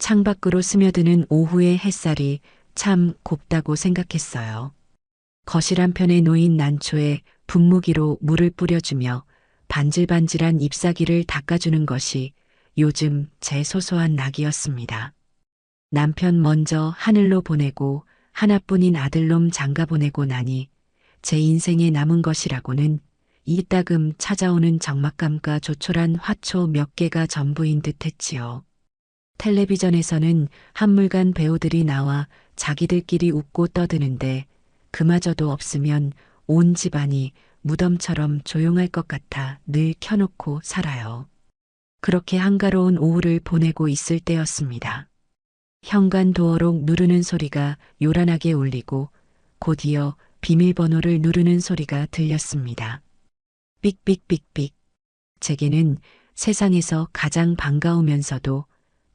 창밖으로 스며드는 오후의 햇살이 참 곱다고 생각했어요. 거실 한편에 놓인 난초에 분무기로 물을 뿌려주며 반질반질한 잎사귀를 닦아주는 것이 요즘 제 소소한 낙이었습니다. 남편 먼저 하늘로 보내고 하나뿐인 아들놈 장가 보내고 나니 제 인생에 남은 것이라고는 이따금 찾아오는 적막감과 조촐한 화초 몇 개가 전부인 듯 했지요. 텔레비전에서는 한물간 배우들이 나와 자기들끼리 웃고 떠드는데 그마저도 없으면 온 집안이 무덤처럼 조용할 것 같아 늘 켜놓고 살아요. 그렇게 한가로운 오후를 보내고 있을 때였습니다. 현관 도어록 누르는 소리가 요란하게 울리고 곧이어 비밀번호를 누르는 소리가 들렸습니다. 삑삑삑삑. 제게는 세상에서 가장 반가우면서도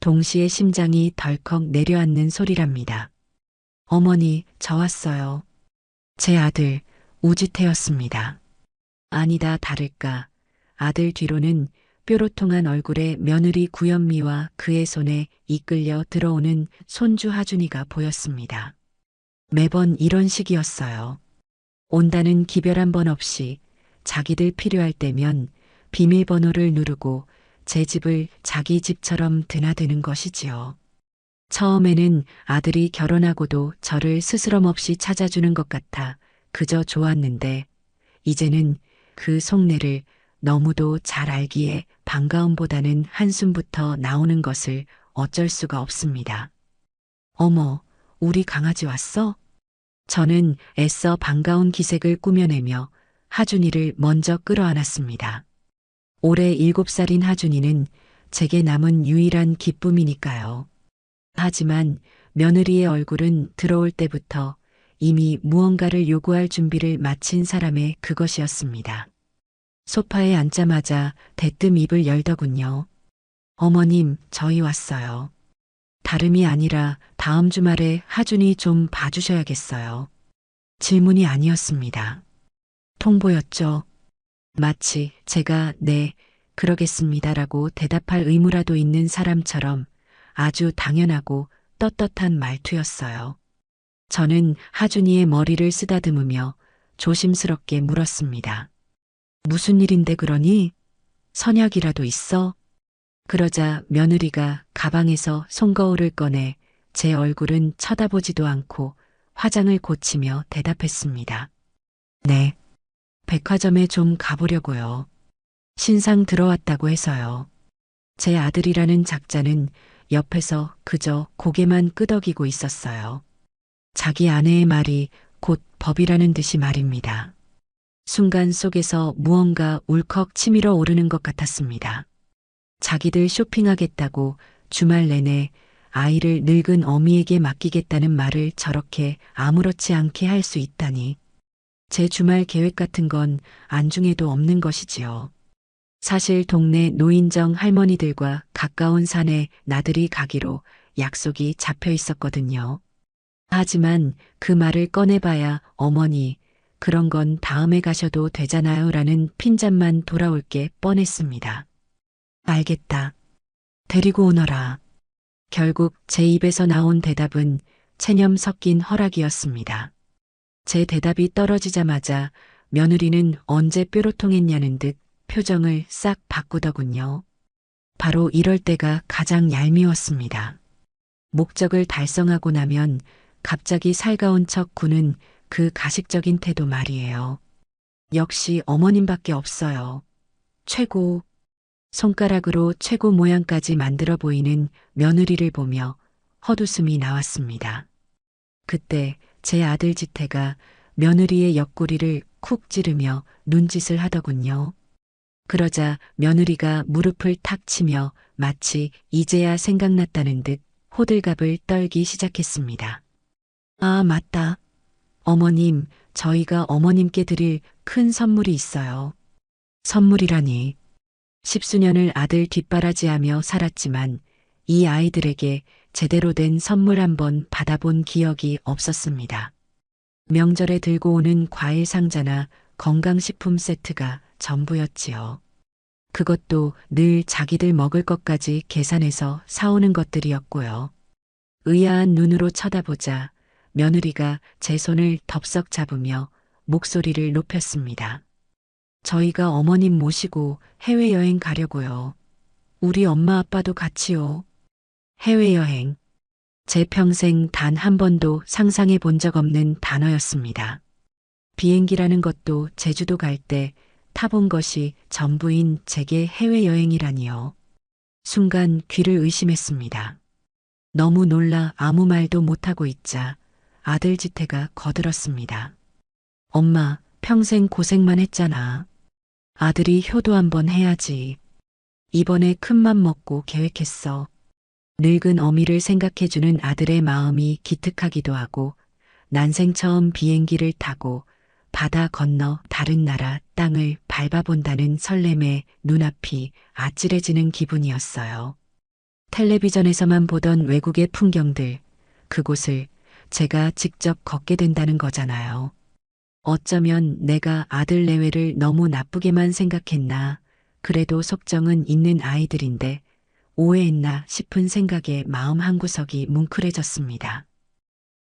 동시에 심장이 덜컥 내려앉는 소리랍니다. 어머니, 저 왔어요. 제 아들, 우지태였습니다. 아니다 다를까. 아들 뒤로는 뾰로통한 얼굴에 며느리 구연미와 그의 손에 이끌려 들어오는 손주 하준이가 보였습니다. 매번 이런 식이었어요. 온다는 기별 한 번 없이 자기들 필요할 때면 비밀번호를 누르고 제 집을 자기 집처럼 드나드는 것이지요. 처음에는 아들이 결혼하고도 저를 스스럼 없이 찾아주는 것 같아 그저 좋았는데 이제는 그 속내를 너무도 잘 알기에 반가움보다는 한숨부터 나오는 것을 어쩔 수가 없습니다. 어머, 우리 강아지 왔어? 저는 애써 반가운 기색을 꾸며내며 하준이를 먼저 끌어안았습니다. 올해 7살인 하준이는 제게 남은 유일한 기쁨이니까요. 하지만 며느리의 얼굴은 들어올 때부터 이미 무언가를 요구할 준비를 마친 사람의 그것이었습니다. 소파에 앉자마자 대뜸 입을 열더군요. 어머님, 저희 왔어요. 다름이 아니라 다음 주말에 하준이 좀 봐주셔야겠어요. 질문이 아니었습니다. 통보였죠. 마치 제가 네, 그러겠습니다라고 대답할 의무라도 있는 사람처럼 아주 당연하고 떳떳한 말투였어요. 저는 하준이의 머리를 쓰다듬으며 조심스럽게 물었습니다. 무슨 일인데 그러니? 선약이라도 있어? 그러자 며느리가 가방에서 손거울을 꺼내 제 얼굴은 쳐다보지도 않고 화장을 고치며 대답했습니다. 네. 백화점에 좀 가보려고요. 신상 들어왔다고 해서요. 제 아들이라는 작자는 옆에서 그저 고개만 끄덕이고 있었어요. 자기 아내의 말이 곧 법이라는 듯이 말입니다. 순간 속에서 무언가 울컥 치밀어 오르는 것 같았습니다. 자기들 쇼핑하겠다고 주말 내내 아이를 늙은 어미에게 맡기겠다는 말을 저렇게 아무렇지 않게 할 수 있다니. 제 주말 계획 같은 건 안중에도 없는 것이지요. 사실 동네 노인정 할머니들과 가까운 산에 나들이 가기로 약속이 잡혀 있었거든요. 하지만 그 말을 꺼내봐야 어머니, 그런 건 다음에 가셔도 되잖아요 라는 핀잔만 돌아올 게 뻔했습니다. 알겠다. 데리고 오너라. 결국 제 입에서 나온 대답은 체념 섞인 허락이었습니다. 제 대답이 떨어지자마자 며느리는 언제 뾰로통했냐는 듯 표정을 싹 바꾸더군요. 바로 이럴 때가 가장 얄미웠습니다. 목적을 달성하고 나면 갑자기 살가운 척 구는 그 가식적인 태도 말이에요. 역시 어머님밖에 없어요. 최고. 손가락으로 최고 모양까지 만들어 보이는 며느리를 보며 헛웃음이 나왔습니다. 그때 제 아들 지태가 며느리의 옆구리를 쿡 찌르며 눈짓을 하더군요. 그러자 며느리가 무릎을 탁 치며 마치 이제야 생각났다는 듯 호들갑을 떨기 시작했습니다. 아, 맞다. 어머님, 저희가 어머님께 드릴 큰 선물이 있어요. 선물이라니. 10수년을 아들 뒷바라지하며 살았지만 이 아이들에게 제대로 된 선물 한번 받아본 기억이 없었습니다. 명절에 들고 오는 과일 상자나 건강식품 세트가 전부였지요. 그것도 늘 자기들 먹을 것까지 계산해서 사오는 것들이었고요. 의아한 눈으로 쳐다보자 며느리가 제 손을 덥석 잡으며 목소리를 높였습니다. 저희가 어머님 모시고 해외여행 가려고요. 우리 엄마 아빠도 같이요. 해외여행. 제 평생 단 한 번도 상상해 본 적 없는 단어였습니다. 비행기라는 것도 제주도 갈 때 타본 것이 전부인 제게 해외여행이라니요. 순간 귀를 의심했습니다. 너무 놀라 아무 말도 못하고 있자 아들 지태가 거들었습니다. 엄마, 평생 고생만 했잖아. 아들이 효도 한번 해야지. 이번에 큰맘 먹고 계획했어. 늙은 어미를 생각해주는 아들의 마음이 기특하기도 하고 난생 처음 비행기를 타고 바다 건너 다른 나라 땅을 밟아본다는 설렘에 눈앞이 아찔해지는 기분이었어요. 텔레비전에서만 보던 외국의 풍경들, 그곳을 제가 직접 걷게 된다는 거잖아요. 어쩌면 내가 아들 내외를 너무 나쁘게만 생각했나, 그래도 속정은 있는 아이들인데 오해했나 싶은 생각에 마음 한구석이 뭉클해졌습니다.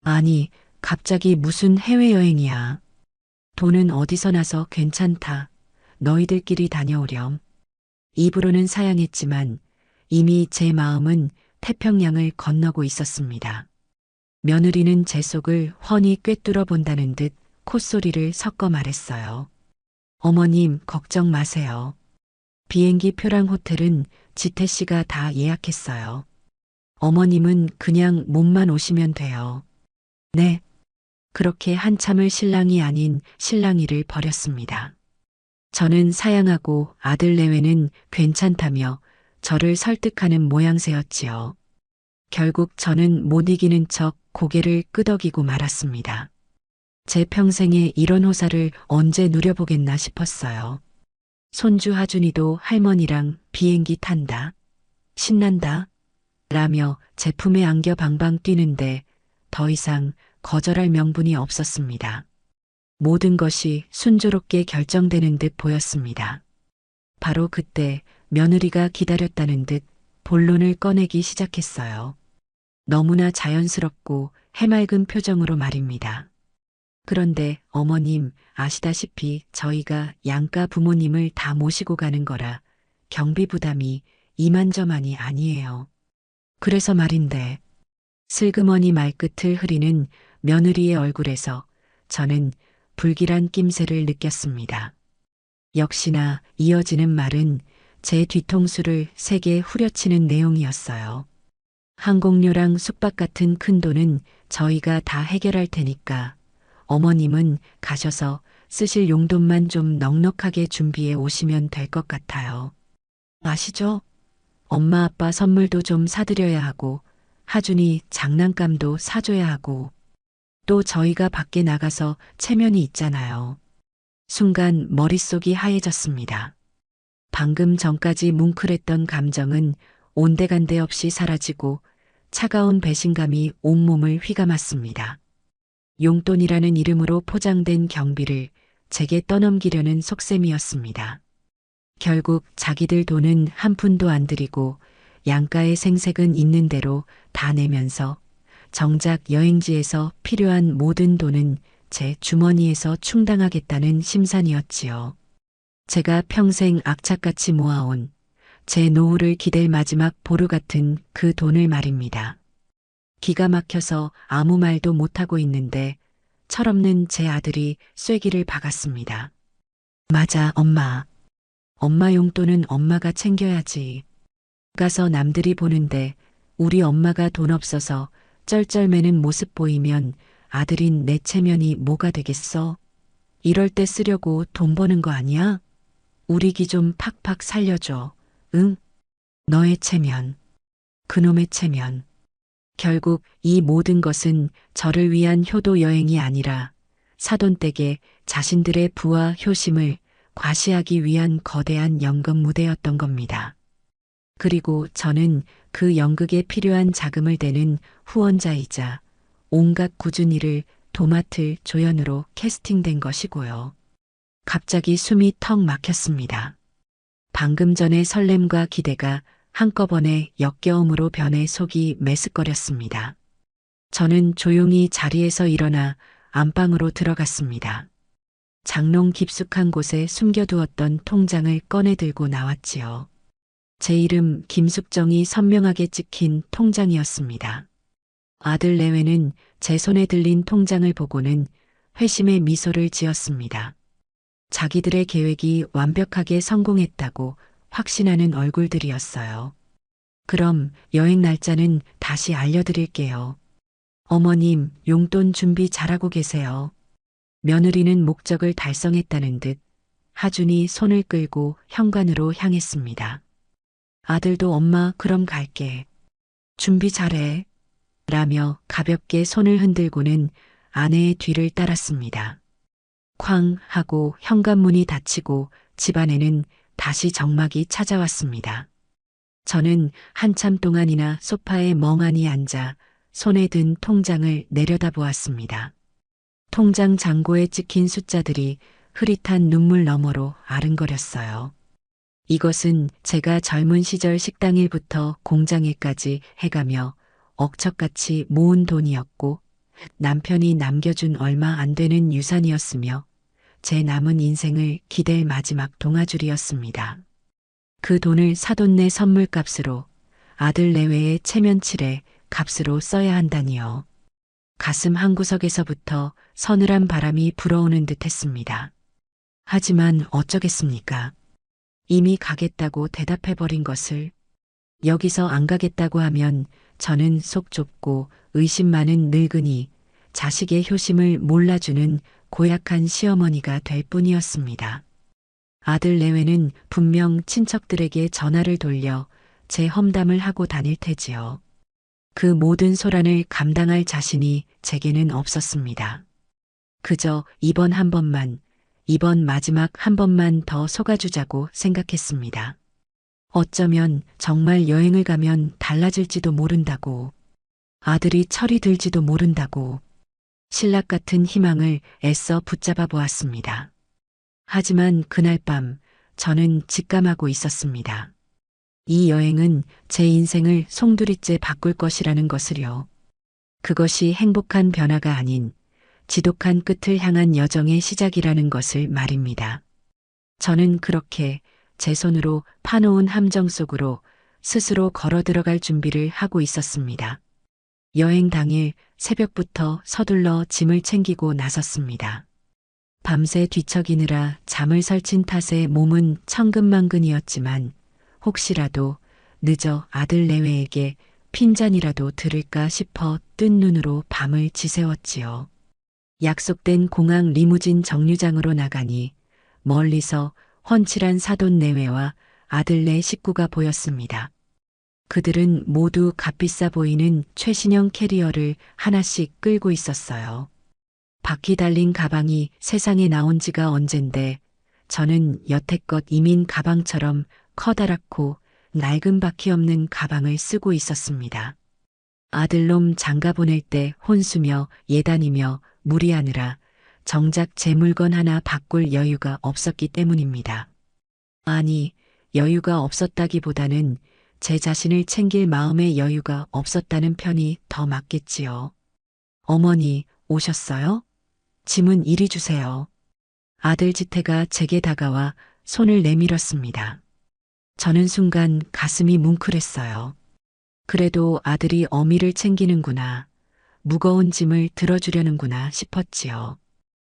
아니, 갑자기 무슨 해외여행이야. 돈은 어디서 나서 괜찮다. 너희들끼리 다녀오렴. 입으로는 사양했지만 이미 제 마음은 태평양을 건너고 있었습니다. 며느리는 제 속을 훤히 꿰뚫어 본다는 듯 콧소리를 섞어 말했어요. 어머님, 걱정 마세요. 비행기 표랑 호텔은 지태 씨가 다 예약했어요. 어머님은 그냥 몸만 오시면 돼요. 네. 그렇게 한참을 신랑이 아닌 신랑이를 버렸습니다. 저는 사양하고 아들 내외는 괜찮다며 저를 설득하는 모양새였지요. 결국 저는 못 이기는 척 고개를 끄덕이고 말았습니다. 제 평생에 이런 호사를 언제 누려보겠나 싶었어요. 손주 하준이도 할머니랑 비행기 탄다. 신난다. 라며 제 품에 안겨 방방 뛰는데 더 이상 거절할 명분이 없었습니다. 모든 것이 순조롭게 결정되는 듯 보였습니다. 바로 그때 며느리가 기다렸다는 듯 본론을 꺼내기 시작했어요. 너무나 자연스럽고 해맑은 표정으로 말입니다. 그런데 어머님, 아시다시피 저희가 양가 부모님을 다 모시고 가는 거라 경비 부담이 이만저만이 아니에요. 그래서 말인데, 슬그머니 말끝을 흐리는 며느리의 얼굴에서 저는 불길한 낌새를 느꼈습니다. 역시나 이어지는 말은 제 뒤통수를 세게 후려치는 내용이었어요. 항공료랑 숙박 같은 큰 돈은 저희가 다 해결할 테니까 어머님은 가셔서 쓰실 용돈만 좀 넉넉하게 준비해 오시면 될 것 같아요. 아시죠? 엄마 아빠 선물도 좀 사드려야 하고 하준이 장난감도 사줘야 하고 또 저희가 밖에 나가서 체면이 있잖아요. 순간 머릿속이 하얘졌습니다. 방금 전까지 뭉클했던 감정은 온데간데 없이 사라지고 차가운 배신감이 온몸을 휘감았습니다. 용돈이라는 이름으로 포장된 경비를 제게 떠넘기려는 속셈이었습니다. 결국 자기들 돈은 한 푼도 안 들이고 양가의 생색은 있는 대로 다 내면서 정작 여행지에서 필요한 모든 돈은 제 주머니에서 충당하겠다는 심산이었지요. 제가 평생 악착같이 모아온 제 노후를 기댈 마지막 보루 같은 그 돈을 말입니다. 기가 막혀서 아무 말도 못하고 있는데 철없는 제 아들이 쐐기를 박았습니다. 맞아, 엄마. 엄마 용돈은 엄마가 챙겨야지. 가서 남들이 보는데 우리 엄마가 돈 없어서 쩔쩔매는 모습 보이면 아들인 내 체면이 뭐가 되겠어? 이럴 때 쓰려고 돈 버는 거 아니야? 우리 기 좀 팍팍 살려줘. 응? 너의 체면. 그놈의 체면. 결국 이 모든 것은 저를 위한 효도 여행이 아니라 사돈댁의 자신들의 부와 효심을 과시하기 위한 거대한 연극 무대였던 겁니다. 그리고 저는 그 연극에 필요한 자금을 대는 후원자이자 온갖 꾸준히 일을 도맡을 조연으로 캐스팅된 것이고요. 갑자기 숨이 턱 막혔습니다. 방금 전의 설렘과 기대가 한꺼번에 역겨움으로 변해 속이 메스꺼렸습니다. 저는 조용히 자리에서 일어나 안방으로 들어갔습니다. 장롱 깊숙한 곳에 숨겨두었던 통장을 꺼내 들고 나왔지요. 제 이름 김숙정이 선명하게 찍힌 통장이었습니다. 아들 내외는 제 손에 들린 통장을 보고는 회심의 미소를 지었습니다. 자기들의 계획이 완벽하게 성공했다고 확신하는 얼굴들이었어요. 그럼 여행 날짜는 다시 알려드릴게요. 어머님, 용돈 준비 잘하고 계세요. 며느리는 목적을 달성했다는 듯 하준이 손을 끌고 현관으로 향했습니다. 아들도 엄마 그럼 갈게. 준비 잘해. 라며 가볍게 손을 흔들고는 아내의 뒤를 따랐습니다. 쾅 하고 현관문이 닫히고 집안에는 다시 정막이 찾아왔습니다. 저는 한참 동안이나 소파에 멍하니 앉아 손에 든 통장을 내려다보았습니다. 통장 잔고에 찍힌 숫자들이 흐릿한 눈물 너머로 아른거렸어요. 이것은 제가 젊은 시절 식당일부터 공장일까지 해가며 억척같이 모은 돈이었고 남편이 남겨준 얼마 안 되는 유산이었으며 제 남은 인생을 기댈 마지막 동아줄이었습니다. 그 돈을 사돈네 선물값으로 아들 내외의 체면칠에 값으로 써야 한다니요. 가슴 한구석에서부터 서늘한 바람이 불어오는 듯 했습니다. 하지만 어쩌겠습니까? 이미 가겠다고 대답해버린 것을. 여기서 안 가겠다고 하면 저는 속 좁고 의심 많은 늙은이, 자식의 효심을 몰라주는 고약한 시어머니가 될 뿐이었습니다. 아들 내외는 분명 친척들에게 전화를 돌려 제 험담을 하고 다닐 테지요. 그 모든 소란을 감당할 자신이 제게는 없었습니다. 그저 이번 한 번만, 이번 마지막 한 번만 더 속아주자고 생각했습니다. 어쩌면 정말 여행을 가면 달라질지도 모른다고, 아들이 철이 들지도 모른다고, 신락 같은 희망을 애써 붙잡아 보았습니다. 하지만 그날 밤 저는 직감하고 있었습니다. 이 여행은 제 인생을 송두리째 바꿀 것이라는 것을요. 그것이 행복한 변화가 아닌 지독한 끝을 향한 여정의 시작이라는 것을 말입니다. 저는 그렇게 제 손으로 파놓은 함정 속으로 스스로 걸어 들어갈 준비를 하고 있었습니다. 여행 당일 새벽부터 서둘러 짐을 챙기고 나섰습니다. 밤새 뒤척이느라 잠을 설친 탓에 몸은 천근만근이었지만 혹시라도 늦어 아들 내외에게 핀잔이라도 들을까 싶어 뜬 눈으로 밤을 지새웠지요. 약속된 공항 리무진 정류장으로 나가니 멀리서 훤칠한 사돈 내외와 아들네 식구가 보였습니다. 그들은 모두 값비싸 보이는 최신형 캐리어를 하나씩 끌고 있었어요. 바퀴 달린 가방이 세상에 나온 지가 언젠데 저는 여태껏 이민 가방처럼 커다랗고 낡은 바퀴 없는 가방을 쓰고 있었습니다. 아들놈 장가 보낼 때 혼수며 예단이며 무리하느라 정작 제 물건 하나 바꿀 여유가 없었기 때문입니다. 아니, 여유가 없었다기보다는 제 자신을 챙길 마음의 여유가 없었다는 편이 더 맞겠지요. 어머니, 오셨어요? 짐은 이리 주세요. 아들 지태가 제게 다가와 손을 내밀었습니다. 저는 순간 가슴이 뭉클했어요. 그래도 아들이 어미를 챙기는구나, 무거운 짐을 들어주려는구나 싶었지요.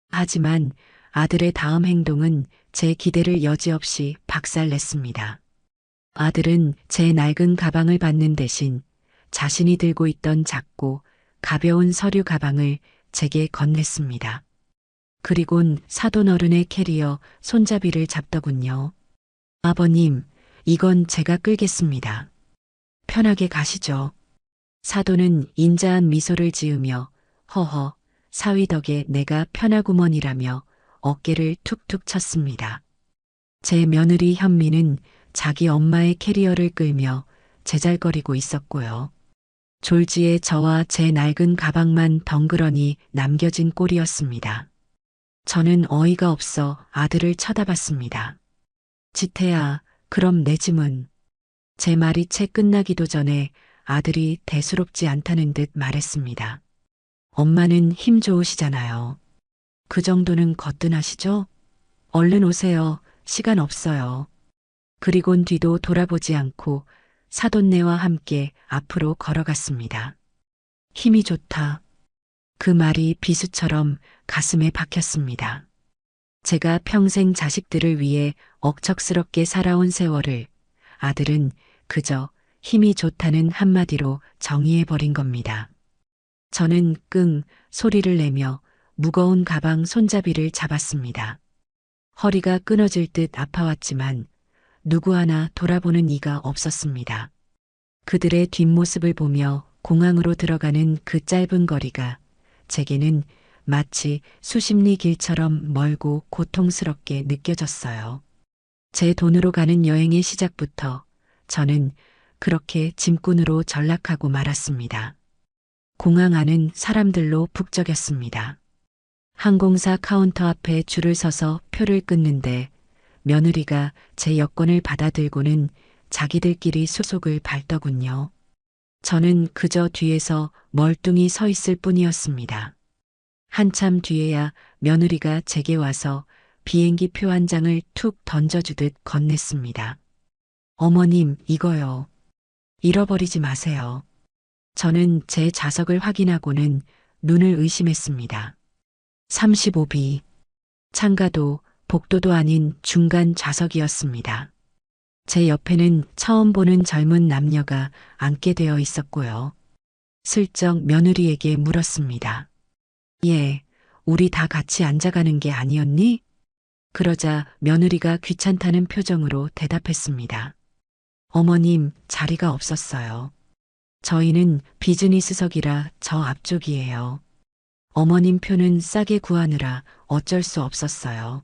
하지만 아들의 다음 행동은 제 기대를 여지없이 박살냈습니다. 아들은 제 낡은 가방을 받는 대신 자신이 들고 있던 작고 가벼운 서류 가방을 제게 건넸습니다. 그리곤 사돈 어른의 캐리어 손잡이를 잡더군요. 아버님, 이건 제가 끌겠습니다. 편하게 가시죠. 사돈은 인자한 미소를 지으며 허허, 사위 덕에 내가 편하구먼이라며 어깨를 툭툭 쳤습니다. 제 며느리 현미는 자기 엄마의 캐리어를 끌며 제잘거리고 있었고요. 졸지에 저와 제 낡은 가방만 덩그러니 남겨진 꼴이었습니다. 저는 어이가 없어 아들을 쳐다봤습니다. 지태야, 그럼 내 짐은? 제 말이 채 끝나기도 전에 아들이 대수롭지 않다는 듯 말했습니다. 엄마는 힘 좋으시잖아요. 그 정도는 거뜬하시죠? 얼른 오세요. 시간 없어요. 그리곤 뒤도 돌아보지 않고 사돈네와 함께 앞으로 걸어갔습니다. 힘이 좋다. 그 말이 비수처럼 가슴에 박혔습니다. 제가 평생 자식들을 위해 억척스럽게 살아온 세월을 아들은 그저 힘이 좋다는 한마디로 정의해버린 겁니다. 저는 끙 소리를 내며 무거운 가방 손잡이를 잡았습니다. 허리가 끊어질 듯 아파왔지만 누구 하나 돌아보는 이가 없었습니다. 그들의 뒷모습을 보며 공항으로 들어가는 그 짧은 거리가 제게는 마치 수십 리 길처럼 멀고 고통스럽게 느껴졌어요. 제 돈으로 가는 여행의 시작부터 저는 그렇게 짐꾼으로 전락하고 말았습니다. 공항 안은 사람들로 북적였습니다. 항공사 카운터 앞에 줄을 서서 표를 끊는데 며느리가 제 여권을 받아들고는 자기들끼리 수속을 밟더군요. 저는 그저 뒤에서 멀뚱히 서 있을 뿐이었습니다. 한참 뒤에야 며느리가 제게 와서 비행기 표 한 장을 툭 던져주듯 건넸습니다. 어머님, 이거요. 잃어버리지 마세요. 저는 제 좌석을 확인하고는 눈을 의심했습니다. 35B. 창가도 복도도 아닌 중간 좌석이었습니다. 제 옆에는 처음 보는 젊은 남녀가 앉게 되어 있었고요. 슬쩍 며느리에게 물었습니다. 예, 우리 다 같이 앉아가는 게 아니었니? 그러자 며느리가 귀찮다는 표정으로 대답했습니다. 어머님, 자리가 없었어요. 저희는 비즈니스석이라 저 앞쪽이에요. 어머님 표는 싸게 구하느라 어쩔 수 없었어요.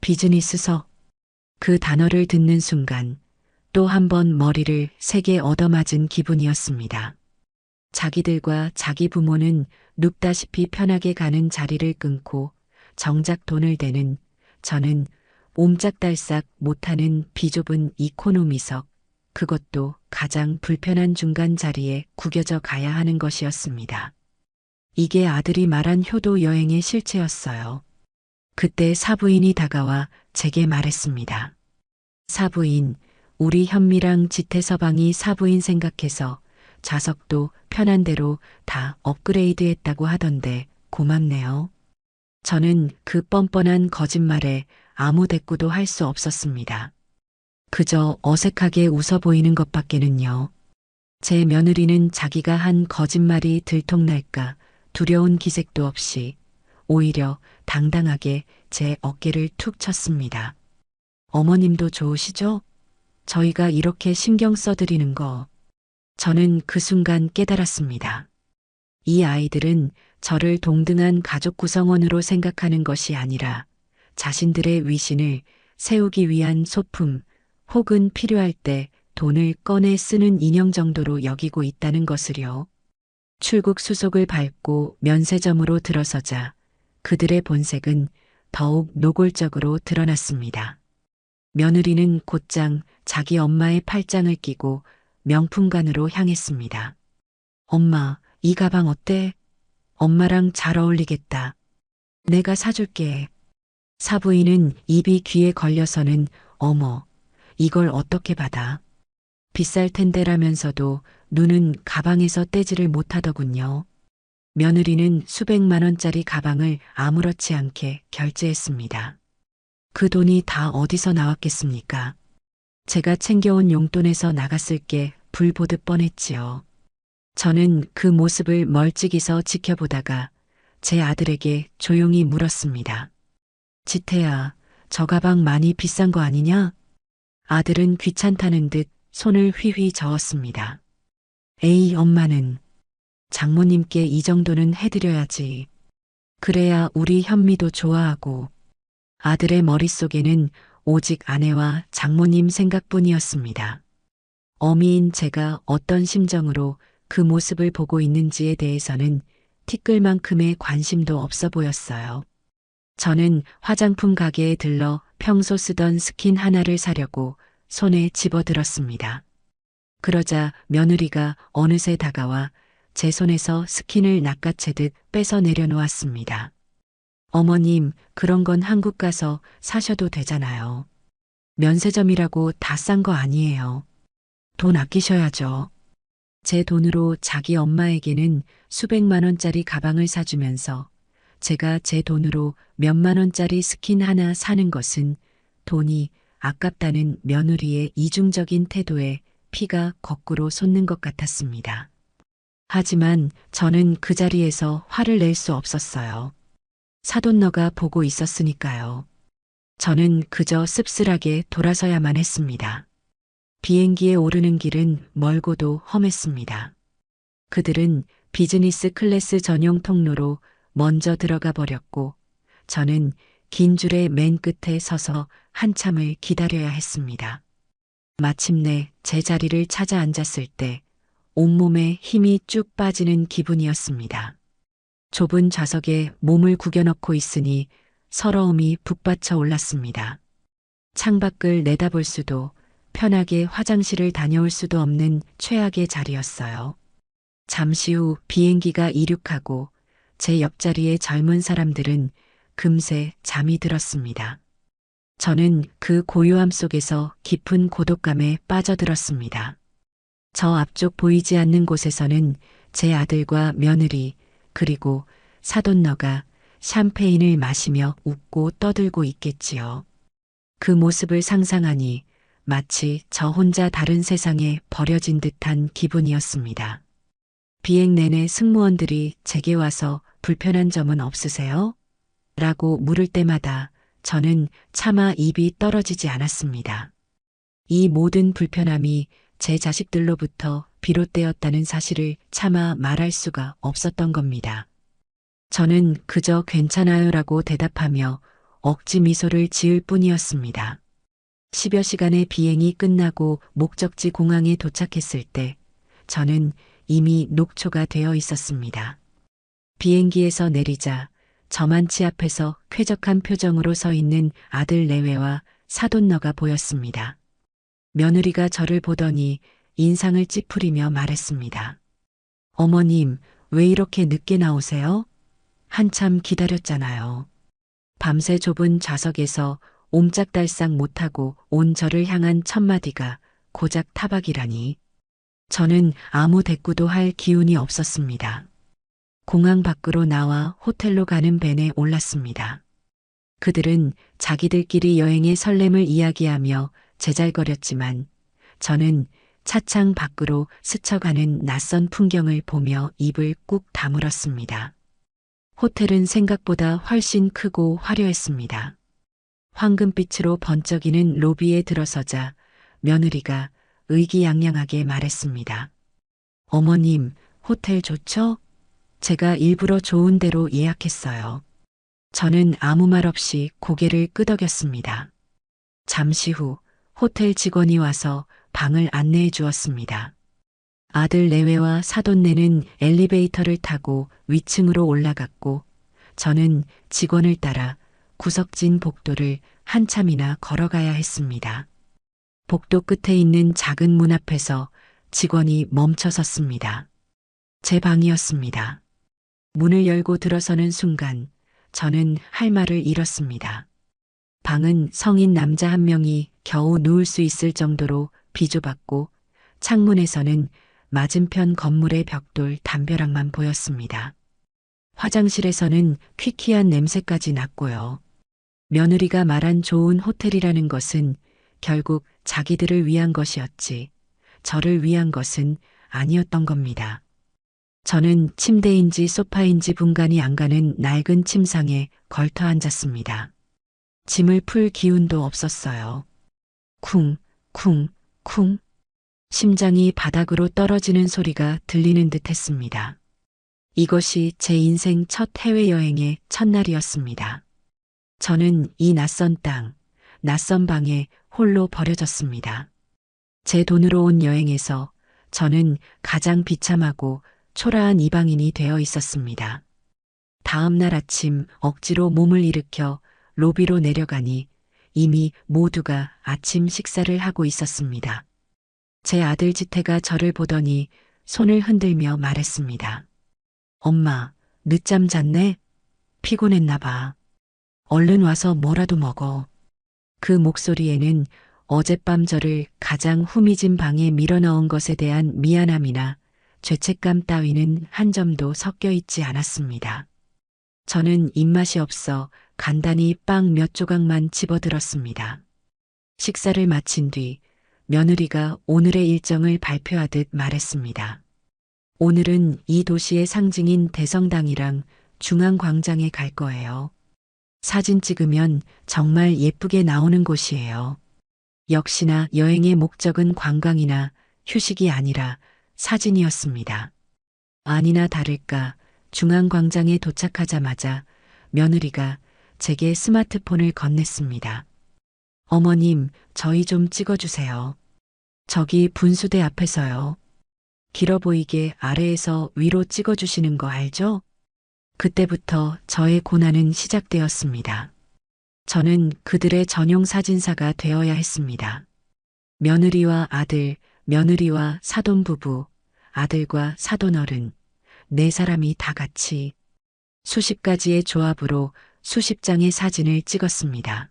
비즈니스석. 그 단어를 듣는 순간 또 한 번 머리를 세게 얻어맞은 기분이었습니다. 자기들과 자기 부모는 눕다시피 편하게 가는 자리를 끊고 정작 돈을 대는 저는 옴짝달싹 못하는 비좁은 이코노미석, 그것도 가장 불편한 중간 자리에 구겨져 가야 하는 것이었습니다. 이게 아들이 말한 효도 여행의 실체였어요. 그때 사부인이 다가와 제게 말했습니다. 사부인, 우리 현미랑 지태서방이 사부인 생각해서 좌석도 편한 대로 다 업그레이드 했다고 하던데 고맙네요. 저는 그 뻔뻔한 거짓말에 아무 대꾸도 할 수 없었습니다. 그저 어색하게 웃어 보이는 것밖에는요. 제 며느리는 자기가 한 거짓말이 들통날까 두려운 기색도 없이 오히려 당당하게 제 어깨를 툭 쳤습니다. 어머님도 좋으시죠? 저희가 이렇게 신경 써드리는 거. 저는 그 순간 깨달았습니다. 이 아이들은 저를 동등한 가족 구성원으로 생각하는 것이 아니라 자신들의 위신을 세우기 위한 소품 혹은 필요할 때 돈을 꺼내 쓰는 인형 정도로 여기고 있다는 것을요. 출국 수속을 밟고 면세점으로 들어서자 그들의 본색은 더욱 노골적으로 드러났습니다. 며느리는 곧장 자기 엄마의 팔짱을 끼고 명품관으로 향했습니다. 엄마, 이 가방 어때? 엄마랑 잘 어울리겠다. 내가 사줄게. 사부인은 입이 귀에 걸려서는 어머, 이걸 어떻게 받아? 비쌀 텐데라면서도 눈은 가방에서 떼지를 못하더군요. 며느리는 수백만 원짜리 가방을 아무렇지 않게 결제했습니다. 그 돈이 다 어디서 나왔겠습니까? 제가 챙겨온 용돈에서 나갔을 게 불 보듯 뻔했지요. 저는 그 모습을 멀찍이서 지켜보다가 제 아들에게 조용히 물었습니다. 지태야, 저 가방 많이 비싼 거 아니냐? 아들은 귀찮다는 듯 손을 휘휘 저었습니다. 에이, 엄마는 장모님께 이 정도는 해드려야지. 그래야 우리 현미도 좋아하고. 아들의 머릿속에는 오직 아내와 장모님 생각뿐이었습니다. 어미인 제가 어떤 심정으로 그 모습을 보고 있는지에 대해서는 티끌만큼의 관심도 없어 보였어요. 저는 화장품 가게에 들러 평소 쓰던 스킨 하나를 사려고 손에 집어들었습니다. 그러자 며느리가 어느새 다가와 제 손에서 스킨을 낚아채듯 뺏어 내려놓았습니다. 어머님, 그런 건 한국 가서 사셔도 되잖아요. 면세점이라고 다 싼 거 아니에요. 돈 아끼셔야죠. 제 돈으로 자기 엄마에게는 수백만 원짜리 가방을 사주면서 제가 제 돈으로 몇만 원짜리 스킨 하나 사는 것은 돈이 아깝다는 며느리의 이중적인 태도에 피가 거꾸로 솟는 것 같았습니다. 하지만 저는 그 자리에서 화를 낼 수 없었어요. 사돈너가 보고 있었으니까요. 저는 그저 씁쓸하게 돌아서야만 했습니다. 비행기에 오르는 길은 멀고도 험했습니다. 그들은 비즈니스 클래스 전용 통로로 먼저 들어가 버렸고 저는 긴 줄의 맨 끝에 서서 한참을 기다려야 했습니다. 마침내 제 자리를 찾아 앉았을 때 온몸에 힘이 쭉 빠지는 기분이었습니다. 좁은 좌석에 몸을 구겨넣고 있으니 서러움이 북받쳐 올랐습니다. 창밖을 내다볼 수도 편하게 화장실을 다녀올 수도 없는 최악의 자리였어요. 잠시 후 비행기가 이륙하고 제 옆자리의 젊은 사람들은 금세 잠이 들었습니다. 저는 그 고요함 속에서 깊은 고독감에 빠져들었습니다. 저 앞쪽 보이지 않는 곳에서는 제 아들과 며느리 그리고 사돈너가 샴페인을 마시며 웃고 떠들고 있겠지요. 그 모습을 상상하니 마치 저 혼자 다른 세상에 버려진 듯한 기분이었습니다. 비행 내내 승무원들이 제게 와서 불편한 점은 없으세요? 라고 물을 때마다 저는 차마 입이 떨어지지 않았습니다. 이 모든 불편함이 제 자식들로부터 비롯되었다는 사실을 차마 말할 수가 없었던 겁니다. 저는 그저 괜찮아요라고 대답하며 억지 미소를 지을 뿐이었습니다. 10여 시간의 비행이 끝나고 목적지 공항에 도착했을 때 저는 이미 녹초가 되어 있었습니다. 비행기에서 내리자 저만치 앞에서 쾌적한 표정으로 서 있는 아들 내외와 사돈너가 보였습니다. 며느리가 저를 보더니 인상을 찌푸리며 말했습니다. 어머님, 왜 이렇게 늦게 나오세요? 한참 기다렸잖아요. 밤새 좁은 좌석에서 옴짝달싹 못하고 온 저를 향한 첫마디가 고작 타박이라니. 저는 아무 대꾸도 할 기운이 없었습니다. 공항 밖으로 나와 호텔로 가는 벤에 올랐습니다. 그들은 자기들끼리 여행의 설렘을 이야기하며 제잘거렸지만 저는 차창 밖으로 스쳐가는 낯선 풍경을 보며 입을 꾹 다물었습니다. 호텔은 생각보다 훨씬 크고 화려했습니다. 황금빛으로 번쩍이는 로비에 들어서자 며느리가 의기양양하게 말했습니다. 어머님, 호텔 좋죠? 제가 일부러 좋은 데로 예약했어요. 저는 아무 말 없이 고개를 끄덕였습니다. 잠시 후 호텔 직원이 와서 방을 안내해 주었습니다. 아들 내외와 사돈네는 엘리베이터를 타고 위층으로 올라갔고 저는 직원을 따라 구석진 복도를 한참이나 걸어가야 했습니다. 복도 끝에 있는 작은 문 앞에서 직원이 멈춰 섰습니다. 제 방이었습니다. 문을 열고 들어서는 순간 저는 할 말을 잃었습니다. 방은 성인 남자 한 명이 겨우 누울 수 있을 정도로 비좁았고 창문에서는 맞은편 건물의 벽돌 담벼락만 보였습니다. 화장실에서는 퀴퀴한 냄새까지 났고요. 며느리가 말한 좋은 호텔이라는 것은 결국 자기들을 위한 것이었지 저를 위한 것은 아니었던 겁니다. 저는 침대인지 소파인지 분간이 안 가는 낡은 침상에 걸터 앉았습니다. 짐을 풀 기운도 없었어요. 쿵, 쿵, 쿵. 심장이 바닥으로 떨어지는 소리가 들리는 듯 했습니다. 이것이 제 인생 첫 해외여행의 첫날이었습니다. 저는 이 낯선 땅, 낯선 방에 홀로 버려졌습니다. 제 돈으로 온 여행에서 저는 가장 비참하고 초라한 이방인이 되어 있었습니다. 다음 날 아침 억지로 몸을 일으켜 로비로 내려가니 이미 모두가 아침 식사를 하고 있었습니다. 제 아들 지태가 저를 보더니 손을 흔들며 말했습니다. 엄마, 늦잠 잤네? 피곤했나 봐. 얼른 와서 뭐라도 먹어. 그 목소리에는 어젯밤 저를 가장 후미진 방에 밀어넣은 것에 대한 미안함이나 죄책감 따위는 한 점도 섞여 있지 않았습니다. 저는 입맛이 없어 간단히 빵 몇 조각만 집어들었습니다. 식사를 마친 뒤 며느리가 오늘의 일정을 발표하듯 말했습니다. 오늘은 이 도시의 상징인 대성당이랑 중앙광장에 갈 거예요. 사진 찍으면 정말 예쁘게 나오는 곳이에요. 역시나 여행의 목적은 관광이나 휴식이 아니라 사진이었습니다. 아니나 다를까 중앙광장에 도착하자마자 며느리가 제게 스마트폰을 건넸습니다. 어머님, 저희 좀 찍어주세요. 저기 분수대 앞에서요. 길어 보이게 아래에서 위로 찍어주시는 거 알죠? 그때부터 저의 고난은 시작되었습니다. 저는 그들의 전용 사진사가 되어야 했습니다. 며느리와 아들, 며느리와 사돈 부부, 아들과 사돈 어른, 네 사람이 다 같이 수십 가지의 조합으로 수십 장의 사진을 찍었습니다.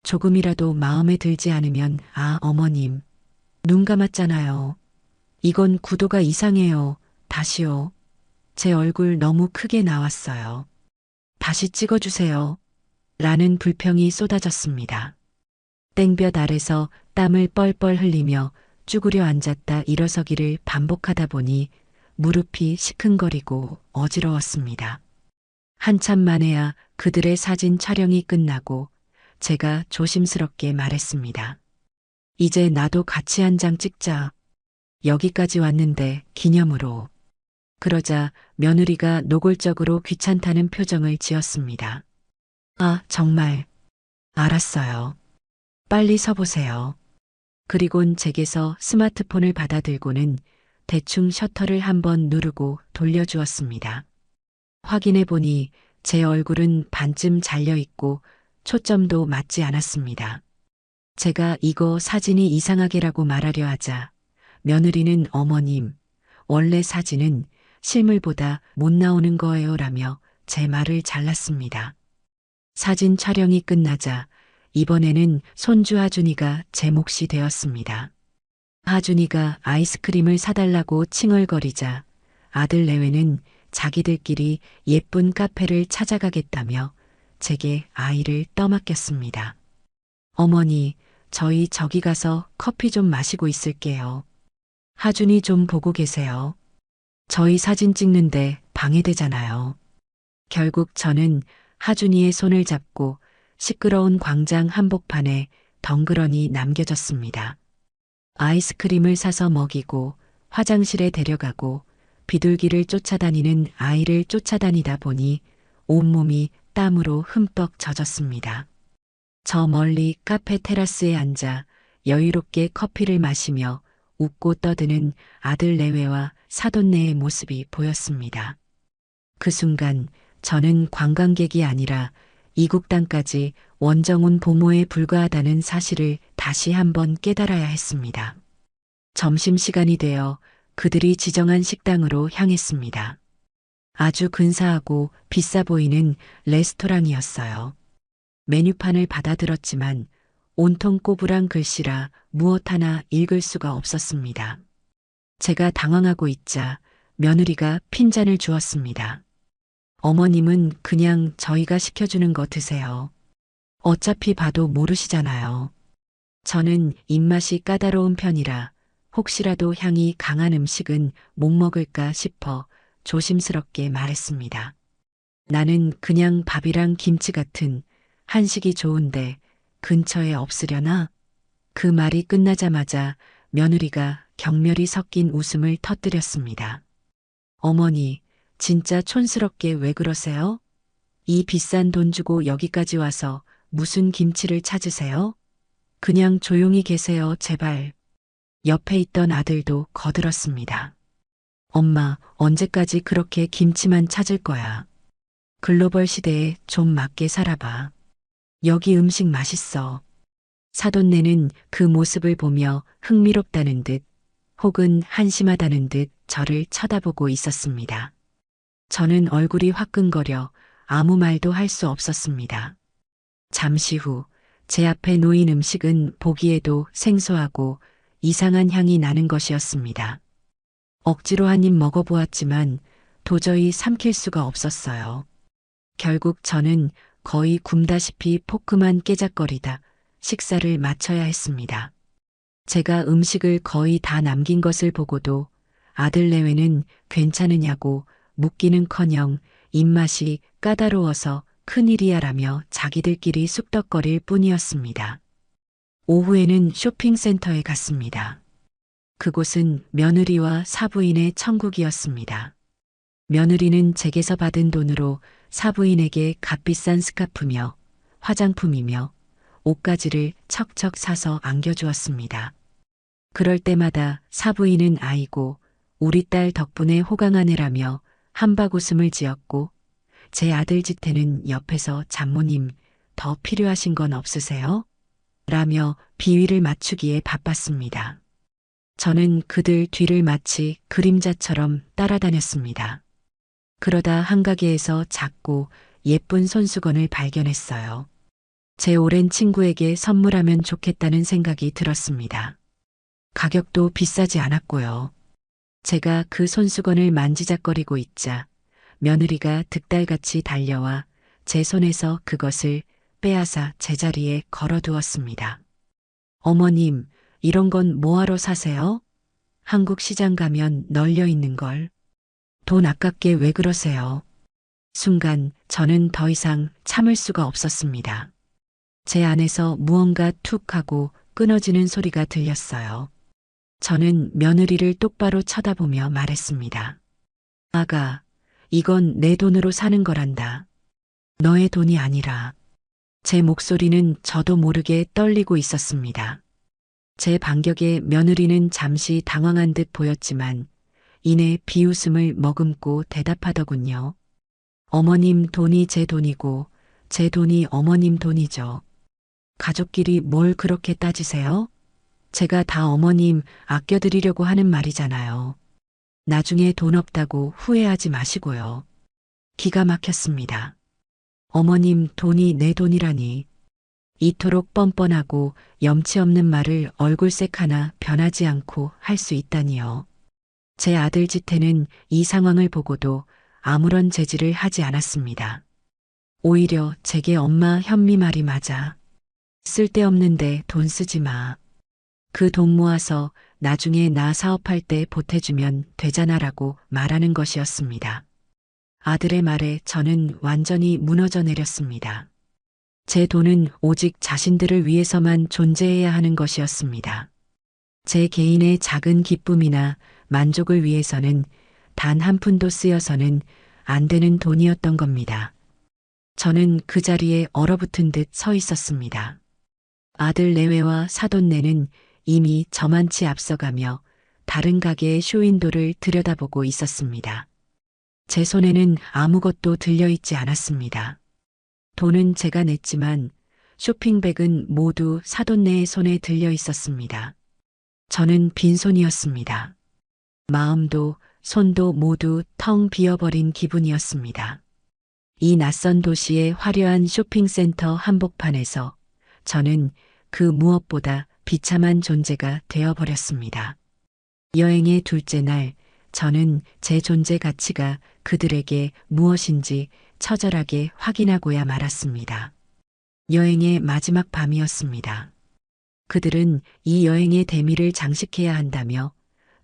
조금이라도 마음에 들지 않으면 어머님, 눈 감았잖아요. 이건 구도가 이상해요. 다시요. 제 얼굴 너무 크게 나왔어요. 다시 찍어주세요. 라는 불평이 쏟아졌습니다. 땡볕 아래서 땀을 뻘뻘 흘리며 쭈그려 앉았다 일어서기를 반복하다 보니 무릎이 시큰거리고 어지러웠습니다. 한참 만에야 그들의 사진 촬영이 끝나고 제가 조심스럽게 말했습니다. 이제 나도 같이 한 장 찍자. 여기까지 왔는데 기념으로. 그러자 며느리가 노골적으로 귀찮다는 표정을 지었습니다. 정말. 알았어요. 빨리 서보세요. 그리곤 제게서 스마트폰을 받아들고는 대충 셔터를 한번 누르고 돌려주었습니다. 확인해 보니 제 얼굴은 반쯤 잘려있고 초점도 맞지 않았습니다. 제가 이거 사진이 이상하게라고 말하려 하자 며느리는 어머님, 원래 사진은 실물보다 못 나오는 거예요 라며 제 말을 잘랐습니다. 사진 촬영이 끝나자 이번에는 손주 하준이가 제 몫이 되었습니다. 하준이가 아이스크림을 사달라고 칭얼거리자 아들 내외는 자기들끼리 예쁜 카페를 찾아가겠다며 제게 아이를 떠맡겼습니다. 어머니, 저희 저기 가서 커피 좀 마시고 있을게요. 하준이 좀 보고 계세요. 저희 사진 찍는데 방해되잖아요. 결국 저는 하준이의 손을 잡고 시끄러운 광장 한복판에 덩그러니 남겨졌습니다. 아이스크림을 사서 먹이고 화장실에 데려가고 비둘기를 쫓아다니는 아이를 쫓아다니다 보니 온몸이 땀으로 흠뻑 젖었습니다. 저 멀리 카페 테라스에 앉아 여유롭게 커피를 마시며 웃고 떠드는 아들 내외와 사돈네의 모습이 보였습니다. 그 순간 저는 관광객이 아니라 이국 땅까지 원정온 보모에 불과하다는 사실을 다시 한번 깨달아야 했습니다. 점심시간이 되어 그들이 지정한 식당으로 향했습니다. 아주 근사하고 비싸 보이는 레스토랑이었어요. 메뉴판을 받아들었지만 온통 꼬부랑 글씨라 무엇 하나 읽을 수가 없었습니다. 제가 당황하고 있자 며느리가 핀잔을 주었습니다. 어머님은 그냥 저희가 시켜주는 거 드세요. 어차피 봐도 모르시잖아요. 저는 입맛이 까다로운 편이라 혹시라도 향이 강한 음식은 못 먹을까 싶어 조심스럽게 말했습니다. 나는 그냥 밥이랑 김치 같은 한식이 좋은데 근처에 없으려나? 그 말이 끝나자마자 며느리가 경멸이 섞인 웃음을 터뜨렸습니다. 어머니, 진짜 촌스럽게 왜 그러세요? 이 비싼 돈 주고 여기까지 와서 무슨 김치를 찾으세요? 그냥 조용히 계세요, 제발. 옆에 있던 아들도 거들었습니다. 엄마, 언제까지 그렇게 김치만 찾을 거야? 글로벌 시대에 좀 맞게 살아봐. 여기 음식 맛있어. 사돈네는 그 모습을 보며 흥미롭다는 듯 혹은 한심하다는 듯 저를 쳐다보고 있었습니다. 저는 얼굴이 화끈거려 아무 말도 할 수 없었습니다. 잠시 후 제 앞에 놓인 음식은 보기에도 생소하고 이상한 향이 나는 것이었습니다. 억지로 한 입 먹어보았지만 도저히 삼킬 수가 없었어요. 결국 저는 거의 굶다시피 포크만 깨작거리다 식사를 마쳐야 했습니다. 제가 음식을 거의 다 남긴 것을 보고도 아들 내외는 괜찮으냐고 묻기는커녕 입맛이 까다로워서 큰일이야라며 자기들끼리 쑥덕거릴 뿐이었습니다. 오후에는 쇼핑센터에 갔습니다. 그곳은 며느리와 사부인의 천국이었습니다. 며느리는 제게서 받은 돈으로 사부인에게 값비싼 스카프며 화장품이며 옷가지를 척척 사서 안겨주었습니다. 그럴 때마다 사부인은 아이고 우리 딸 덕분에 호강하네라며 한박웃음을 지었고 제 아들 지태는 옆에서 장모님 더 필요하신 건 없으세요? 라며 비위를 맞추기에 바빴습니다. 저는 그들 뒤를 마치 그림자처럼 따라다녔습니다. 그러다 한가게에서 작고 예쁜 손수건을 발견했어요. 제 오랜 친구에게 선물하면 좋겠다는 생각이 들었습니다. 가격도 비싸지 않았고요. 제가 그 손수건을 만지작거리고 있자 며느리가 득달같이 달려와 제 손에서 그것을 빼앗아 제자리에 걸어두었습니다. 어머님, 이런 건 뭐하러 사세요? 한국 시장 가면 널려 있는 걸. 돈 아깝게 왜 그러세요? 순간 저는 더 이상 참을 수가 없었습니다. 제 안에서 무언가 툭 하고 끊어지는 소리가 들렸어요. 저는 며느리를 똑바로 쳐다보며 말했습니다. 아가, 이건 내 돈으로 사는 거란다. 너의 돈이 아니라. 제 목소리는 저도 모르게 떨리고 있었습니다. 제 반격에 며느리는 잠시 당황한 듯 보였지만 이내 비웃음을 머금고 대답하더군요. 어머님 돈이 제 돈이고 제 돈이 어머님 돈이죠. 가족끼리 뭘 그렇게 따지세요? 제가 다 어머님 아껴드리려고 하는 말이잖아요. 나중에 돈 없다고 후회하지 마시고요. 기가 막혔습니다. 어머님 돈이 내 돈이라니. 이토록 뻔뻔하고 염치 없는 말을 얼굴색 하나 변하지 않고 할 수 있다니요. 제 아들 지태는 이 상황을 보고도 아무런 제지를 하지 않았습니다. 오히려 제게 엄마 현미 말이 맞아. 쓸데없는데 돈 쓰지 마. 그 돈 모아서 나중에 나 사업할 때 보태주면 되잖아라고 말하는 것이었습니다. 아들의 말에 저는 완전히 무너져 내렸습니다. 제 돈은 오직 자신들을 위해서만 존재해야 하는 것이었습니다. 제 개인의 작은 기쁨이나 만족을 위해서는 단 한 푼도 쓰여서는 안 되는 돈이었던 겁니다. 저는 그 자리에 얼어붙은 듯 서 있었습니다. 아들 내외와 사돈네는 이미 저만치 앞서가며 다른 가게의 쇼윈도를 들여다보고 있었습니다. 제 손에는 아무것도 들려있지 않았습니다. 돈은 제가 냈지만 쇼핑백은 모두 사돈네의 손에 들려 있었습니다. 저는 빈손이었습니다. 마음도 손도 모두 텅 비어버린 기분이었습니다. 이 낯선 도시의 화려한 쇼핑센터 한복판에서 저는 그 무엇보다 비참한 존재가 되어버렸습니다. 여행의 둘째 날, 저는 제 존재 가치가 그들에게 무엇인지 처절하게 확인하고야 말았습니다. 여행의 마지막 밤이었습니다. 그들은 이 여행의 대미를 장식해야 한다며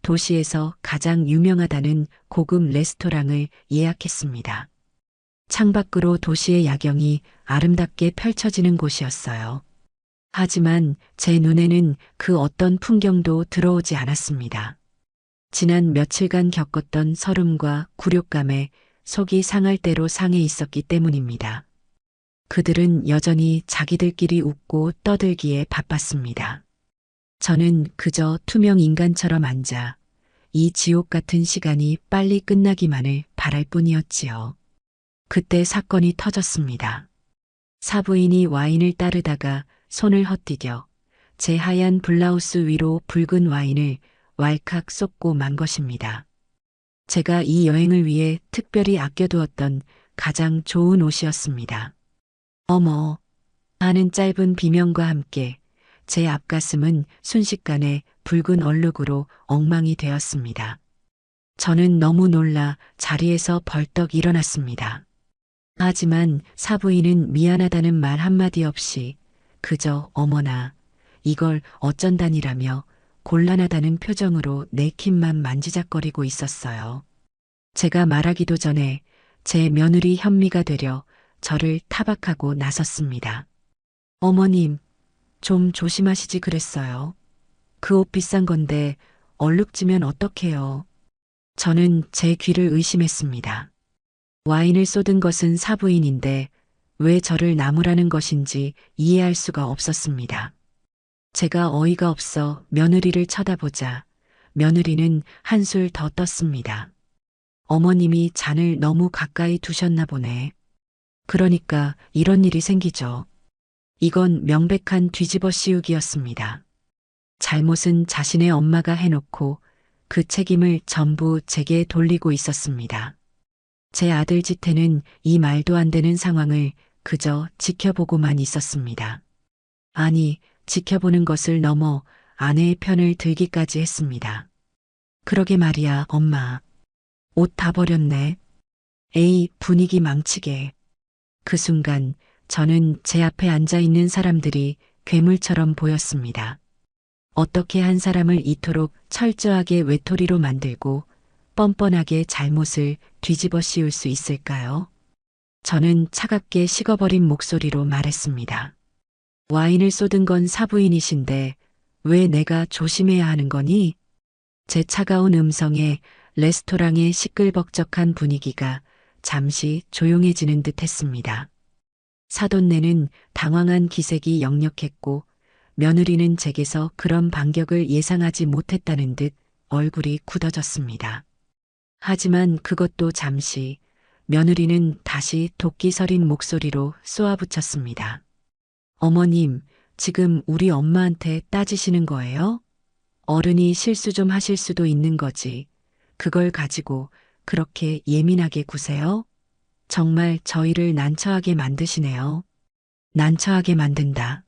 도시에서 가장 유명하다는 고급 레스토랑을 예약했습니다. 창밖으로 도시의 야경이 아름답게 펼쳐지는 곳이었어요. 하지만 제 눈에는 그 어떤 풍경도 들어오지 않았습니다. 지난 며칠간 겪었던 설움과 굴욕감에 속이 상할 대로 상해 있었기 때문입니다. 그들은 여전히 자기들끼리 웃고 떠들기에 바빴습니다. 저는 그저 투명 인간처럼 앉아 이 지옥 같은 시간이 빨리 끝나기만을 바랄 뿐이었지요. 그때 사건이 터졌습니다. 사부인이 와인을 따르다가 손을 헛디뎌 제 하얀 블라우스 위로 붉은 와인을 왈칵 쏟고 만 것입니다. 제가 이 여행을 위해 특별히 아껴두었던 가장 좋은 옷이었습니다. 어머, 하는 짧은 비명과 함께 제 앞가슴은 순식간에 붉은 얼룩으로 엉망이 되었습니다. 저는 너무 놀라 자리에서 벌떡 일어났습니다. 하지만 사부인은 미안하다는 말 한마디 없이 그저 어머나 이걸 어쩐다니라며 곤란하다는 표정으로 네킨만 만지작거리고 있었어요. 제가 말하기도 전에 제 며느리 현미가 되려 저를 타박하고 나섰습니다. 어머님, 좀 조심하시지 그랬어요. 그 옷 비싼 건데 얼룩지면 어떡해요. 저는 제 귀를 의심했습니다. 와인을 쏟은 것은 사부인인데 왜 저를 나무라는 것인지 이해할 수가 없었습니다. 제가 어이가 없어 며느리를 쳐다보자 며느리는 한술 더 떴습니다. 어머님이 잔을 너무 가까이 두셨나 보네. 그러니까 이런 일이 생기죠. 이건 명백한 뒤집어 씌우기였습니다. 잘못은 자신의 엄마가 해놓고 그 책임을 전부 제게 돌리고 있었습니다. 제 아들 지태는 이 말도 안 되는 상황을 그저 지켜보고만 있었습니다. 아니, 지켜보는 것을 넘어 아내의 편을 들기까지 했습니다. 그러게 말이야, 엄마. 옷 다 버렸네. 에이, 분위기 망치게. 그 순간 저는 제 앞에 앉아 있는 사람들이 괴물처럼 보였습니다. 어떻게 한 사람을 이토록 철저하게 외톨이로 만들고 뻔뻔하게 잘못을 뒤집어 씌울 수 있을까요? 저는 차갑게 식어버린 목소리로 말했습니다. 와인을 쏟은 건 사부인이신데 왜 내가 조심해야 하는 거니? 제 차가운 음성에 레스토랑의 시끌벅적한 분위기가 잠시 조용해지는 듯 했습니다. 사돈네는 당황한 기색이 역력했고 며느리는 제게서 그런 반격을 예상하지 못했다는 듯 얼굴이 굳어졌습니다. 하지만 그것도 잠시 며느리는 다시 도끼 서린 목소리로 쏘아붙였습니다. 어머님, 지금 우리 엄마한테 따지시는 거예요? 어른이 실수 좀 하실 수도 있는 거지. 그걸 가지고 그렇게 예민하게 구세요? 정말 저희를 난처하게 만드시네요. 난처하게 만든다.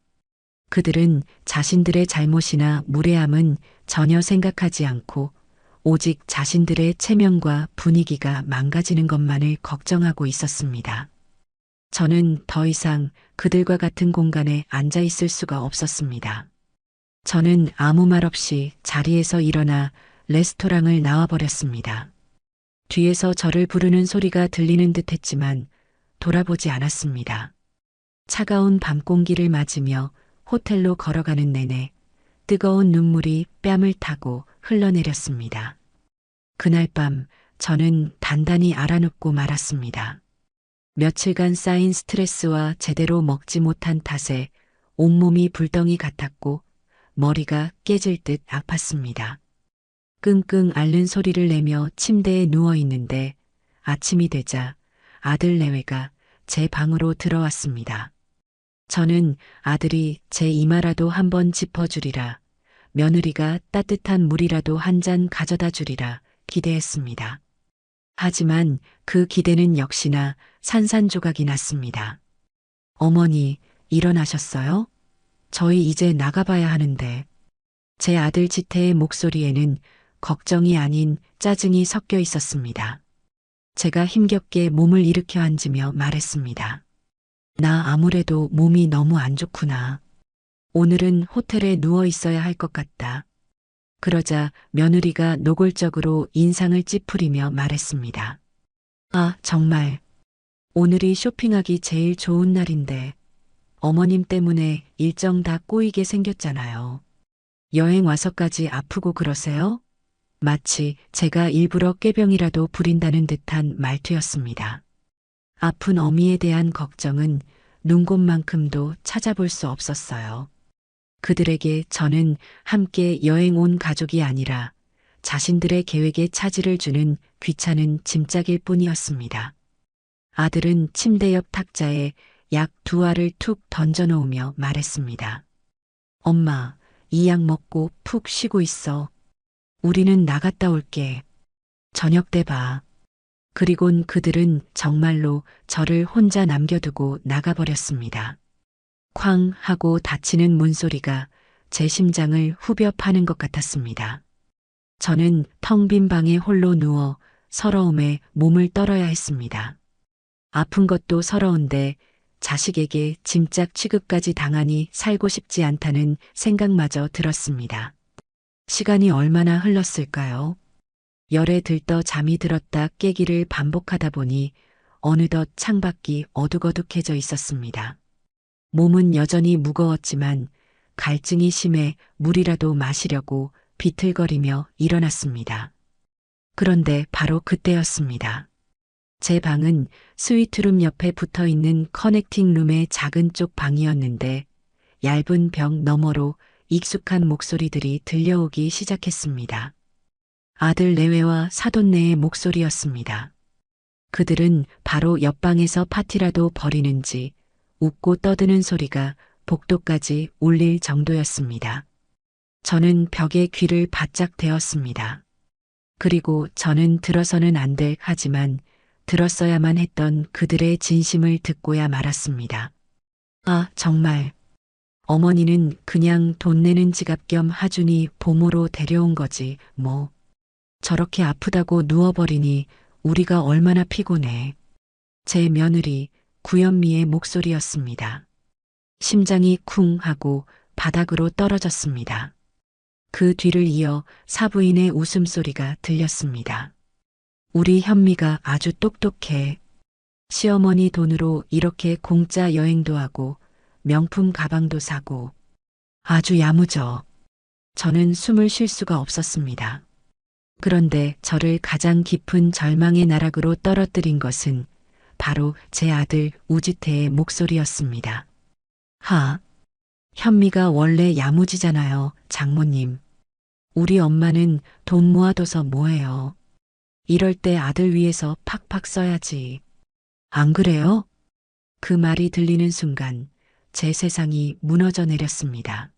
그들은 자신들의 잘못이나 무례함은 전혀 생각하지 않고 오직 자신들의 체면과 분위기가 망가지는 것만을 걱정하고 있었습니다. 저는 더 이상 그들과 같은 공간에 앉아 있을 수가 없었습니다. 저는 아무 말 없이 자리에서 일어나 레스토랑을 나와버렸습니다. 뒤에서 저를 부르는 소리가 들리는 듯 했지만 돌아보지 않았습니다. 차가운 밤 공기를 맞으며 호텔로 걸어가는 내내 뜨거운 눈물이 뺨을 타고 흘러내렸습니다. 그날 밤 저는 단단히 알아눕고 말았습니다. 며칠간 쌓인 스트레스와 제대로 먹지 못한 탓에 온몸이 불덩이 같았고 머리가 깨질 듯 아팠습니다. 끙끙 앓는 소리를 내며 침대에 누워 있는데 아침이 되자 아들 내외가 제 방으로 들어왔습니다. 저는 아들이 제 이마라도 한번 짚어주리라, 며느리가 따뜻한 물이라도 한 잔 가져다 주리라 기대했습니다. 하지만 그 기대는 역시나 산산조각이 났습니다. 어머니, 일어나셨어요? 저희 이제 나가봐야 하는데. 제 아들 지태의 목소리에는 걱정이 아닌 짜증이 섞여 있었습니다. 제가 힘겹게 몸을 일으켜 앉으며 말했습니다. 나 아무래도 몸이 너무 안 좋구나. 오늘은 호텔에 누워 있어야 할 것 같다. 그러자 며느리가 노골적으로 인상을 찌푸리며 말했습니다. 아, 정말. 오늘이 쇼핑하기 제일 좋은 날인데 어머님 때문에 일정 다 꼬이게 생겼잖아요. 여행 와서까지 아프고 그러세요? 마치 제가 일부러 꾀병이라도 부린다는 듯한 말투였습니다. 아픈 어미에 대한 걱정은 눈곱만큼도 찾아볼 수 없었어요. 그들에게 저는 함께 여행 온 가족이 아니라 자신들의 계획에 차질을 주는 귀찮은 짐짝일 뿐이었습니다. 아들은 침대 옆 탁자에 약 2알을 툭 던져놓으며 말했습니다. 엄마, 이 약 먹고 푹 쉬고 있어. 우리는 나갔다 올게. 저녁 때 봐. 그리곤 그들은 정말로 저를 혼자 남겨두고 나가버렸습니다. 쾅 하고 닫히는 문소리가 제 심장을 후벼 파는 것 같았습니다. 저는 텅 빈 방에 홀로 누워 서러움에 몸을 떨어야 했습니다. 아픈 것도 서러운데 자식에게 짐짝 취급까지 당하니 살고 싶지 않다는 생각마저 들었습니다. 시간이 얼마나 흘렀을까요? 열에 들떠 잠이 들었다 깨기를 반복하다 보니 어느덧 창밖이 어둑어둑해져 있었습니다. 몸은 여전히 무거웠지만 갈증이 심해 물이라도 마시려고 비틀거리며 일어났습니다. 그런데 바로 그때였습니다. 제 방은 스위트룸 옆에 붙어 있는 커넥팅 룸의 작은 쪽 방이었는데 얇은 벽 너머로 익숙한 목소리들이 들려오기 시작했습니다. 아들 내외와 사돈네의 목소리였습니다. 그들은 바로 옆방에서 파티라도 벌이는지 웃고 떠드는 소리가 복도까지 울릴 정도였습니다. 저는 벽에 귀를 바짝 대었습니다. 그리고 저는 들어서는 안 될 하지만 들었어야만 했던 그들의 진심을 듣고야 말았습니다. 아, 정말. 어머니는 그냥 돈 내는 지갑 겸 하준이 보모로 데려온 거지, 뭐. 저렇게 아프다고 누워버리니 우리가 얼마나 피곤해. 제 며느리 구현미의 목소리였습니다. 심장이 쿵 하고 바닥으로 떨어졌습니다. 그 뒤를 이어 사부인의 웃음소리가 들렸습니다. 우리 현미가 아주 똑똑해. 시어머니 돈으로 이렇게 공짜 여행도 하고 명품 가방도 사고 아주 야무져. 저는 숨을 쉴 수가 없었습니다. 그런데 저를 가장 깊은 절망의 나락으로 떨어뜨린 것은 바로 제 아들 우지태의 목소리였습니다. 하, 현미가 원래 야무지잖아요, 장모님. 우리 엄마는 돈 모아둬서 뭐해요. 이럴 때 아들 위해서 팍팍 써야지. 안 그래요? 그 말이 들리는 순간 제 세상이 무너져 내렸습니다.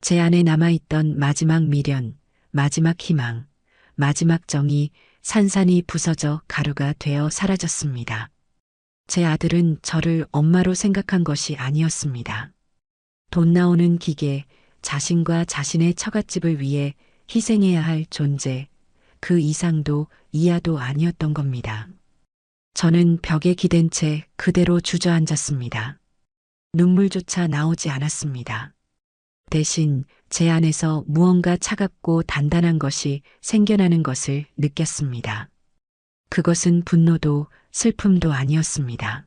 제 안에 남아있던 마지막 미련, 마지막 희망, 마지막 정이 산산이 부서져 가루가 되어 사라졌습니다. 제 아들은 저를 엄마로 생각한 것이 아니었습니다. 돈 나오는 기계, 자신과 자신의 처갓집을 위해 희생해야 할 존재, 그 이상도 이하도 아니었던 겁니다. 저는 벽에 기댄 채 그대로 주저앉았습니다. 눈물조차 나오지 않았습니다. 대신 제 안에서 무언가 차갑고 단단한 것이 생겨나는 것을 느꼈습니다. 그것은 분노도 슬픔도 아니었습니다.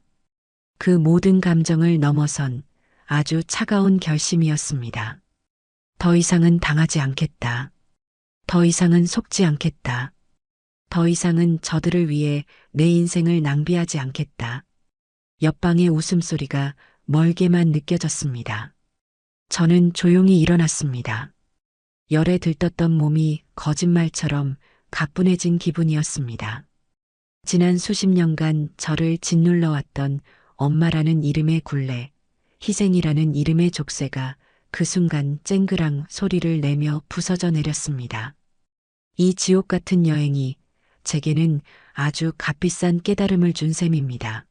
그 모든 감정을 넘어선 아주 차가운 결심이었습니다. 더 이상은 당하지 않겠다. 더 이상은 속지 않겠다. 더 이상은 저들을 위해 내 인생을 낭비하지 않겠다. 옆방의 웃음소리가 멀게만 느껴졌습니다. 저는 조용히 일어났습니다. 열에 들떴던 몸이 거짓말처럼 가뿐해진 기분이었습니다. 지난 수십 년간 저를 짓눌러왔던 엄마라는 이름의 굴레, 희생이라는 이름의 족쇄가 그 순간 쨍그랑 소리를 내며 부서져 내렸습니다. 이 지옥 같은 여행이 제게는 아주 값비싼 깨달음을 준 셈입니다.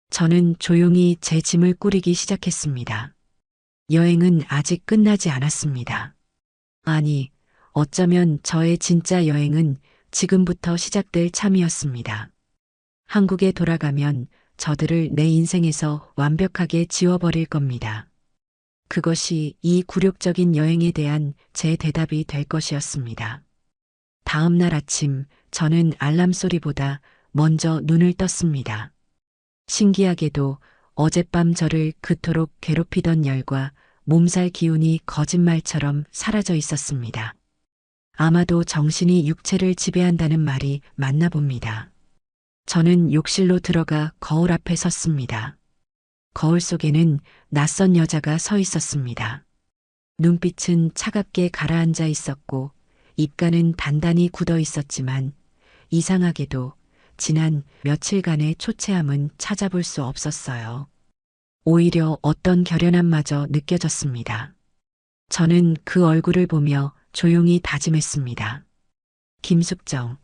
저는 조용히 제 짐을 꾸리기 시작했습니다. 여행은 아직 끝나지 않았습니다. 아니, 어쩌면 저의 진짜 여행은 지금부터 시작될 참이었습니다. 한국에 돌아가면 저들을 내 인생에서 완벽하게 지워버릴 겁니다. 그것이 이 굴욕적인 여행에 대한 제 대답이 될 것이었습니다. 다음 날 아침 저는 알람 소리보다 먼저 눈을 떴습니다. 신기하게도 어젯밤 저를 그토록 괴롭히던 열과 몸살 기운이 거짓말처럼 사라져 있었습니다. 아마도 정신이 육체를 지배한다는 말이 맞나 봅니다. 저는 욕실로 들어가 거울 앞에 섰습니다. 거울 속에는 낯선 여자가 서 있었습니다. 눈빛은 차갑게 가라앉아 있었고 입가는 단단히 굳어 있었지만 이상하게도 지난 며칠간의 초췌함은 찾아볼 수 없었어요. 오히려 어떤 결연함마저 느껴졌습니다. 저는 그 얼굴을 보며 조용히 다짐했습니다. 김숙정,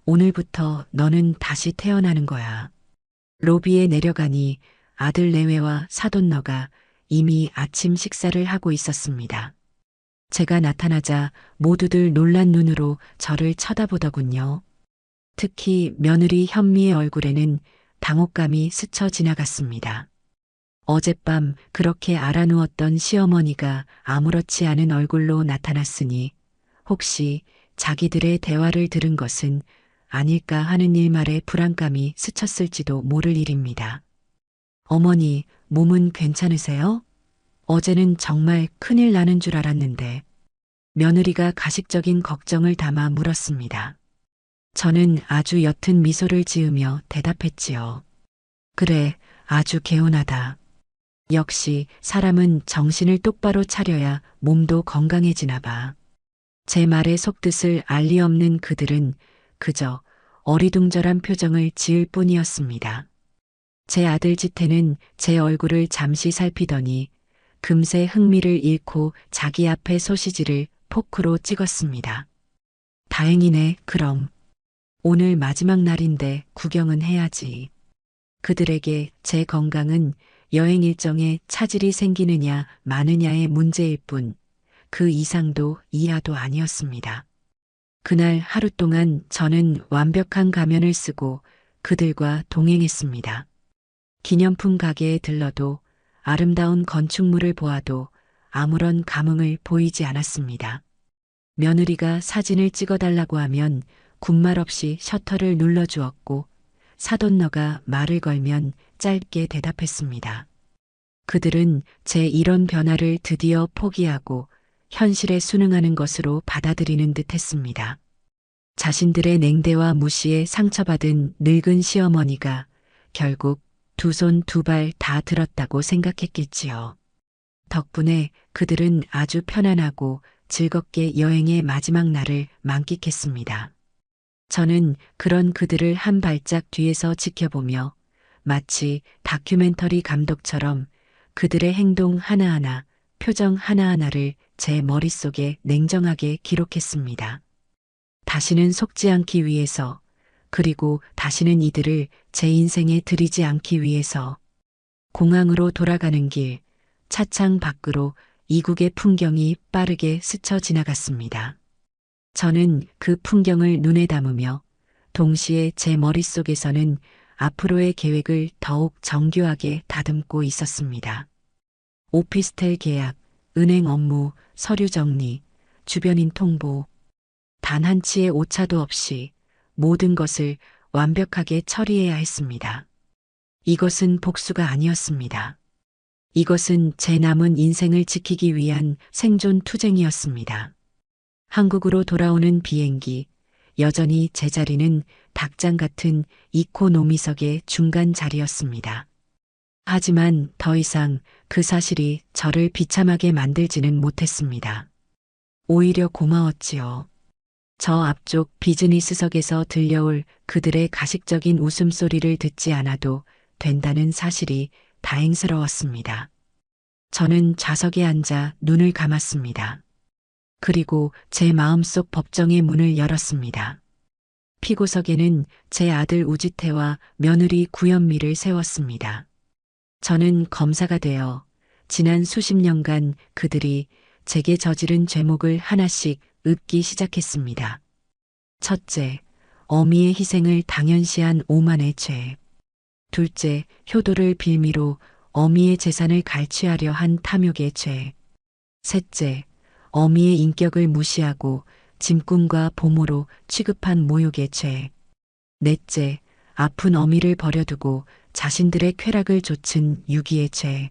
오늘부터 너는 다시 태어나는 거야. 로비에 내려가니 아들 내외와 사돈너가 이미 아침 식사를 하고 있었습니다. 제가 나타나자 모두들 놀란 눈으로 저를 쳐다보더군요. 특히 며느리 현미의 얼굴에는 당혹감이 스쳐 지나갔습니다. 어젯밤 그렇게 알아누웠던 시어머니가 아무렇지 않은 얼굴로 나타났으니 혹시 자기들의 대화를 들은 것은 아닐까 하는 일말의 불안감이 스쳤을지도 모를 일입니다. 어머니, 몸은 괜찮으세요? 어제는 정말 큰일 나는 줄 알았는데 며느리가 가식적인 걱정을 담아 물었습니다. 저는 아주 옅은 미소를 지으며 대답했지요. 그래, 아주 개운하다. 역시 사람은 정신을 똑바로 차려야 몸도 건강해지나 봐. 제 말의 속뜻을 알 리 없는 그들은 그저 어리둥절한 표정을 지을 뿐이었습니다. 제 아들 지태는 제 얼굴을 잠시 살피더니 금세 흥미를 잃고 자기 앞에 소시지를 포크로 찍었습니다. 다행이네, 그럼. 오늘 마지막 날인데 구경은 해야지. 그들에게 제 건강은 여행 일정에 차질이 생기느냐 마느냐의 문제일 뿐 그 이상도 이하도 아니었습니다. 그날 하루 동안 저는 완벽한 가면을 쓰고 그들과 동행했습니다. 기념품 가게에 들러도 아름다운 건축물을 보아도 아무런 감흥을 보이지 않았습니다. 며느리가 사진을 찍어달라고 하면 군말 없이 셔터를 눌러주었고 사돈너가 말을 걸면 짧게 대답했습니다. 그들은 제 이런 변화를 드디어 포기하고 현실에 순응하는 것으로 받아들이는 듯 했습니다. 자신들의 냉대와 무시에 상처받은 늙은 시어머니가 결국 두 손 두 발 다 들었다고 생각했겠지요. 덕분에 그들은 아주 편안하고 즐겁게 여행의 마지막 날을 만끽했습니다. 저는 그런 그들을 한 발짝 뒤에서 지켜보며 마치 다큐멘터리 감독처럼 그들의 행동 하나하나, 표정 하나하나를 제 머릿속에 냉정하게 기록했습니다. 다시는 속지 않기 위해서, 그리고 다시는 이들을 제 인생에 들이지 않기 위해서 공항으로 돌아가는 길, 차창 밖으로 이국의 풍경이 빠르게 스쳐 지나갔습니다. 저는 그 풍경을 눈에 담으며 동시에 제 머릿속에서는 앞으로의 계획을 더욱 정교하게 다듬고 있었습니다. 오피스텔 계약, 은행 업무, 서류 정리, 주변인 통보, 단 한 치의 오차도 없이 모든 것을 완벽하게 처리해야 했습니다. 이것은 복수가 아니었습니다. 이것은 제 남은 인생을 지키기 위한 생존 투쟁이었습니다. 한국으로 돌아오는 비행기, 여전히 제 자리는 닭장 같은 이코노미석의 중간 자리였습니다. 하지만 더 이상 그 사실이 저를 비참하게 만들지는 못했습니다. 오히려 고마웠지요. 저 앞쪽 비즈니스석에서 들려올 그들의 가식적인 웃음소리를 듣지 않아도 된다는 사실이 다행스러웠습니다. 저는 좌석에 앉아 눈을 감았습니다. 그리고 제 마음속 법정의 문을 열었습니다. 피고석에는 제 아들 우지태와 며느리 구현미를 세웠습니다. 저는 검사가 되어 지난 수십 년간 그들이 제게 저지른 죄목을 하나씩 읊기 시작했습니다. 첫째, 어미의 희생을 당연시한 오만의 죄. 둘째, 효도를 빌미로 어미의 재산을 갈취하려 한 탐욕의 죄. 셋째, 어미의 인격을 무시하고 짐꾼과 보모로 취급한 모욕의 죄. 넷째, 아픈 어미를 버려두고 자신들의 쾌락을 좇은 유기의 죄.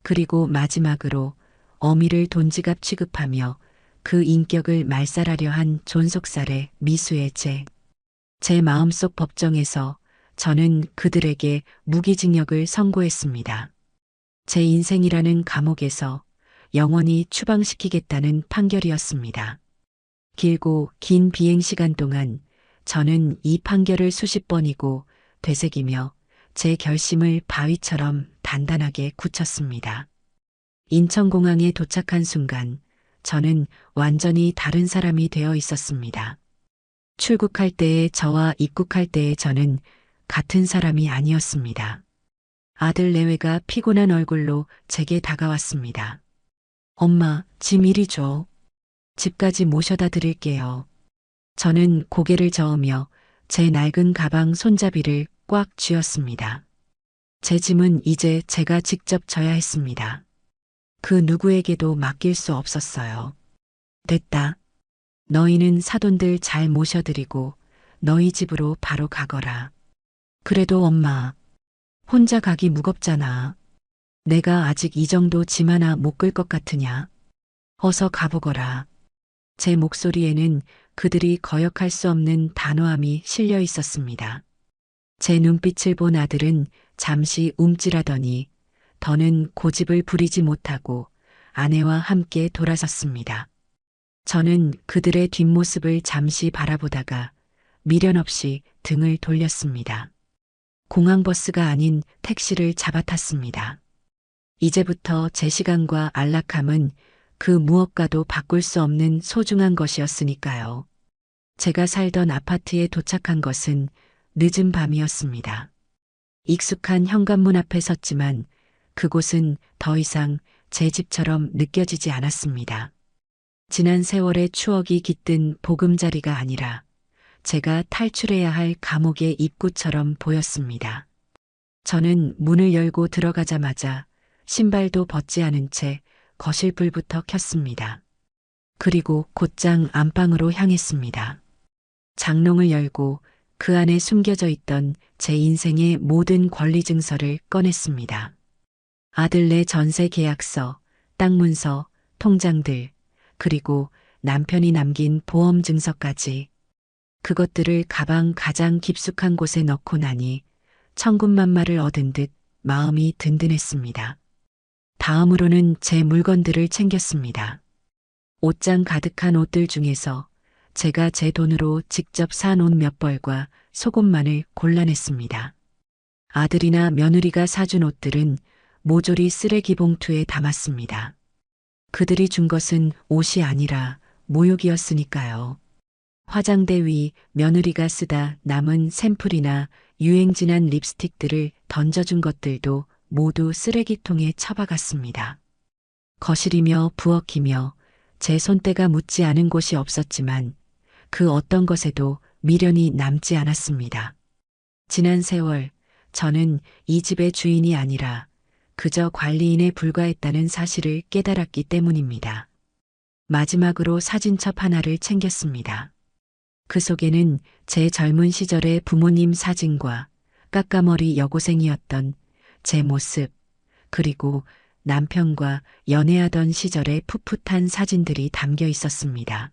그리고 마지막으로 어미를 돈지갑 취급하며 그 인격을 말살하려 한 존속살의 미수의 죄. 제 마음속 법정에서 저는 그들에게 무기징역을 선고했습니다. 제 인생이라는 감옥에서 영원히 추방시키겠다는 판결이었습니다. 길고 긴 비행 시간 동안 저는 이 판결을 수십 번이고 되새기며 제 결심을 바위처럼 단단하게 굳혔습니다. 인천공항에 도착한 순간 저는 완전히 다른 사람이 되어 있었습니다. 출국할 때의 저와 입국할 때의 저는 같은 사람이 아니었습니다. 아들 내외가 피곤한 얼굴로 제게 다가왔습니다. 엄마, 짐 이리 줘. 집까지 모셔다 드릴게요. 저는 고개를 저으며 제 낡은 가방 손잡이를 꽉 쥐었습니다. 제 짐은 이제 제가 직접 져야 했습니다. 그 누구에게도 맡길 수 없었어요. 됐다. 너희는 사돈들 잘 모셔드리고 너희 집으로 바로 가거라. 그래도 엄마, 혼자 가기 무겁잖아. 내가 아직 이 정도 짐 하나 못 끌 것 같으냐. 어서 가보거라. 제 목소리에는 그들이 거역할 수 없는 단호함이 실려 있었습니다. 제 눈빛을 본 아들은 잠시 움찔하더니 더는 고집을 부리지 못하고 아내와 함께 돌아섰습니다. 저는 그들의 뒷모습을 잠시 바라보다가 미련 없이 등을 돌렸습니다. 공항버스가 아닌 택시를 잡아탔습니다. 이제부터 제 시간과 안락함은 그 무엇과도 바꿀 수 없는 소중한 것이었으니까요. 제가 살던 아파트에 도착한 것은 늦은 밤이었습니다. 익숙한 현관문 앞에 섰지만 그곳은 더 이상 제 집처럼 느껴지지 않았습니다. 지난 세월의 추억이 깃든 보금자리가 아니라 제가 탈출해야 할 감옥의 입구처럼 보였습니다. 저는 문을 열고 들어가자마자 신발도 벗지 않은 채 거실 불부터 켰습니다. 그리고 곧장 안방으로 향했습니다. 장롱을 열고 그 안에 숨겨져 있던 제 인생의 모든 권리 증서를 꺼냈습니다. 아들 내 전세 계약서, 땅 문서, 통장들, 그리고 남편이 남긴 보험 증서까지 그것들을 가방 가장 깊숙한 곳에 넣고 나니 천군만마를 얻은 듯 마음이 든든했습니다. 다음으로는 제 물건들을 챙겼습니다. 옷장 가득한 옷들 중에서 제가 제 돈으로 직접 산 옷 몇 벌과 속옷만을 골라냈습니다. 아들이나 며느리가 사준 옷들은 모조리 쓰레기 봉투에 담았습니다. 그들이 준 것은 옷이 아니라 모욕이었으니까요. 화장대 위 며느리가 쓰다 남은 샘플이나 유행 지난 립스틱들을 던져준 것들도 모두 쓰레기통에 처박았습니다. 거실이며 부엌이며 제 손때가 묻지 않은 곳이 없었지만 그 어떤 것에도 미련이 남지 않았습니다. 지난 세월 저는 이 집의 주인이 아니라 그저 관리인에 불과했다는 사실을 깨달았기 때문입니다. 마지막으로 사진첩 하나를 챙겼습니다. 그 속에는 제 젊은 시절의 부모님 사진과 까까머리 여고생이었던 제 모습, 그리고 남편과 연애하던 시절의 풋풋한 사진들이 담겨 있었습니다.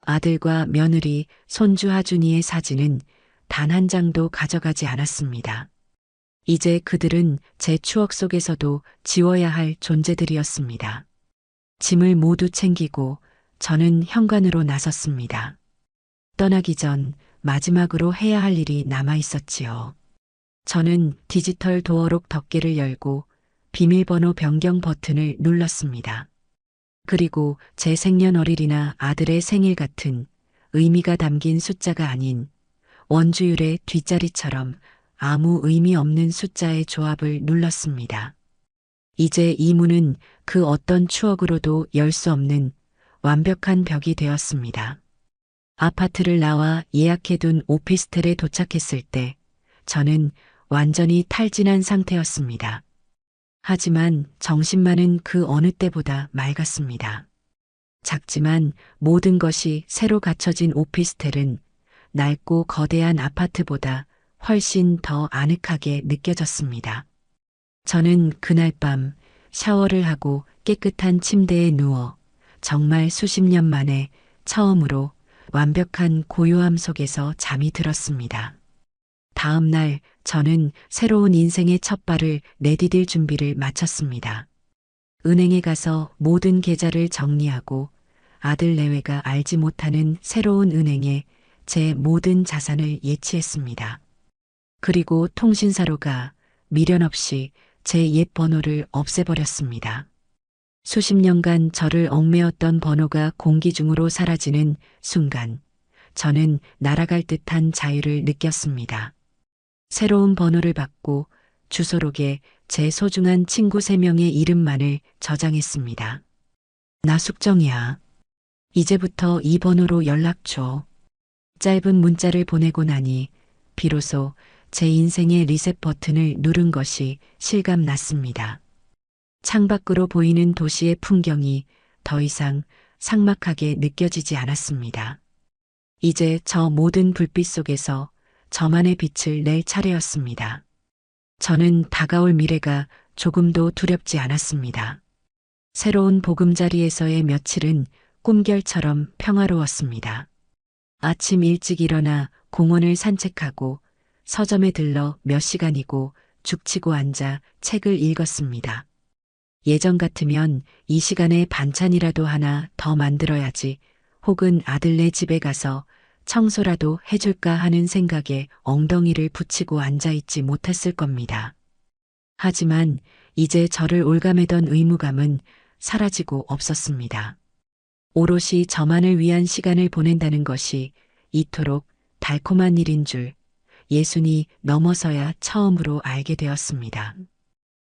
아들과 며느리, 손주 하준이의 사진은 단 한 장도 가져가지 않았습니다. 이제 그들은 제 추억 속에서도 지워야 할 존재들이었습니다. 짐을 모두 챙기고 저는 현관으로 나섰습니다. 떠나기 전 마지막으로 해야 할 일이 남아 있었지요. 저는 디지털 도어록 덮개를 열고 비밀번호 변경 버튼을 눌렀습니다. 그리고 제 생년월일이나 아들의 생일 같은 의미가 담긴 숫자가 아닌 원주율의 뒷자리처럼 아무 의미 없는 숫자의 조합을 눌렀습니다. 이제 이 문은 그 어떤 추억으로도 열 수 없는 완벽한 벽이 되었습니다. 아파트를 나와 예약해둔 오피스텔에 도착했을 때 저는 완전히 탈진한 상태였습니다. 하지만 정신만은 그 어느 때보다 맑았습니다. 작지만 모든 것이 새로 갖춰진 오피스텔은 낡고 거대한 아파트보다 훨씬 더 아늑하게 느껴졌습니다. 저는 그날 밤 샤워를 하고 깨끗한 침대에 누워 정말 수십 년 만에 처음으로 완벽한 고요함 속에서 잠이 들었습니다. 다음 날 저는 새로운 인생의 첫 발을 내디딜 준비를 마쳤습니다. 은행에 가서 모든 계좌를 정리하고 아들 내외가 알지 못하는 새로운 은행에 제 모든 자산을 예치했습니다. 그리고 통신사로가 미련 없이 제 옛 번호를 없애버렸습니다. 수십 년간 저를 얽매였던 번호가 공기 중으로 사라지는 순간 저는 날아갈 듯한 자유를 느꼈습니다. 새로운 번호를 받고 주소록에 제 소중한 친구 3명의 이름만을 저장했습니다. 나숙정이야. 이제부터 이 번호로 연락 줘. 짧은 문자를 보내고 나니 비로소 제 인생의 리셋 버튼을 누른 것이 실감 났습니다. 창밖으로 보이는 도시의 풍경이 더 이상 삭막하게 느껴지지 않았습니다. 이제 저 모든 불빛 속에서 저만의 빛을 낼 차례였습니다. 저는 다가올 미래가 조금도 두렵지 않았습니다. 새로운 보금자리에서의 며칠은 꿈결처럼 평화로웠습니다. 아침 일찍 일어나 공원을 산책하고 서점에 들러 몇 시간이고 죽치고 앉아 책을 읽었습니다. 예전 같으면 이 시간에 반찬이라도 하나 더 만들어야지 혹은 아들네 집에 가서 청소라도 해줄까 하는 생각에 엉덩이를 붙이고 앉아있지 못했을 겁니다. 하지만 이제 저를 올가매던 의무감은 사라지고 없었습니다. 오롯이 저만을 위한 시간을 보낸다는 것이 이토록 달콤한 일인 줄 예순이 넘어서야 처음으로 알게 되었습니다.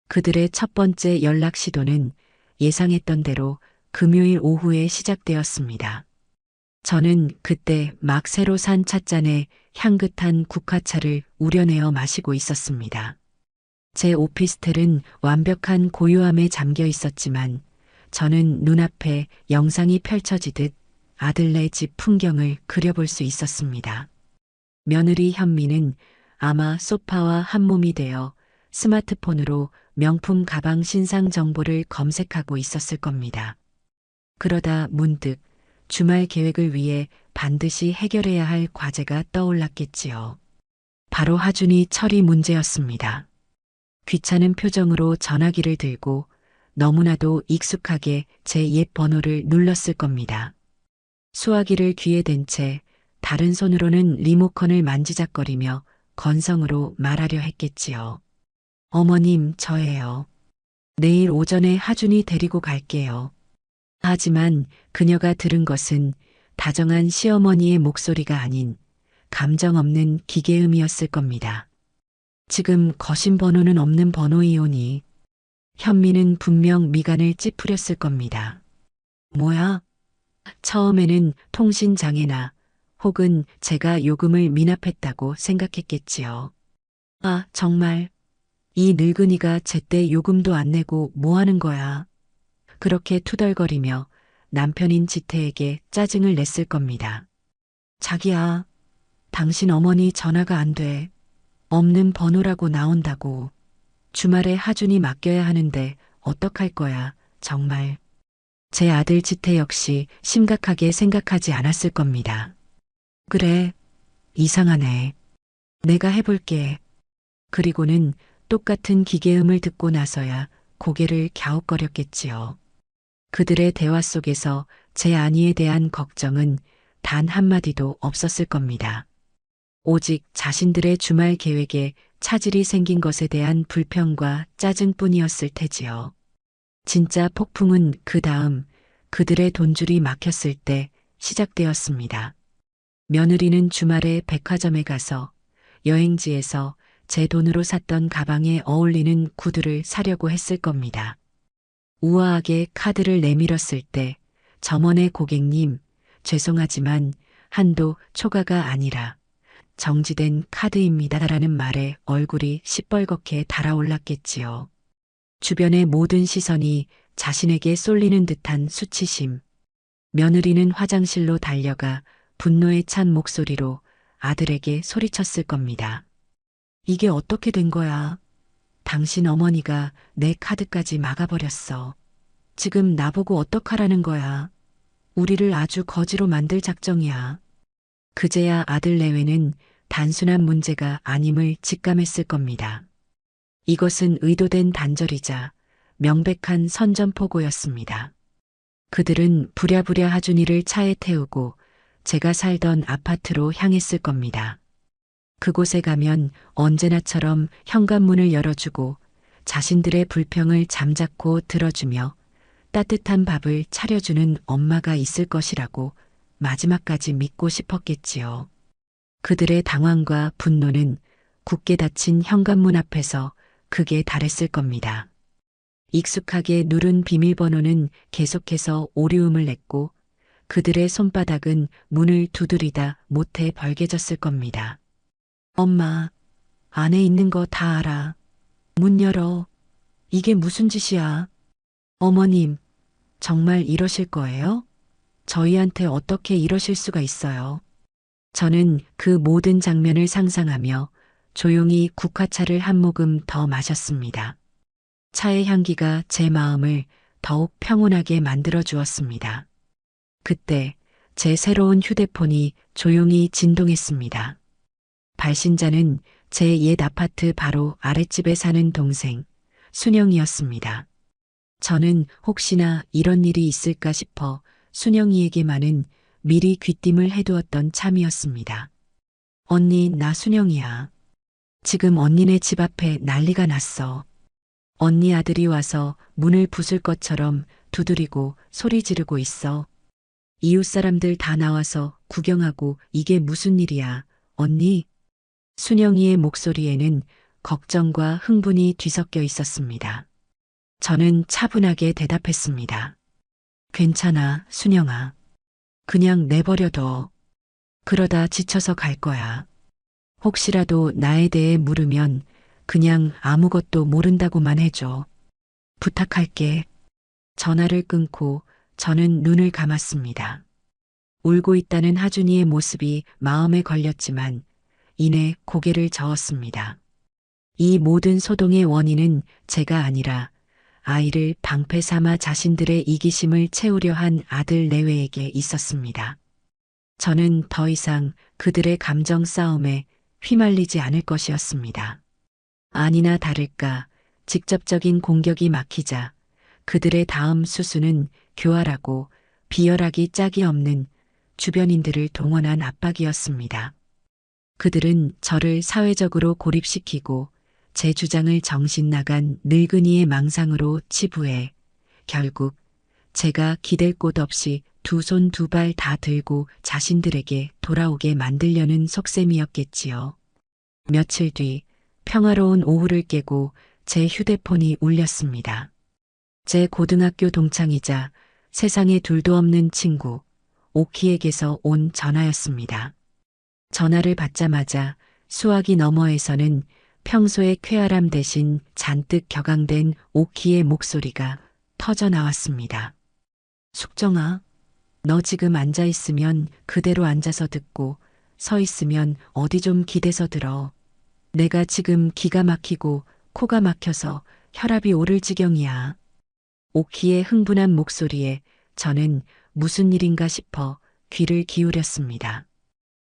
그들의 첫 번째 연락 시도는 예상했던 대로 금요일 오후에 시작되었습니다. 저는 그때 막 새로 산 찻잔에 향긋한 국화차를 우려내어 마시고 있었습니다. 제 오피스텔은 완벽한 고요함에 잠겨 있었지만 저는 눈앞에 영상이 펼쳐지듯 아들네 집 풍경을 그려볼 수 있었습니다. 며느리 현미는 아마 소파와 한몸이 되어 스마트폰으로 명품 가방 신상 정보를 검색하고 있었을 겁니다. 그러다 문득 주말 계획을 위해 반드시 해결해야 할 과제가 떠올랐겠지요. 바로 하준이 처리 문제였습니다. 귀찮은 표정으로 전화기를 들고 너무나도 익숙하게 제 옛 번호를 눌렀을 겁니다. 수화기를 귀에 댄 채 다른 손으로는 리모컨을 만지작거리며 건성으로 말하려 했겠지요. 어머님, 저예요. 내일 오전에 하준이 데리고 갈게요. 하지만 그녀가 들은 것은 다정한 시어머니의 목소리가 아닌 감정 없는 기계음이었을 겁니다. 지금 거신 번호는 없는 번호이오니. 현미는 분명 미간을 찌푸렸을 겁니다. 뭐야? 처음에는 통신장애나 혹은 제가 요금을 미납했다고 생각했겠지요. 아, 정말. 이 늙은이가 제때 요금도 안 내고 뭐 하는 거야? 그렇게 투덜거리며 남편인 지태에게 짜증을 냈을 겁니다. 자기야, 당신 어머니 전화가 안 돼. 없는 번호라고 나온다고. 주말에 하준이 맡겨야 하는데 어떡할 거야, 정말. 제 아들 지태 역시 심각하게 생각하지 않았을 겁니다. 그래, 이상하네. 내가 해볼게. 그리고는 똑같은 기계음을 듣고 나서야 고개를 갸웃거렸겠지요. 그들의 대화 속에서 제 아내에 대한 걱정은 단 한마디도 없었을 겁니다. 오직 자신들의 주말 계획에 차질이 생긴 것에 대한 불평과 짜증뿐이었을 테지요. 진짜 폭풍은 그 다음 그들의 돈줄이 막혔을 때 시작되었습니다. 며느리는 주말에 백화점에 가서 여행지에서 제 돈으로 샀던 가방에 어울리는 구두를 사려고 했을 겁니다. 우아하게 카드를 내밀었을 때 점원의 고객님, 죄송하지만 한도 초과가 아니라 정지된 카드입니다라는 말에 얼굴이 시뻘겋게 달아올랐겠지요. 주변의 모든 시선이 자신에게 쏠리는 듯한 수치심. 며느리는 화장실로 달려가 분노에 찬 목소리로 아들에게 소리쳤을 겁니다. 이게 어떻게 된 거야? 당신 어머니가 내 카드까지 막아버렸어. 지금 나보고 어떡하라는 거야? 우리를 아주 거지로 만들 작정이야. 그제야 아들 내외는 단순한 문제가 아님을 직감했을 겁니다. 이것은 의도된 단절이자 명백한 선전포고였습니다. 그들은 부랴부랴 하준이를 차에 태우고 제가 살던 아파트로 향했을 겁니다. 그곳에 가면 언제나처럼 현관문을 열어주고 자신들의 불평을 잠자코 들어주며 따뜻한 밥을 차려주는 엄마가 있을 것이라고 마지막까지 믿고 싶었겠지요. 그들의 당황과 분노는 굳게 닫힌 현관문 앞에서 극에 달했을 겁니다. 익숙하게 누른 비밀번호는 계속해서 오리움을 냈고 그들의 손바닥은 문을 두드리다 못해 벌개졌을 겁니다. 엄마, 안에 있는 거 다 알아. 문 열어. 이게 무슨 짓이야? 어머님, 정말 이러실 거예요? 저희한테 어떻게 이러실 수가 있어요? 저는 그 모든 장면을 상상하며 조용히 국화차를 한 모금 더 마셨습니다. 차의 향기가 제 마음을 더욱 평온하게 만들어 주었습니다. 그때 제 새로운 휴대폰이 조용히 진동했습니다. 발신자는 제 옛 아파트 바로 아랫집에 사는 동생, 순영이었습니다. 저는 혹시나 이런 일이 있을까 싶어 순영이에게만은 미리 귀띔을 해두었던 참이었습니다. 언니, 나 순영이야. 지금 언니네 집 앞에 난리가 났어. 언니 아들이 와서 문을 부술 것처럼 두드리고 소리 지르고 있어. 이웃 사람들 다 나와서 구경하고 이게 무슨 일이야, 언니? 순영이의 목소리에는 걱정과 흥분이 뒤섞여 있었습니다. 저는 차분하게 대답했습니다. 괜찮아, 순영아. 그냥 내버려둬. 그러다 지쳐서 갈 거야. 혹시라도 나에 대해 물으면 그냥 아무것도 모른다고만 해줘. 부탁할게. 전화를 끊고 저는 눈을 감았습니다. 울고 있다는 하준이의 모습이 마음에 걸렸지만 이내 고개를 저었습니다. 이 모든 소동의 원인은 제가 아니라 아이를 방패 삼아 자신들의 이기심을 채우려 한 아들 내외에게 있었습니다. 저는 더 이상 그들의 감정 싸움에 휘말리지 않을 것이었습니다. 아니나 다를까 직접적인 공격이 막히자 그들의 다음 수순은 교활하고 비열하기 짝이 없는 주변인들을 동원한 압박이었습니다. 그들은 저를 사회적으로 고립시키고 제 주장을 정신 나간 늙은이의 망상으로 치부해 결국 제가 기댈 곳 없이 두 손 두 발 다 들고 자신들에게 돌아오게 만들려는 속셈이었겠지요. 며칠 뒤 평화로운 오후를 깨고 제 휴대폰이 울렸습니다. 제 고등학교 동창이자 세상에 둘도 없는 친구 오키에게서 온 전화였습니다. 전화를 받자마자 수화기 너머에서는 평소의 쾌활함 대신 잔뜩 격앙된 오키의 목소리가 터져 나왔습니다. 숙정아, 너 지금 앉아있으면 그대로 앉아서 듣고 서 있으면 어디 좀 기대서 들어. 내가 지금 기가 막히고 코가 막혀서 혈압이 오를 지경이야. 오키의 흥분한 목소리에 저는 무슨 일인가 싶어 귀를 기울였습니다.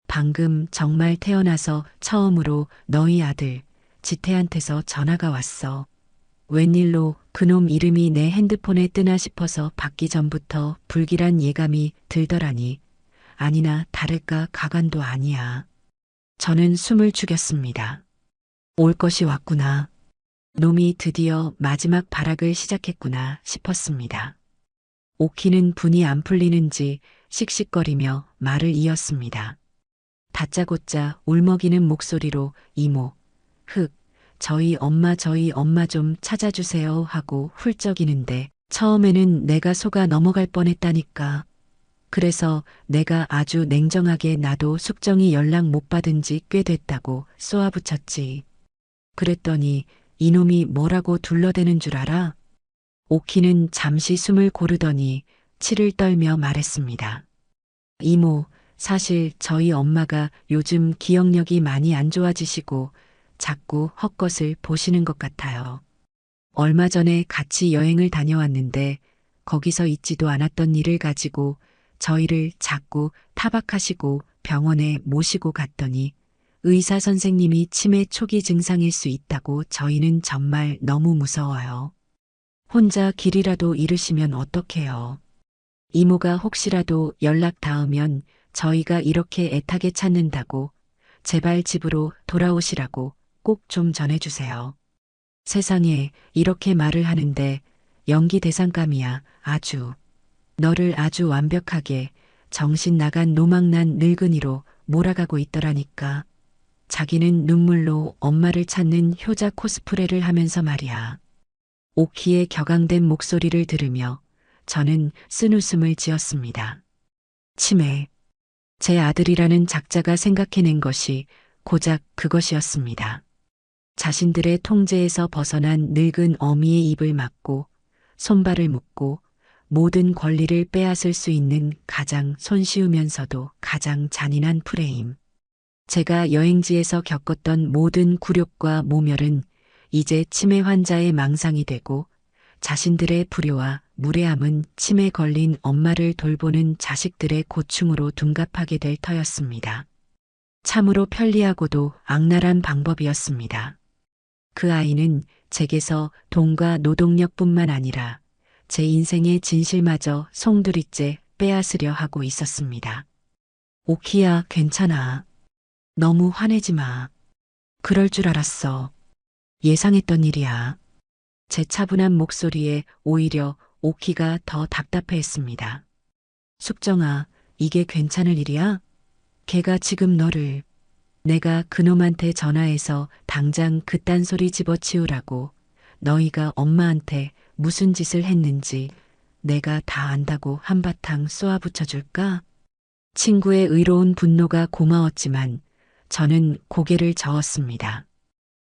방금 정말 태어나서 처음으로 너희 아들 지태한테서 전화가 왔어. 웬일로 그놈 이름이 내 핸드폰에 뜨나 싶어서 받기 전부터 불길한 예감이 들더라니. 아니나 다를까 가관도 아니야. 저는 숨을 죽였습니다. 올 것이 왔구나. 놈이 드디어 마지막 발악을 시작했구나 싶었습니다. 오키는 분이 안 풀리는지 씩씩거리며 말을 이었습니다. 다짜고짜 울먹이는 목소리로 이모, 저희 엄마 좀 찾아주세요 하고 훌쩍이는데 처음에는 내가 속아 넘어갈 뻔했다니까. 그래서 내가 아주 냉정하게 나도 숙정이 연락 못 받은 지 꽤 됐다고 쏘아붙였지. 그랬더니 이놈이 뭐라고 둘러대는 줄 알아? 오키는 잠시 숨을 고르더니 치를 떨며 말했습니다. 이모, 사실 저희 엄마가 요즘 기억력이 많이 안 좋아지시고 자꾸 헛것을 보시는 것 같아요. 얼마 전에 같이 여행을 다녀왔는데 거기서 있지도 않았던 일을 가지고 저희를 자꾸 타박하시고 병원에 모시고 갔더니 의사 선생님이 치매 초기 증상일 수 있다고 저희는 정말 너무 무서워요. 혼자 길이라도 잃으시면 어떡해요. 이모가 혹시라도 연락 닿으면 저희가 이렇게 애타게 찾는다고 제발 집으로 돌아오시라고 꼭 좀 전해주세요. 세상에 이렇게 말을 하는데 연기 대상감이야. 아주. 너를 아주 완벽하게 정신 나간 노망난 늙은이로 몰아가고 있더라니까. 자기는 눈물로 엄마를 찾는 효자 코스프레를 하면서 말이야. 오키의 격앙된 목소리를 들으며 저는 쓴웃음을 지었습니다. 치매. 제 아들이라는 작자가 생각해낸 것이 고작 그것이었습니다. 자신들의 통제에서 벗어난 늙은 어미의 입을 막고 손발을 묶고 모든 권리를 빼앗을 수 있는 가장 손쉬우면서도 가장 잔인한 프레임. 제가 여행지에서 겪었던 모든 굴욕과 모멸은 이제 치매 환자의 망상이 되고 자신들의 불효와 무례함은 치매 걸린 엄마를 돌보는 자식들의 고충으로 둔갑하게 될 터였습니다. 참으로 편리하고도 악랄한 방법이었습니다. 그 아이는 제게서 돈과 노동력뿐만 아니라 제 인생의 진실마저 송두리째 빼앗으려 하고 있었습니다. 오키야, 괜찮아. 너무 화내지 마. 그럴 줄 알았어. 예상했던 일이야. 제 차분한 목소리에 오히려 오키가 더 답답해했습니다. 숙정아, 이게 괜찮을 일이야? 걔가 지금 너를. 내가 그놈한테 전화해서 당장 그딴 소리 집어치우라고. 너희가 엄마한테 무슨 짓을 했는지 내가 다 안다고 한바탕 쏘아붙여줄까? 친구의 의로운 분노가 고마웠지만 저는 고개를 저었습니다.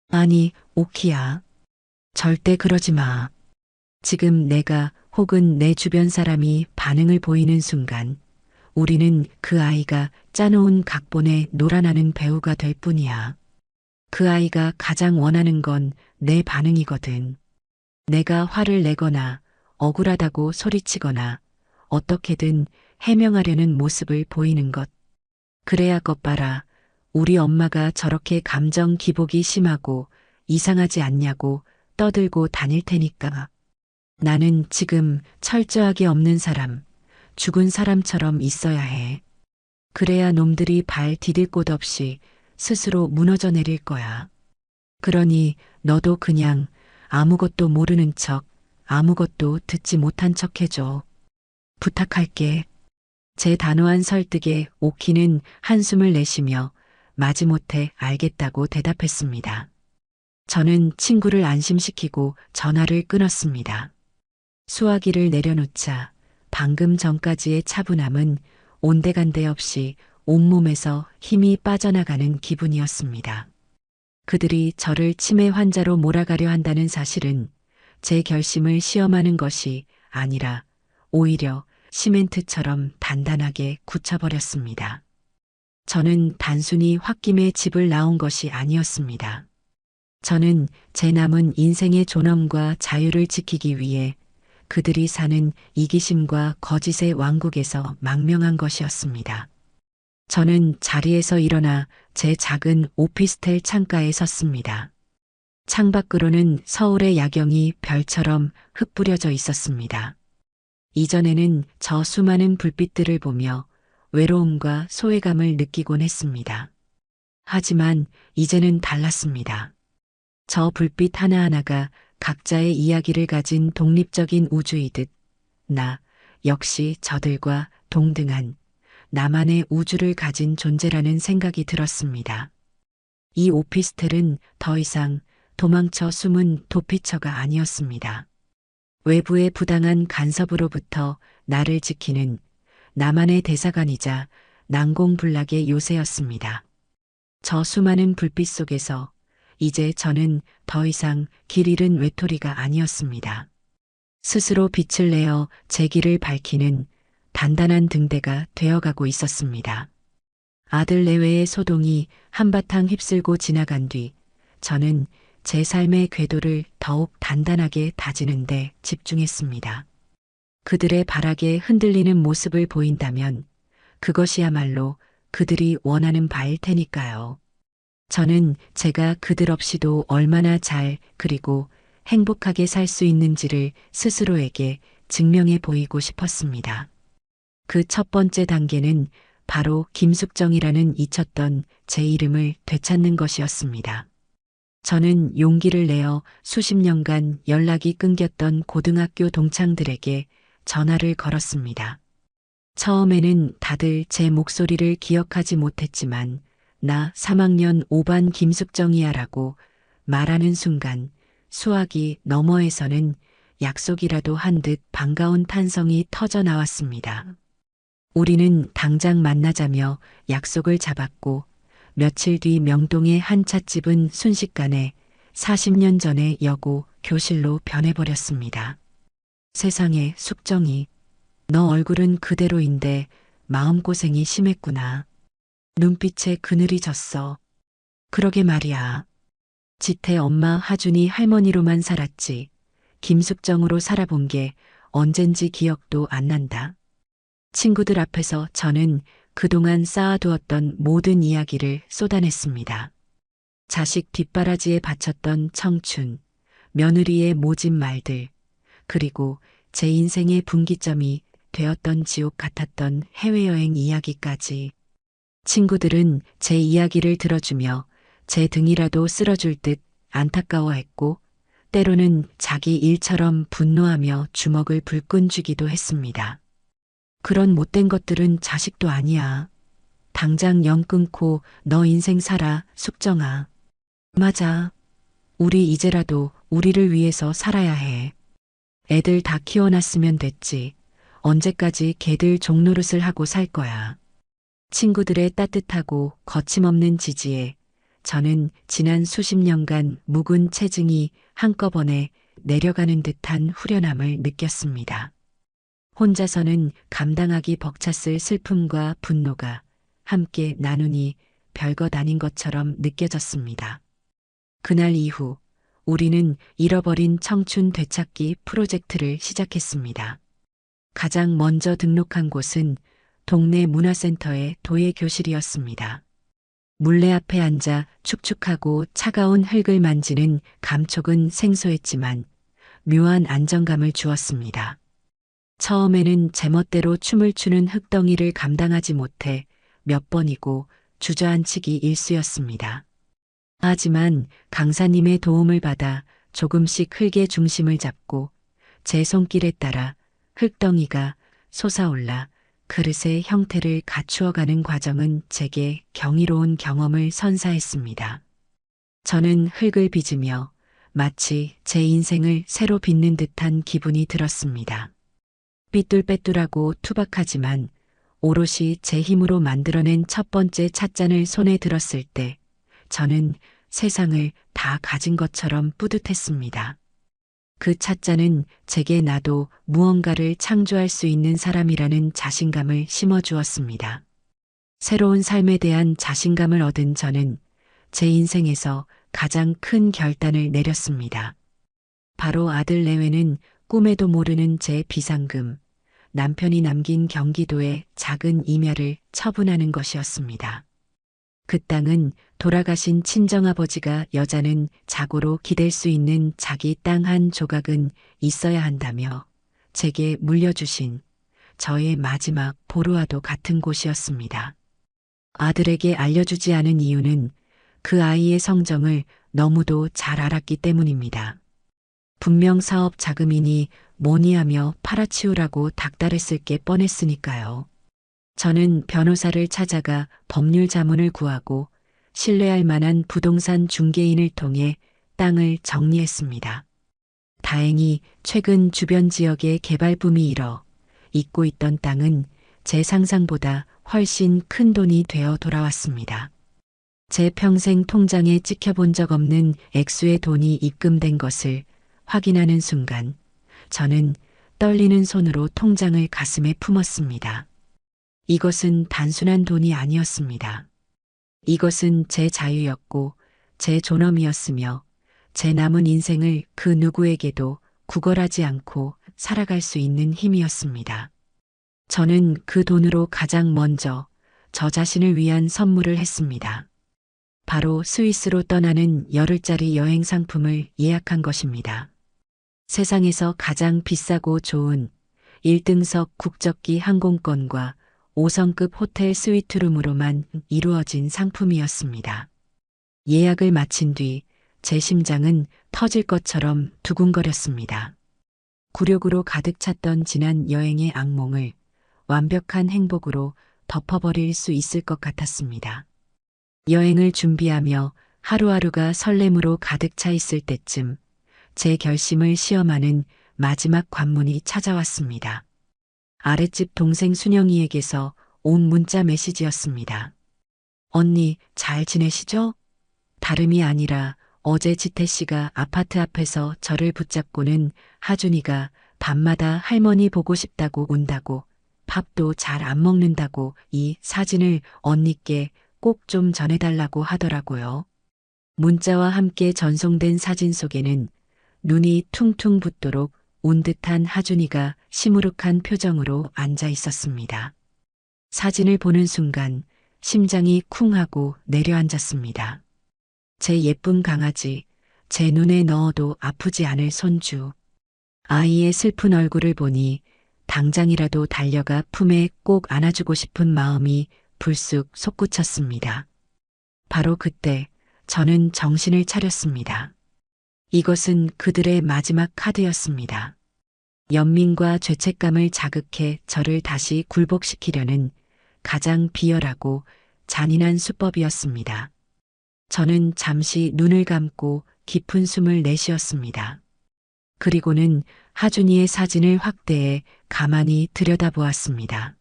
아니, 오키야. 절대 그러지 마. 지금 내가 혹은 내 주변 사람이 반응을 보이는 순간 우리는 그 아이가 짜놓은 각본에 놀아나는 배우가 될 뿐이야. 그 아이가 가장 원하는 건 내 반응이거든. 내가 화를 내거나 억울하다고 소리치거나 어떻게든 해명하려는 모습을 보이는 것. 그래야 것봐라. 우리 엄마가 저렇게 감정 기복이 심하고 이상하지 않냐고 떠들고 다닐 테니까. 나는 지금 철저하게 없는 사람, 죽은 사람처럼 있어야 해. 그래야 놈들이 발 디딜 곳 없이 스스로 무너져 내릴 거야. 그러니 너도 그냥 아무것도 모르는 척, 아무것도 듣지 못한 척 해줘. 부탁할게. 제 단호한 설득에 오키는 한숨을 내쉬며 마지못해 알겠다고 대답했습니다. 저는 친구를 안심시키고 전화를 끊었습니다. 수화기를 내려놓자 방금 전까지의 차분함은 온데간데 없이 온몸에서 힘이 빠져나가는 기분이었습니다. 그들이 저를 치매 환자로 몰아가려 한다는 사실은 제 결심을 시험하는 것이 아니라 오히려 시멘트처럼 단단하게 굳혀버렸습니다. 저는 단순히 홧김에 집을 나온 것이 아니었습니다. 저는 제 남은 인생의 존엄과 자유를 지키기 위해 그들이 사는 이기심과 거짓의 왕국에서 망명한 것이었습니다. 저는 자리에서 일어나 제 작은 오피스텔 창가에 섰습니다. 창밖으로는 서울의 야경이 별처럼 흩뿌려져 있었습니다. 이전에는 저 수많은 불빛들을 보며 외로움과 소외감을 느끼곤 했습니다. 하지만 이제는 달랐습니다. 저 불빛 하나하나가 각자의 이야기를 가진 독립적인 우주이듯 나 역시 저들과 동등한 나만의 우주를 가진 존재라는 생각이 들었습니다. 이 오피스텔은 더 이상 도망쳐 숨은 도피처가 아니었습니다. 외부의 부당한 간섭으로부터 나를 지키는 나만의 대사관이자 난공불락의 요새였습니다. 저 수많은 불빛 속에서 이제 저는 더 이상 길 잃은 외톨이가 아니었습니다. 스스로 빛을 내어 제 길을 밝히는 단단한 등대가 되어가고 있었습니다. 아들 내외의 소동이 한바탕 휩쓸고 지나간 뒤 저는 제 삶의 궤도를 더욱 단단하게 다지는데 집중했습니다. 그들의 발악에 흔들리는 모습을 보인다면 그것이야말로 그들이 원하는 바일 테니까요. 저는 제가 그들 없이도 얼마나 잘 그리고 행복하게 살 수 있는지를 스스로에게 증명해 보이고 싶었습니다. 그 첫 번째 단계는 바로 김숙정이라는 잊혔던 제 이름을 되찾는 것이었습니다. 저는 용기를 내어 수십 년간 연락이 끊겼던 고등학교 동창들에게 전화를 걸었습니다. 처음에는 다들 제 목소리를 기억하지 못했지만 나 3학년 5반 김숙정이야라고 말하는 순간 수화기 너머에서는 약속이라도 한 듯 반가운 탄성이 터져 나왔습니다. 우리는 당장 만나자며 약속을 잡았고 며칠 뒤 명동의 한 찻집은 순식간에 40년 전의 여고 교실로 변해버렸습니다. 세상에 숙정이, 너 얼굴은 그대로인데 마음고생이 심했구나. 눈빛에 그늘이 졌어. 그러게 말이야. 지태 엄마 하준이 할머니로만 살았지. 김숙정으로 살아본 게 언젠지 기억도 안 난다. 친구들 앞에서 저는 그동안 쌓아두었던 모든 이야기를 쏟아냈습니다. 자식 뒷바라지에 바쳤던 청춘, 며느리의 모진 말들, 그리고 제 인생의 분기점이 되었던 지옥 같았던 해외여행 이야기까지. 친구들은 제 이야기를 들어주며 제 등이라도 쓸어줄 듯 안타까워했고, 때로는 자기 일처럼 분노하며 주먹을 불끈 쥐기도 했습니다. 그런 못된 것들은 자식도 아니야. 당장 연 끊고 너 인생 살아, 숙정아. 맞아. 우리 이제라도 우리를 위해서 살아야 해. 애들 다 키워놨으면 됐지. 언제까지 걔들 종노릇을 하고 살 거야. 친구들의 따뜻하고 거침없는 지지에 저는 지난 수십 년간 묵은 체증이 한꺼번에 내려가는 듯한 후련함을 느꼈습니다. 혼자서는 감당하기 벅찼을 슬픔과 분노가 함께 나누니 별것 아닌 것처럼 느껴졌습니다. 그날 이후 우리는 잃어버린 청춘 되찾기 프로젝트를 시작했습니다. 가장 먼저 등록한 곳은 동네 문화센터의 도예교실이었습니다. 물레 앞에 앉아 축축하고 차가운 흙을 만지는 감촉은 생소했지만 묘한 안정감을 주었습니다. 처음에는 제멋대로 춤을 추는 흙덩이를 감당하지 못해 몇 번이고 주저앉히기 일쑤였습니다. 하지만 강사님의 도움을 받아 조금씩 흙의 중심을 잡고 제 손길에 따라 흙덩이가 솟아올라 그릇의 형태를 갖추어가는 과정은 제게 경이로운 경험을 선사했습니다. 저는 흙을 빚으며 마치 제 인생을 새로 빚는 듯한 기분이 들었습니다. 삐뚤빼뚤하고 투박하지만 오롯이 제 힘으로 만들어낸 첫 번째 찻잔을 손에 들었을 때 저는 세상을 다 가진 것처럼 뿌듯했습니다. 그 찻잔은 제게 나도 무언가를 창조할 수 있는 사람이라는 자신감을 심어주었습니다. 새로운 삶에 대한 자신감을 얻은 저는 제 인생에서 가장 큰 결단을 내렸습니다. 바로 아들 내외는 꿈에도 모르는 제 비상금, 남편이 남긴 경기도의 작은 임야를 처분하는 것이었습니다. 그 땅은 돌아가신 친정아버지가 여자는 자고로 기댈 수 있는 자기 땅 한 조각은 있어야 한다며 제게 물려주신 저의 마지막 보루와도 같은 곳이었습니다. 아들에게 알려주지 않은 이유는 그 아이의 성정을 너무도 잘 알았기 때문입니다. 분명 사업 자금이니 뭐니 하며 팔아치우라고 닥달했을 게 뻔했으니까요. 저는 변호사를 찾아가 법률 자문을 구하고 신뢰할 만한 부동산 중개인을 통해 땅을 정리했습니다. 다행히 최근 주변 지역의 개발 붐이 일어 잊고 있던 땅은 제 상상보다 훨씬 큰 돈이 되어 돌아왔습니다. 제 평생 통장에 찍혀본 적 없는 액수의 돈이 입금된 것을 확인하는 순간 저는 떨리는 손으로 통장을 가슴에 품었습니다. 이것은 단순한 돈이 아니었습니다. 이것은 제 자유였고 제 존엄이었으며 제 남은 인생을 그 누구에게도 구걸하지 않고 살아갈 수 있는 힘이었습니다. 저는 그 돈으로 가장 먼저 저 자신을 위한 선물을 했습니다. 바로 스위스로 떠나는 열흘짜리 여행 상품을 예약한 것입니다. 세상에서 가장 비싸고 좋은 1등석 국적기 항공권과 5성급 호텔 스위트룸으로만 이루어진 상품이었습니다. 예약을 마친 뒤 제 심장은 터질 것처럼 두근거렸습니다. 굴욕으로 가득 찼던 지난 여행의 악몽을 완벽한 행복으로 덮어버릴 수 있을 것 같았습니다. 여행을 준비하며 하루하루가 설렘으로 가득 차 있을 때쯤 제 결심을 시험하는 마지막 관문이 찾아왔습니다. 아랫집 동생 순영이에게서 온 문자 메시지였습니다. 언니, 잘 지내시죠? 다름이 아니라 어제 지태 씨가 아파트 앞에서 저를 붙잡고는 하준이가 밤마다 할머니 보고 싶다고 운다고, 밥도 잘 안 먹는다고 이 사진을 언니께 꼭 좀 전해달라고 하더라고요. 문자와 함께 전송된 사진 속에는 눈이 퉁퉁 붓도록 운 듯한 하준이가 시무룩한 표정으로 앉아 있었습니다. 사진을 보는 순간 심장이 쿵 하고 내려앉았습니다. 제 예쁜 강아지, 제 눈에 넣어도 아프지 않을 손주. 아이의 슬픈 얼굴을 보니 당장이라도 달려가 품에 꼭 안아주고 싶은 마음이 불쑥 솟구쳤습니다. 바로 그때 저는 정신을 차렸습니다. 이것은 그들의 마지막 카드였습니다. 연민과 죄책감을 자극해 저를 다시 굴복시키려는 가장 비열하고 잔인한 수법이었습니다. 저는 잠시 눈을 감고 깊은 숨을 내쉬었습니다. 그리고는 하준이의 사진을 확대해 가만히 들여다보았습니다.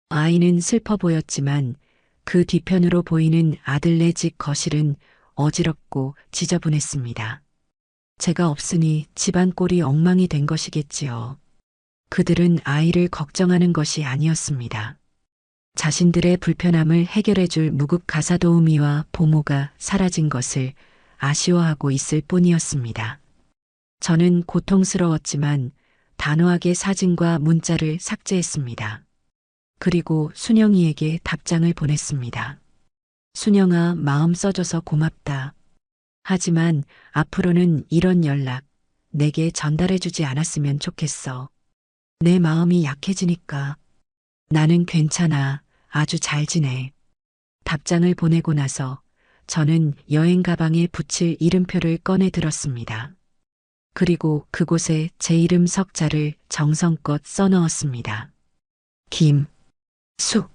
아이는 슬퍼 보였지만 그 뒤편으로 보이는 아들네 집 거실은 어지럽고 지저분했습니다. 제가 없으니 집안 꼴이 엉망이 된 것이겠지요. 그들은 아이를 걱정하는 것이 아니었습니다. 자신들의 불편함을 해결해줄 무급 가사도우미와 보모가 사라진 것을 아쉬워하고 있을 뿐이었습니다. 저는 고통스러웠지만 단호하게 사진과 문자를 삭제했습니다. 그리고 순영이에게 답장을 보냈습니다. 순영아, 마음 써줘서 고맙다. 하지만 앞으로는 이런 연락 내게 전달해주지 않았으면 좋겠어. 내 마음이 약해지니까. 나는 괜찮아. 아주 잘 지내. 답장을 보내고 나서 저는 여행 가방에 붙일 이름표를 꺼내 들었습니다. 그리고 그곳에 제 이름 석자를 정성껏 써넣었습니다. 김, 수,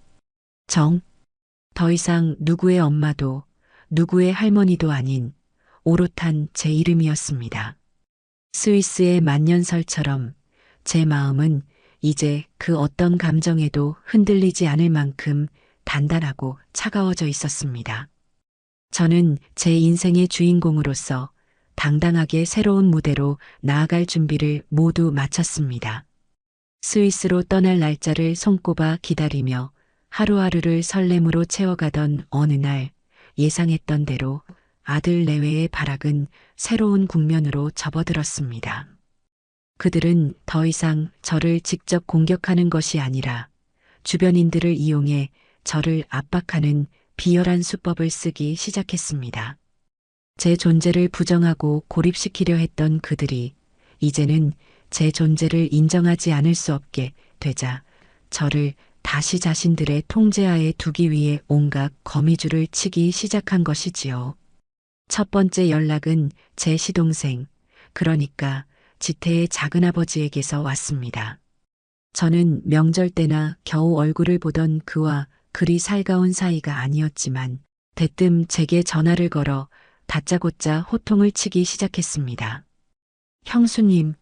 정. 더 이상 누구의 엄마도 누구의 할머니도 아닌 오롯한 제 이름이었습니다. 스위스의 만년설처럼 제 마음은 이제 그 어떤 감정에도 흔들리지 않을 만큼 단단하고 차가워져 있었습니다. 저는 제 인생의 주인공으로서 당당하게 새로운 무대로 나아갈 준비를 모두 마쳤습니다. 스위스로 떠날 날짜를 손꼽아 기다리며 하루하루를 설렘으로 채워가던 어느 날 예상했던 대로 아들 내외의 발악은 새로운 국면으로 접어들었습니다. 그들은 더 이상 저를 직접 공격하는 것이 아니라 주변인들을 이용해 저를 압박하는 비열한 수법을 쓰기 시작했습니다. 제 존재를 부정하고 고립시키려 했던 그들이 이제는 제 존재를 인정하지 않을 수 없게 되자 저를 다시 자신들의 통제하에 두기 위해 온갖 거미줄을 치기 시작한 것이지요. 첫 번째 연락은 제 시동생, 그러니까 지태의 작은아버지에게서 왔습니다. 저는 명절 때나 겨우 얼굴을 보던 그와 그리 살가운 사이가 아니었지만 대뜸 제게 전화를 걸어 다짜고짜 호통을 치기 시작했습니다. 형수님,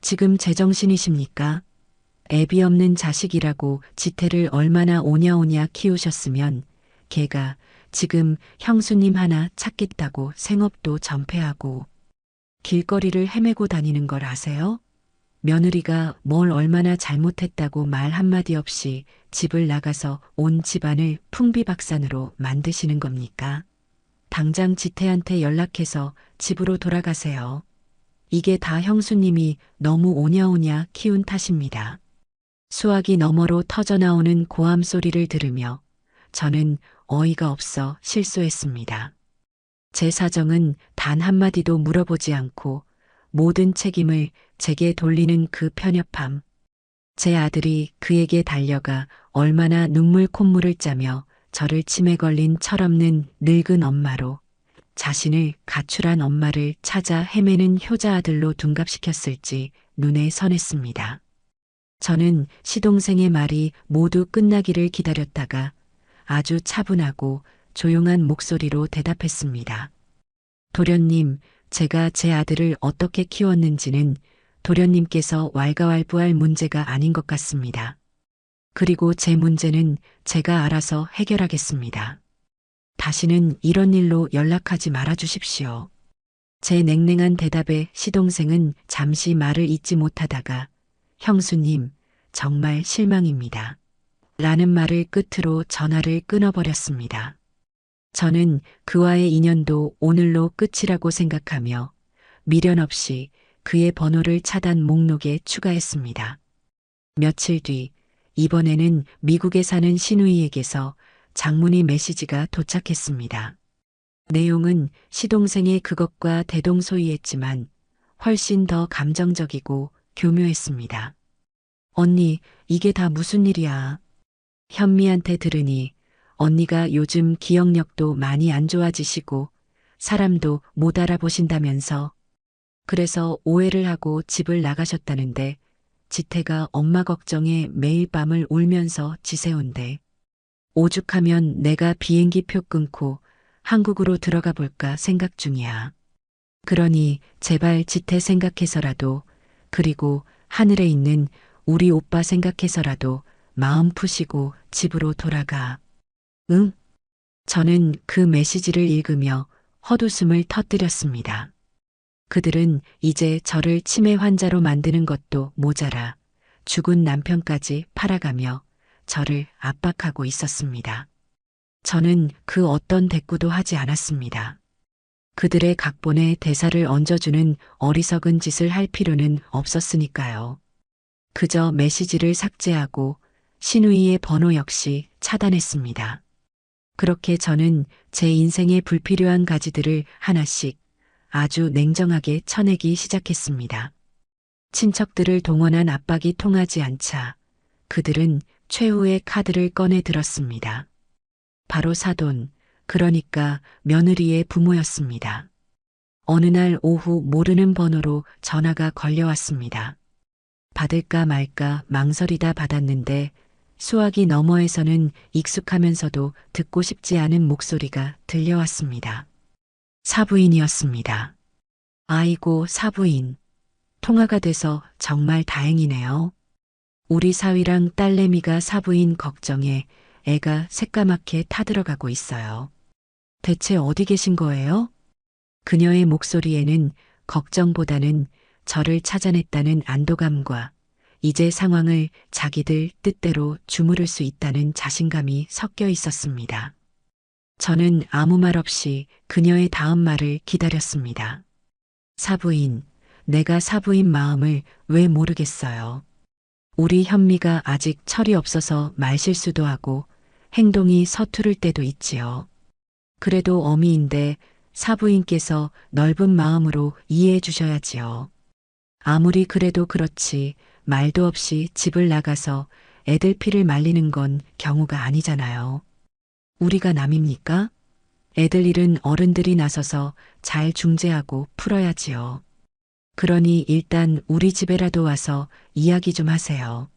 지금 제정신이십니까? 애비 없는 자식이라고 지태를 얼마나 오냐오냐 키우셨으면 걔가 지금 형수님 하나 찾겠다고 생업도 전폐하고 길거리를 헤매고 다니는 걸 아세요? 며느리가 뭘 얼마나 잘못했다고 말 한마디 없이 집을 나가서 온 집안을 풍비박산으로 만드시는 겁니까? 당장 지태한테 연락해서 집으로 돌아가세요. 이게 다 형수님이 너무 오냐오냐 키운 탓입니다. 수화기 너머로 터져나오는 고함 소리를 들으며 저는 어이가 없어 실소했습니다. 제 사정은 단 한마디도 물어보지 않고 모든 책임을 제게 돌리는 그 편협함. 제 아들이 그에게 달려가 얼마나 눈물 콧물을 짜며 저를 치매 걸린 철없는 늙은 엄마로 자신을 가출한 엄마를 찾아 헤매는 효자 아들로 둔갑시켰을지 눈에 선했습니다. 저는 시동생의 말이 모두 끝나기를 기다렸다가 아주 차분하고 조용한 목소리로 대답했습니다. 도련님, 제가 제 아들을 어떻게 키웠는지는 도련님께서 왈가왈부할 문제가 아닌 것 같습니다. 그리고 제 문제는 제가 알아서 해결하겠습니다. 다시는 이런 일로 연락하지 말아 주십시오. 제 냉랭한 대답에 시동생은 잠시 말을 잇지 못하다가 형수님, 정말 실망입니다. 라는 말을 끝으로 전화를 끊어버렸습니다. 저는 그와의 인연도 오늘로 끝이라고 생각하며 미련 없이 그의 번호를 차단 목록에 추가했습니다. 며칠 뒤, 이번에는 미국에 사는 시누이에게서 장문의 메시지가 도착했습니다. 내용은 시동생의 그것과 대동소이했지만 훨씬 더 감정적이고 교묘했습니다. 언니, 이게 다 무슨 일이야? 현미한테 들으니 언니가 요즘 기억력도 많이 안 좋아지시고 사람도 못 알아보신다면서 그래서 오해를 하고 집을 나가셨다는데 지태가 엄마 걱정에 매일 밤을 울면서 지새운대. 오죽하면 내가 비행기 표 끊고 한국으로 들어가 볼까 생각 중이야. 그러니 제발 지태 생각해서라도 그리고 하늘에 있는 우리 오빠 생각해서라도 마음 푸시고 집으로 돌아가. 응? 저는 그 메시지를 읽으며 헛웃음을 터뜨렸습니다. 그들은 이제 저를 치매 환자로 만드는 것도 모자라 죽은 남편까지 팔아가며 저를 압박하고 있었습니다. 저는 그 어떤 대꾸도 하지 않았습니다. 그들의 각본에 대사를 얹어주는 어리석은 짓을 할 필요는 없었으니까요. 그저 메시지를 삭제하고 신우이의 번호 역시 차단했습니다. 그렇게 저는 제 인생의 불필요한 가지들을 하나씩 아주 냉정하게 쳐내기 시작했습니다. 친척들을 동원한 압박이 통하지 않자 그들은 최후의 카드를 꺼내 들었습니다. 바로 사돈, 그러니까 며느리의 부모였습니다. 어느 날 오후 모르는 번호로 전화가 걸려왔습니다. 받을까 말까 망설이다 받았는데 수화기 너머에서는 익숙하면서도 듣고 싶지 않은 목소리가 들려왔습니다. 사부인이었습니다. 아이고 사부인. 통화가 돼서 정말 다행이네요. 우리 사위랑 딸내미가 사부인 걱정에 애가 새까맣게 타들어가고 있어요. 대체 어디 계신 거예요? 그녀의 목소리에는 걱정보다는 저를 찾아냈다는 안도감과 이제 상황을 자기들 뜻대로 주무를 수 있다는 자신감이 섞여 있었습니다. 저는 아무 말 없이 그녀의 다음 말을 기다렸습니다. 사부인, 내가 사부인 마음을 왜 모르겠어요. 우리 현미가 아직 철이 없어서 말실수도 하고 행동이 서투를 때도 있지요. 그래도 어미인데 사부인께서 넓은 마음으로 이해해 주셔야지요. 아무리 그래도 그렇지 말도 없이 집을 나가서 애들 피를 말리는 건 경우가 아니잖아요. 우리가 남입니까? 애들 일은 어른들이 나서서 잘 중재하고 풀어야지요. 그러니 일단 우리 집에라도 와서 이야기 좀 하세요.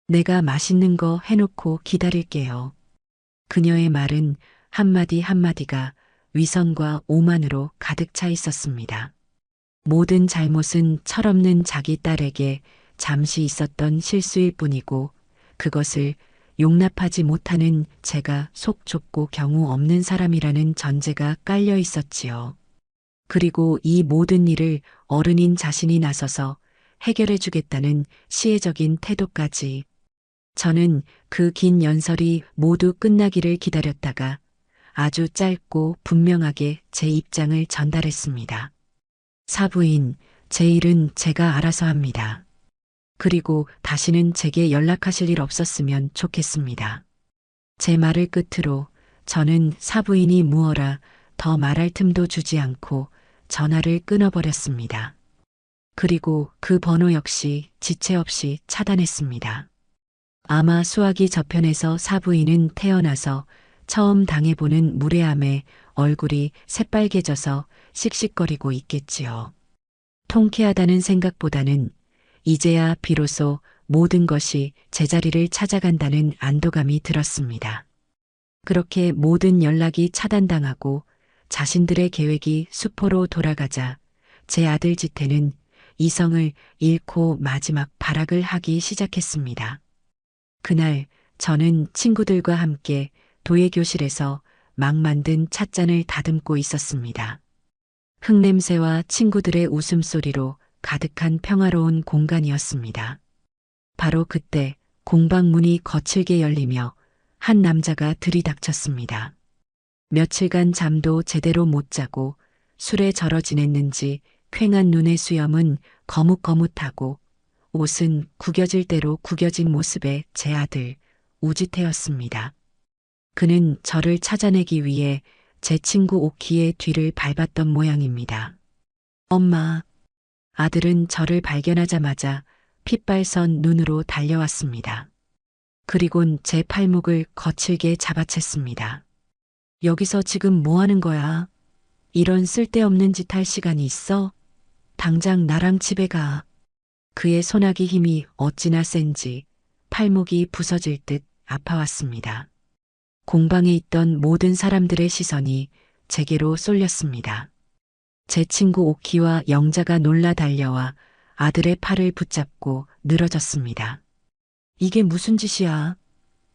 내가 맛있는 거 해놓고 기다릴게요. 그녀의 말은 한마디 한마디가 위선과 오만으로 가득 차 있었습니다. 모든 잘못은 철없는 자기 딸에게 잠시 있었던 실수일 뿐이고 그것을 용납하지 못하는 제가 속 좁고 경우 없는 사람이라는 전제가 깔려 있었지요. 그리고 이 모든 일을 어른인 자신이 나서서 해결해 주겠다는 시혜적인 태도까지. 저는 그 긴 연설이 모두 끝나기를 기다렸다가 아주 짧고 분명하게 제 입장을 전달했습니다. 사부인, 제 일은 제가 알아서 합니다. 그리고 다시는 제게 연락하실 일 없었으면 좋겠습니다. 제 말을 끝으로 저는 사부인이 무어라 더 말할 틈도 주지 않고 전화를 끊어버렸습니다. 그리고 그 번호 역시 지체 없이 차단했습니다. 아마 수화기 저편에서 사부인은 태어나서 처음 당해보는 무례함에 얼굴이 새빨개져서 씩씩거리고 있겠지요. 통쾌하다는 생각보다는 이제야 비로소 모든 것이 제자리를 찾아간다는 안도감이 들었습니다. 그렇게 모든 연락이 차단당하고 자신들의 계획이 수포로 돌아가자 제 아들 지태는 이성을 잃고 마지막 발악을 하기 시작했습니다. 그날 저는 친구들과 함께 도예교실에서 막 만든 찻잔을 다듬고 있었습니다. 흙냄새와 친구들의 웃음소리로 가득한 평화로운 공간이었습니다. 바로 그때 공방문이 거칠게 열리며 한 남자가 들이닥쳤습니다. 며칠간 잠도 제대로 못 자고 술에 절어 지냈는지 퀭한 눈의 수염은 거뭇거뭇하고 옷은 구겨질 대로 구겨진 모습의 제 아들 우지태였습니다. 그는 저를 찾아내기 위해 제 친구 오키의 뒤를 밟았던 모양입니다. 엄마. 아들은 저를 발견하자마자 핏발선 눈으로 달려왔습니다. 그리곤 제 팔목을 거칠게 잡아챘습니다. 여기서 지금 뭐 하는 거야? 이런 쓸데없는 짓 할 시간이 있어? 당장 나랑 집에 가. 그의 소나기 힘이 어찌나 센지 팔목이 부서질 듯 아파왔습니다. 공방에 있던 모든 사람들의 시선이 제게로 쏠렸습니다. 제 친구 오키와 영자가 놀라 달려와 아들의 팔을 붙잡고 늘어졌습니다. 이게 무슨 짓이야?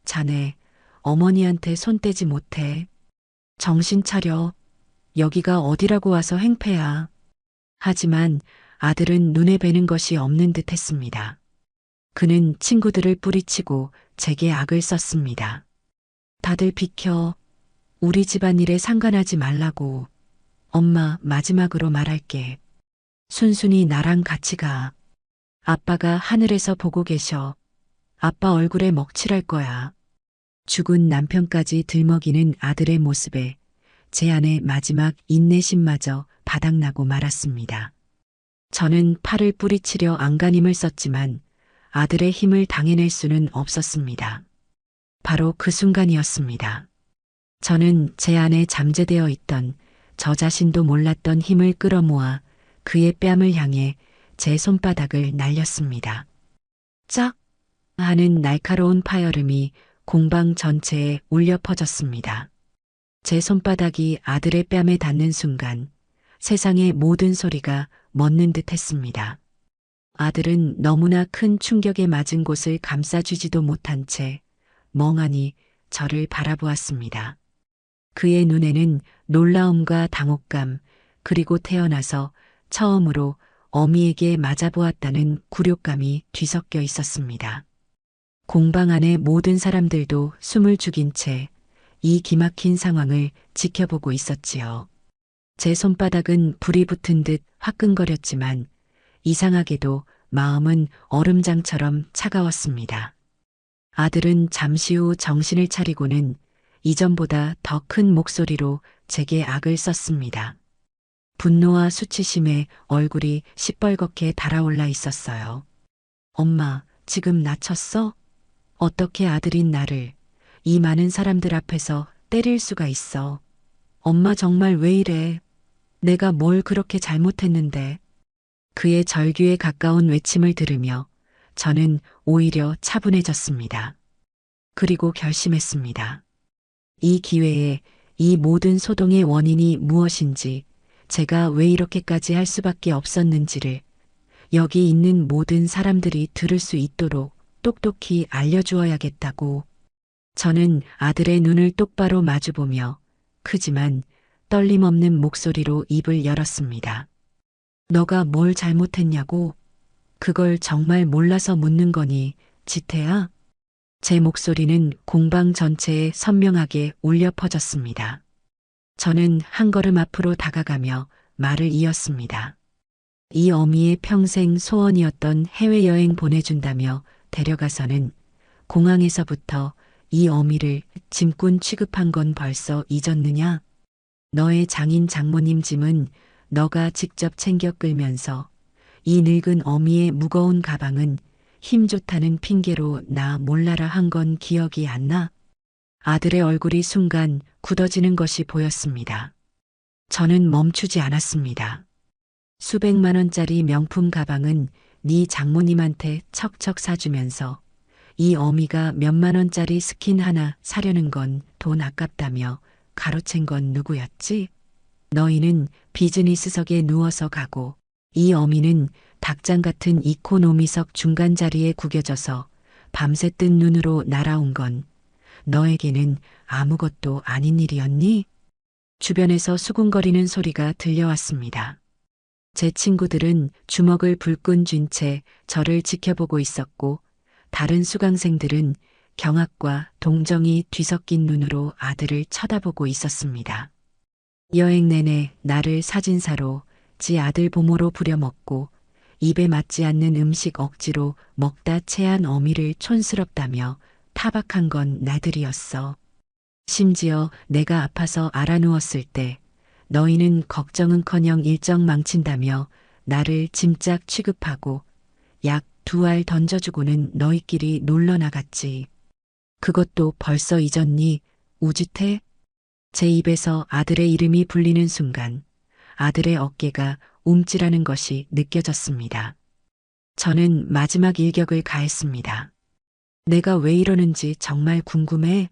자네, 어머니한테 손 떼지 못해. 정신 차려. 여기가 어디라고 와서 행패야. 하지만 아들은 눈에 뵈는 것이 없는 듯 했습니다. 그는 친구들을 뿌리치고 제게 악을 썼습니다. 다들 비켜. 우리 집안일에 상관하지 말라고. 엄마, 마지막으로 말할게. 순순히 나랑 같이 가. 아빠가 하늘에서 보고 계셔. 아빠 얼굴에 먹칠할 거야. 죽은 남편까지 들먹이는 아들의 모습에 제 안의 마지막 인내심마저 바닥나고 말았습니다. 저는 팔을 뿌리치려 안간힘을 썼지만 아들의 힘을 당해낼 수는 없었습니다. 바로 그 순간이었습니다. 저는 제 안에 잠재되어 있던 저 자신도 몰랐던 힘을 끌어모아 그의 뺨을 향해 제 손바닥을 날렸습니다. 짝! 하는 날카로운 파열음이 공방 전체에 울려 퍼졌습니다. 제 손바닥이 아들의 뺨에 닿는 순간 세상의 모든 소리가 멎는 듯 했습니다. 아들은 너무나 큰 충격에 맞은 곳을 감싸주지도 못한 채 멍하니 저를 바라보았습니다. 그의 눈에는 놀라움과 당혹감, 그리고 태어나서 처음으로 어미에게 맞아보았다는 굴욕감이 뒤섞여 있었습니다. 공방 안의 모든 사람들도 숨을 죽인 채 이 기막힌 상황을 지켜보고 있었지요. 제 손바닥은 불이 붙은 듯 화끈거렸지만 이상하게도 마음은 얼음장처럼 차가웠습니다. 아들은 잠시 후 정신을 차리고는 이전보다 더 큰 목소리로 제게 악을 썼습니다. 분노와 수치심에 얼굴이 시뻘겋게 달아올라 있었어요. 엄마, 지금 나쳤어? 어떻게 아들인 나를 이 많은 사람들 앞에서 때릴 수가 있어? 엄마 정말 왜 이래? 내가 뭘 그렇게 잘못했는데? 그의 절규에 가까운 외침을 들으며 저는 오히려 차분해졌습니다. 그리고 결심했습니다. 이 기회에 이 모든 소동의 원인이 무엇인지, 제가 왜 이렇게까지 할 수밖에 없었는지를 여기 있는 모든 사람들이 들을 수 있도록 똑똑히 알려주어야겠다고. 저는 아들의 눈을 똑바로 마주보며 크지만 떨림 없는 목소리로 입을 열었습니다. 너가 뭘 잘못했냐고? 그걸 정말 몰라서 묻는 거니, 지태야? 제 목소리는 공방 전체에 선명하게 울려 퍼졌습니다. 저는 한 걸음 앞으로 다가가며 말을 이었습니다. 이 어미의 평생 소원이었던 해외여행 보내준다며 데려가서는 공항에서부터 이 어미를 짐꾼 취급한 건 벌써 잊었느냐? 너의 장인 장모님 짐은 너가 직접 챙겨 끌면서 이 늙은 어미의 무거운 가방은 힘 좋다는 핑계로 나 몰라라 한 건 기억이 안 나? 아들의 얼굴이 순간 굳어지는 것이 보였습니다. 저는 멈추지 않았습니다. 수백만 원짜리 명품 가방은 네 장모님한테 척척 사주면서 이 어미가 몇만 원짜리 스킨 하나 사려는 건 돈 아깝다며 가로챈 건 누구였지? 너희는 비즈니스석에 누워서 가고 이 어미는 닭장 같은 이코노미석 중간 자리에 구겨져서 밤새 뜬 눈으로 날아온 건 너에게는 아무것도 아닌 일이었니? 주변에서 수군거리는 소리가 들려왔습니다. 제 친구들은 주먹을 불끈 쥔 채 저를 지켜보고 있었고 다른 수강생들은 경악과 동정이 뒤섞인 눈으로 아들을 쳐다보고 있었습니다. 여행 내내 나를 사진사로 지 아들 보모로 부려먹고 입에 맞지 않는 음식 억지로 먹다 체한 어미를 촌스럽다며 타박한 건 나들이었어. 심지어 내가 아파서 알아누웠을 때 너희는 걱정은커녕 일정 망친다며 나를 짐짝 취급하고 약 2알 던져주고는 너희끼리 놀러 나갔지. 그것도 벌써 잊었니, 우지태? 제 입에서 아들의 이름이 불리는 순간 아들의 어깨가 움찔하는 것이 느껴졌습니다. 저는 마지막 일격을 가했습니다. 내가 왜 이러는지 정말 궁금해.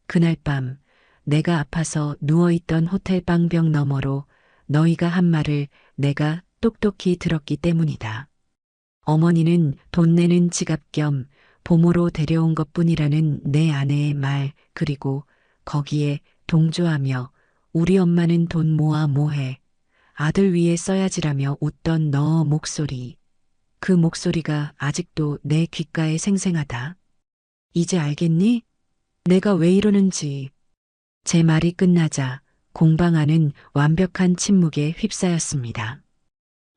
그날 밤 내가 아파서 누워있던 호텔 방벽 너머로 너희가 한 말을 내가 똑똑히 들었기 때문이다. 어머니는 돈 내는 지갑 겸 보모로 데려온 것뿐이라는 내 아내의 말, 그리고 거기에 동조하며 우리 엄마는 돈 모아 뭐해. 아들 위해 써야지라며 웃던 너 목소리. 그 목소리가 아직도 내 귓가에 생생하다. 이제 알겠니? 내가 왜 이러는지. 제 말이 끝나자 공방 안은 완벽한 침묵에 휩싸였습니다.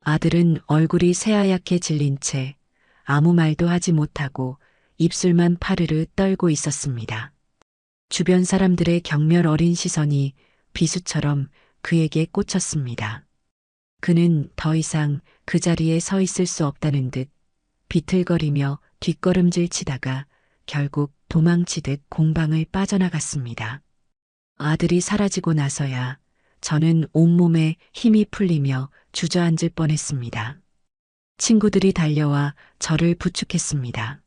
아들은 얼굴이 새하얗게 질린 채 아무 말도 하지 못하고 입술만 파르르 떨고 있었습니다. 주변 사람들의 경멸 어린 시선이 비수처럼 그에게 꽂혔습니다. 그는 더 이상 그 자리에 서 있을 수 없다는 듯 비틀거리며 뒷걸음질 치다가 결국 도망치듯 공방을 빠져나갔습니다. 아들이 사라지고 나서야 저는 온몸에 힘이 풀리며 주저앉을 뻔했습니다. 친구들이 달려와 저를 부축했습니다.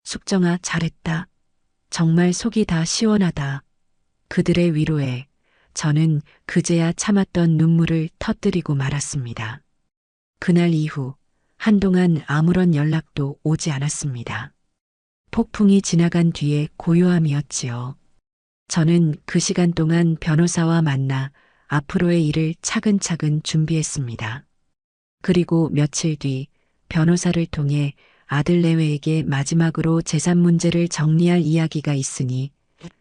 숙정아, 잘했다. 정말 속이 다 시원하다. 그들의 위로에 저는 그제야 참았던 눈물을 터뜨리고 말았습니다. 그날 이후 한동안 아무런 연락도 오지 않았습니다. 폭풍이 지나간 뒤에 고요함이었지요. 저는 그 시간 동안 변호사와 만나 앞으로의 일을 차근차근 준비했습니다. 그리고 며칠 뒤 변호사를 통해 아들 내외에게 마지막으로 재산 문제를 정리할 이야기가 있으니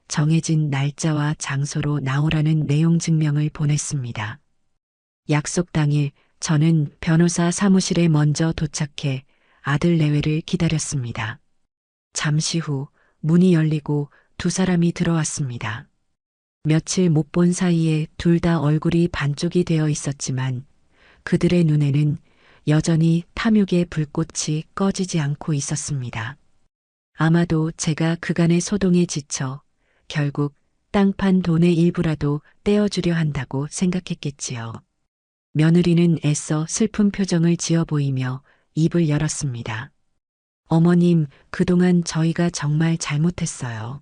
정해진 날짜와 장소로 나오라는 내용 증명을 보냈습니다. 약속 당일 저는 변호사 사무실에 먼저 도착해 아들 내외를 기다렸습니다. 잠시 후 문이 열리고 2사람이 들어왔습니다. 며칠 못 본 사이에 둘 다 얼굴이 반쪽이 되어 있었지만 그들의 눈에는 여전히 탐욕의 불꽃이 꺼지지 않고 있었습니다. 아마도 제가 그간의 소동에 지쳐 결국 땅 판 돈의 일부라도 떼어주려 한다고 생각했겠지요. 며느리는 애써 슬픈 표정을 지어 보이며 입을 열었습니다. 어머님, 그동안 저희가 정말 잘못했어요.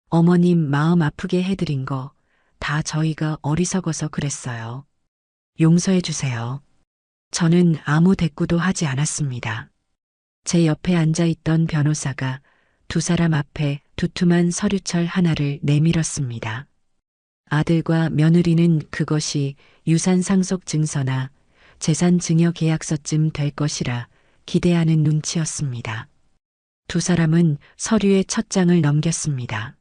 어머님 마음 아프게 해드린 거 다 저희가 어리석어서 그랬어요. 용서해 주세요. 저는 아무 대꾸도 하지 않았습니다. 제 옆에 앉아있던 변호사가 2사람 앞에 두툼한 서류철 하나를 내밀었습니다. 아들과 며느리는 그것이 유산 상속 증서나 재산 증여 계약서쯤 될 것이라 기대하는 눈치였습니다. 2사람은 서류의 첫 장을 넘겼습니다.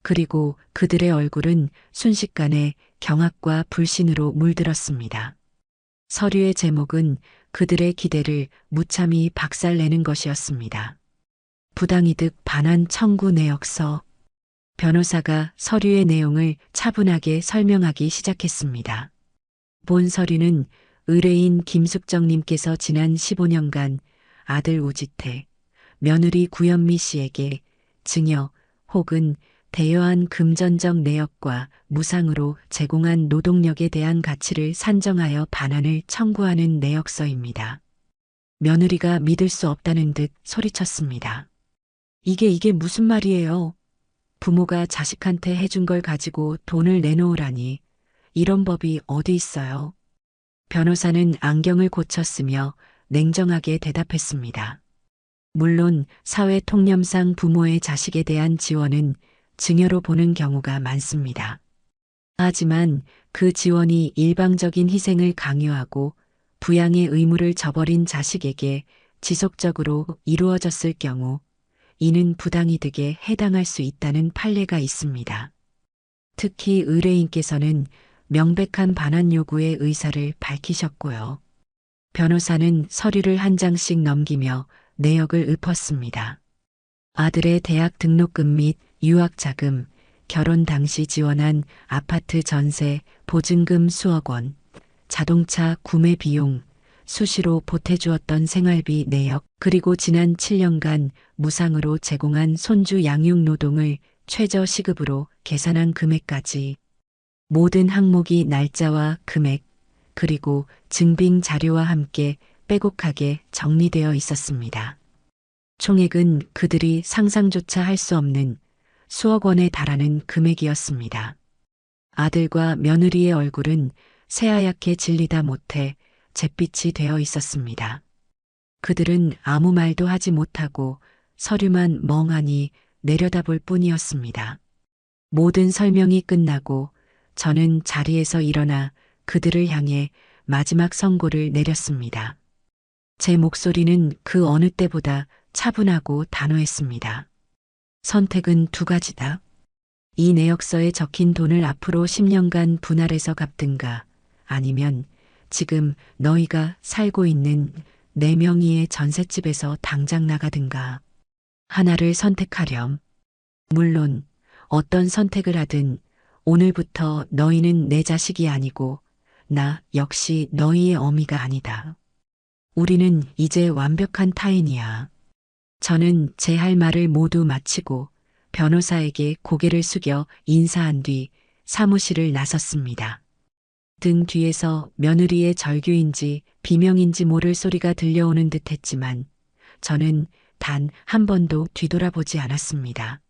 그리고 그들의 얼굴은 순식간에 경악과 불신으로 물들었습니다. 서류의 제목은 그들의 기대를 무참히 박살내는 것이었습니다. 부당이득 반환 청구 내역서. 변호사가 서류의 내용을 차분하게 설명하기 시작했습니다. 본 서류는 의뢰인 김숙정님께서 지난 15년간 아들 우지태, 며느리 구현미 씨에게 증여 혹은 대여한 금전적 내역과 무상으로 제공한 노동력에 대한 가치를 산정하여 반환을 청구하는 내역서입니다. 며느리가 믿을 수 없다는 듯 소리쳤습니다. 이게 무슨 말이에요? 부모가 자식한테 해준 걸 가지고 돈을 내놓으라니 이런 법이 어디 있어요? 변호사는 안경을 고쳤으며 냉정하게 대답했습니다. 물론 사회 통념상 부모의 자식에 대한 지원은 증여로 보는 경우가 많습니다. 하지만 그 지원이 일방적인 희생을 강요하고 부양의 의무를 저버린 자식에게 지속적으로 이루어졌을 경우 이는 부당이득에 해당할 수 있다는 판례가 있습니다. 특히 의뢰인께서는 명백한 반환 요구의 의사를 밝히셨고요. 변호사는 서류를 한 장씩 넘기며 내역을 읊었습니다. 아들의 대학 등록금 및 유학자금, 결혼 당시 지원한 아파트 전세, 보증금 수억 원, 자동차 구매 비용, 수시로 보태주었던 생활비 내역, 그리고 지난 7년간 무상으로 제공한 손주 양육 노동을 최저 시급으로 계산한 금액까지 모든 항목이 날짜와 금액, 그리고 증빙 자료와 함께 빼곡하게 정리되어 있었습니다. 총액은 그들이 상상조차 할 수 없는 수억 원에 달하는 금액이었습니다. 아들과 며느리의 얼굴은 새하얗게 질리다 못해 잿빛이 되어 있었습니다. 그들은 아무 말도 하지 못하고 서류만 멍하니 내려다볼 뿐이었습니다. 모든 설명이 끝나고 저는 자리에서 일어나 그들을 향해 마지막 선고를 내렸습니다. 제 목소리는 그 어느 때보다 차분하고 단호했습니다. 선택은 두 가지다. 이 내역서에 적힌 돈을 앞으로 10년간 분할해서 갚든가 아니면 지금 너희가 살고 있는 내 명의의 전셋집에서 당장 나가든가 하나를 선택하렴. 물론 어떤 선택을 하든 오늘부터 너희는 내 자식이 아니고 나 역시 너희의 어미가 아니다. 우리는 이제 완벽한 타인이야. 저는 제 할 말을 모두 마치고 변호사에게 고개를 숙여 인사한 뒤 사무실을 나섰습니다. 등 뒤에서 며느리의 절규인지 비명인지 모를 소리가 들려오는 듯 했지만 저는 단 한 번도 뒤돌아보지 않았습니다.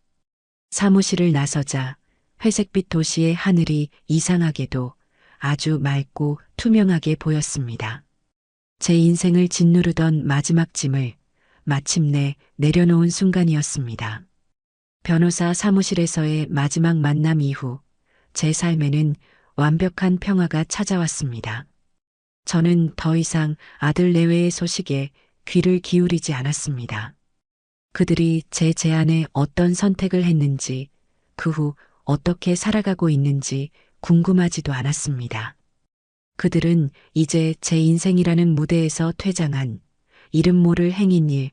사무실을 나서자 회색빛 도시의 하늘이 이상하게도 아주 맑고 투명하게 보였습니다. 제 인생을 짓누르던 마지막 짐을 마침내 내려놓은 순간이었습니다. 변호사 사무실에서의 마지막 만남 이후 제 삶에는 완벽한 평화가 찾아왔습니다. 저는 더 이상 아들 내외의 소식에 귀를 기울이지 않았습니다. 그들이 제 제안에 어떤 선택을 했는지, 그 후 어떻게 살아가고 있는지 궁금하지도 않았습니다. 그들은 이제 제 인생이라는 무대에서 퇴장한 이름 모를 행인일,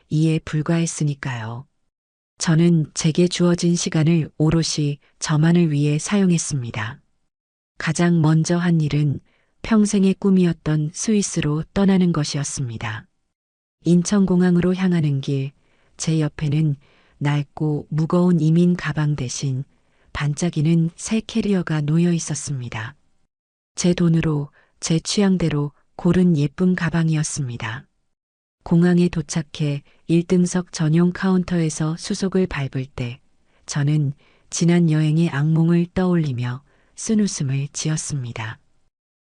이에 불과했으니까요. 저는 제게 주어진 시간을 오롯이 저만을 위해 사용했습니다. 가장 먼저 한 일은 평생의 꿈이었던 스위스로 떠나는 것이었습니다. 인천공항으로 향하는 길, 제 옆에는 낡고 무거운 이민 가방 대신 반짝이는 새 캐리어가 놓여 있었습니다. 제 돈으로 제 취향대로 고른 예쁜 가방이었습니다. 공항에 도착해 1등석 전용 카운터에서 수속을 밟을 때 저는 지난 여행의 악몽을 떠올리며 쓴웃음을 지었습니다.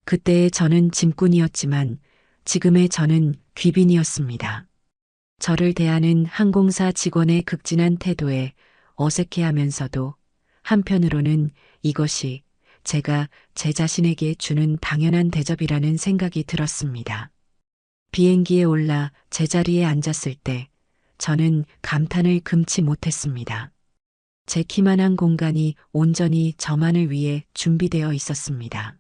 그때의 저는 짐꾼이었지만 지금의 저는 귀빈이었습니다. 저를 대하는 항공사 직원의 극진한 태도에 어색해하면서도 한편으로는 이것이 제가 제 자신에게 주는 당연한 대접이라는 생각이 들었습니다. 비행기에 올라 제자리에 앉았을 때 저는 감탄을 금치 못했습니다. 제 키만한 공간이 온전히 저만을 위해 준비되어 있었습니다.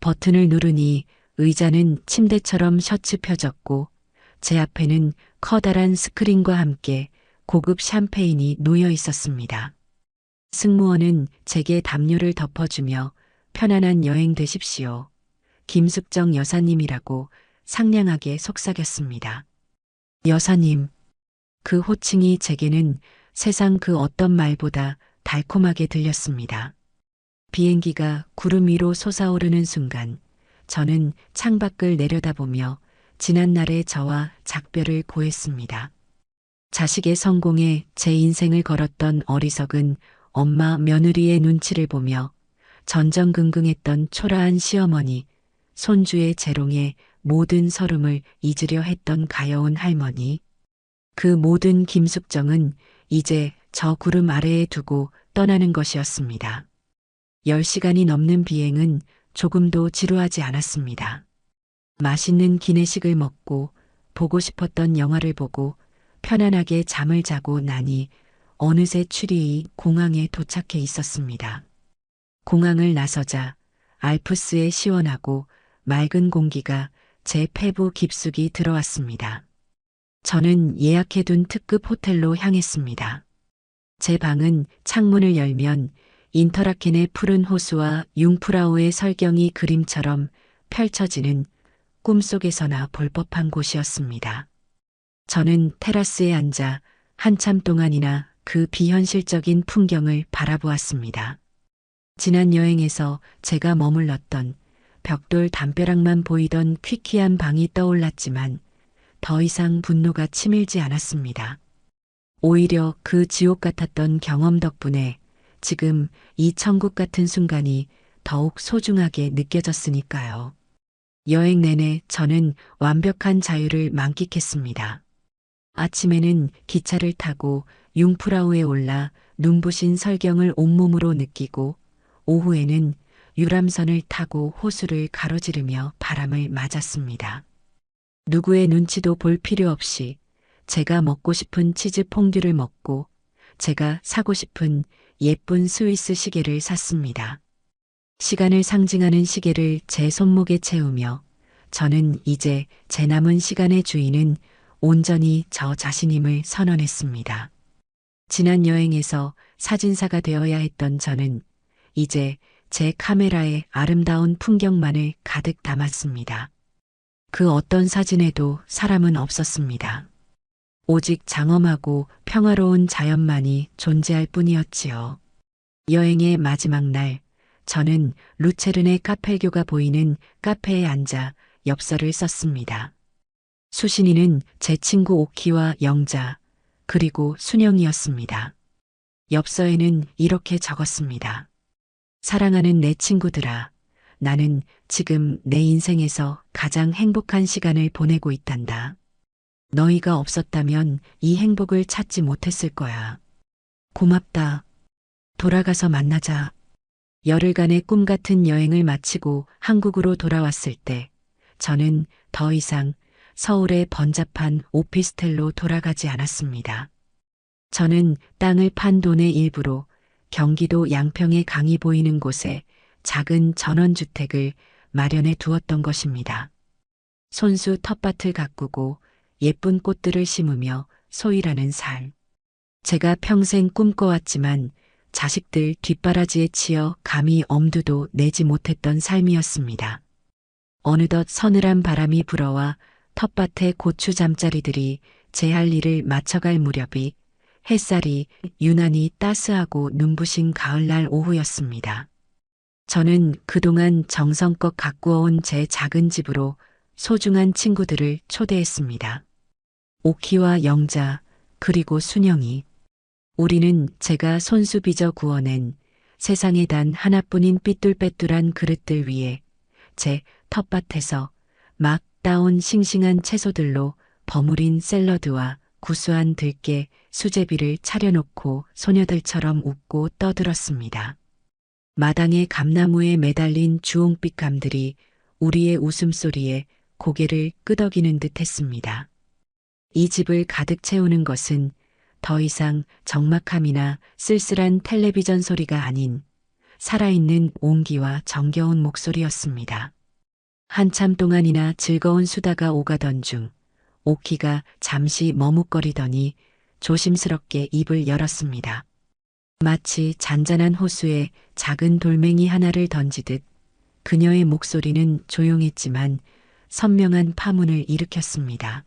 버튼을 누르니 의자는 침대처럼 셔츠 펴졌고 제 앞에는 커다란 스크린과 함께 고급 샴페인이 놓여 있었습니다. 승무원은 제게 담요를 덮어주며 편안한 여행 되십시오. 김숙정 여사님이라고 상냥하게 속삭였습니다. 여사님, 그 호칭이 제게는 세상 그 어떤 말보다 달콤하게 들렸습니다. 비행기가 구름 위로 솟아오르는 순간 저는 창밖을 내려다보며 지난날의 저와 작별을 고했습니다. 자식의 성공에 제 인생을 걸었던 어리석은 엄마 며느리의 눈치를 보며 전전긍긍했던 초라한 시어머니, 손주의 재롱에 모든 서름을 잊으려 했던 가여운 할머니, 그 모든 김숙정은 이제 저 구름 아래에 두고 떠나는 것이었습니다. 10시간이 넘는 비행은 조금도 지루하지 않았습니다. 맛있는 기내식을 먹고 보고 싶었던 영화를 보고 편안하게 잠을 자고 나니 어느새 추리이 공항에 도착해 있었습니다. 공항을 나서자 알프스의 시원하고 맑은 공기가 제 폐부 깊숙이 들어왔습니다. 저는 예약해둔 특급 호텔로 향했습니다. 제 방은 창문을 열면 인터라켄의 푸른 호수와 융프라우의 설경이 그림처럼 펼쳐지는 꿈속에서나 볼 법한 곳이었습니다. 저는 테라스에 앉아 한참 동안이나 그 비현실적인 풍경을 바라보았습니다. 지난 여행에서 제가 머물렀던 벽돌 담벼락만 보이던 퀴퀴한 방이 떠올랐지만 더 이상 분노가 치밀지 않았습니다. 오히려 그 지옥 같았던 경험 덕분에 지금 이 천국 같은 순간이 더욱 소중하게 느껴졌으니까요. 여행 내내 저는 완벽한 자유를 만끽했습니다. 아침에는 기차를 타고 융프라우에 올라 눈부신 설경을 온몸으로 느끼고 오후에는 유람선을 타고 호수를 가로지르며 바람을 맞았습니다. 누구의 눈치도 볼 필요 없이 제가 먹고 싶은 치즈 퐁듀를 먹고 제가 사고 싶은 예쁜 스위스 시계를 샀습니다. 시간을 상징하는 시계를 제 손목에 채우며 저는 이제 제 남은 시간의 주인은 온전히 저 자신임을 선언했습니다. 지난 여행에서 사진사가 되어야 했던 저는 이제 제 카메라에 아름다운 풍경만을 가득 담았습니다. 그 어떤 사진에도 사람은 없었습니다. 오직 장엄하고 평화로운 자연만이 존재할 뿐이었지요. 여행의 마지막 날, 저는 루체른의 카펠교가 보이는 카페에 앉아 엽서를 썼습니다. 수신인은 제 친구 오키와 영자, 그리고 순영이었습니다. 엽서에는 이렇게 적었습니다. 사랑하는 내 친구들아, 나는 지금 내 인생에서 가장 행복한 시간을 보내고 있단다. 너희가 없었다면 이 행복을 찾지 못했을 거야. 고맙다. 돌아가서 만나자. 열흘간의 꿈 같은 여행을 마치고 한국으로 돌아왔을 때 저는 더 이상 서울의 번잡한 오피스텔로 돌아가지 않았습니다. 저는 땅을 판 돈의 일부로 경기도 양평의 강이 보이는 곳에 작은 전원주택을 마련해 두었던 것입니다. 손수 텃밭을 가꾸고 예쁜 꽃들을 심으며 소일하는 삶. 제가 평생 꿈꿔왔지만 자식들 뒷바라지에 치여 감히 엄두도 내지 못했던 삶이었습니다. 어느덧 서늘한 바람이 불어와 텃밭의 고추 잠자리들이 제 할 일을 마쳐갈 무렵이 햇살이 유난히 따스하고 눈부신 가을날 오후였습니다. 저는 그동안 정성껏 가꾸어온 제 작은 집으로 소중한 친구들을 초대했습니다. 오키와 영자, 그리고 순영이. 우리는 제가 손수 빚어 구워낸 세상에 단 하나뿐인 삐뚤빼뚤한 그릇들 위에 제 텃밭에서 막 따온 싱싱한 채소들로 버무린 샐러드와 구수한 들깨, 수제비를 차려놓고 소녀들처럼 웃고 떠들었습니다. 마당의 감나무에 매달린 주홍빛 감들이 우리의 웃음소리에 고개를 끄덕이는 듯 했습니다. 이 집을 가득 채우는 것은 더 이상 적막함이나 쓸쓸한 텔레비전 소리가 아닌 살아있는 온기와 정겨운 목소리였습니다. 한참 동안이나 즐거운 수다가 오가던 중 오키가 잠시 머뭇거리더니 조심스럽게 입을 열었습니다. 마치 잔잔한 호수에 작은 돌멩이 하나를 던지듯 그녀의 목소리는 조용했지만 선명한 파문을 일으켰습니다.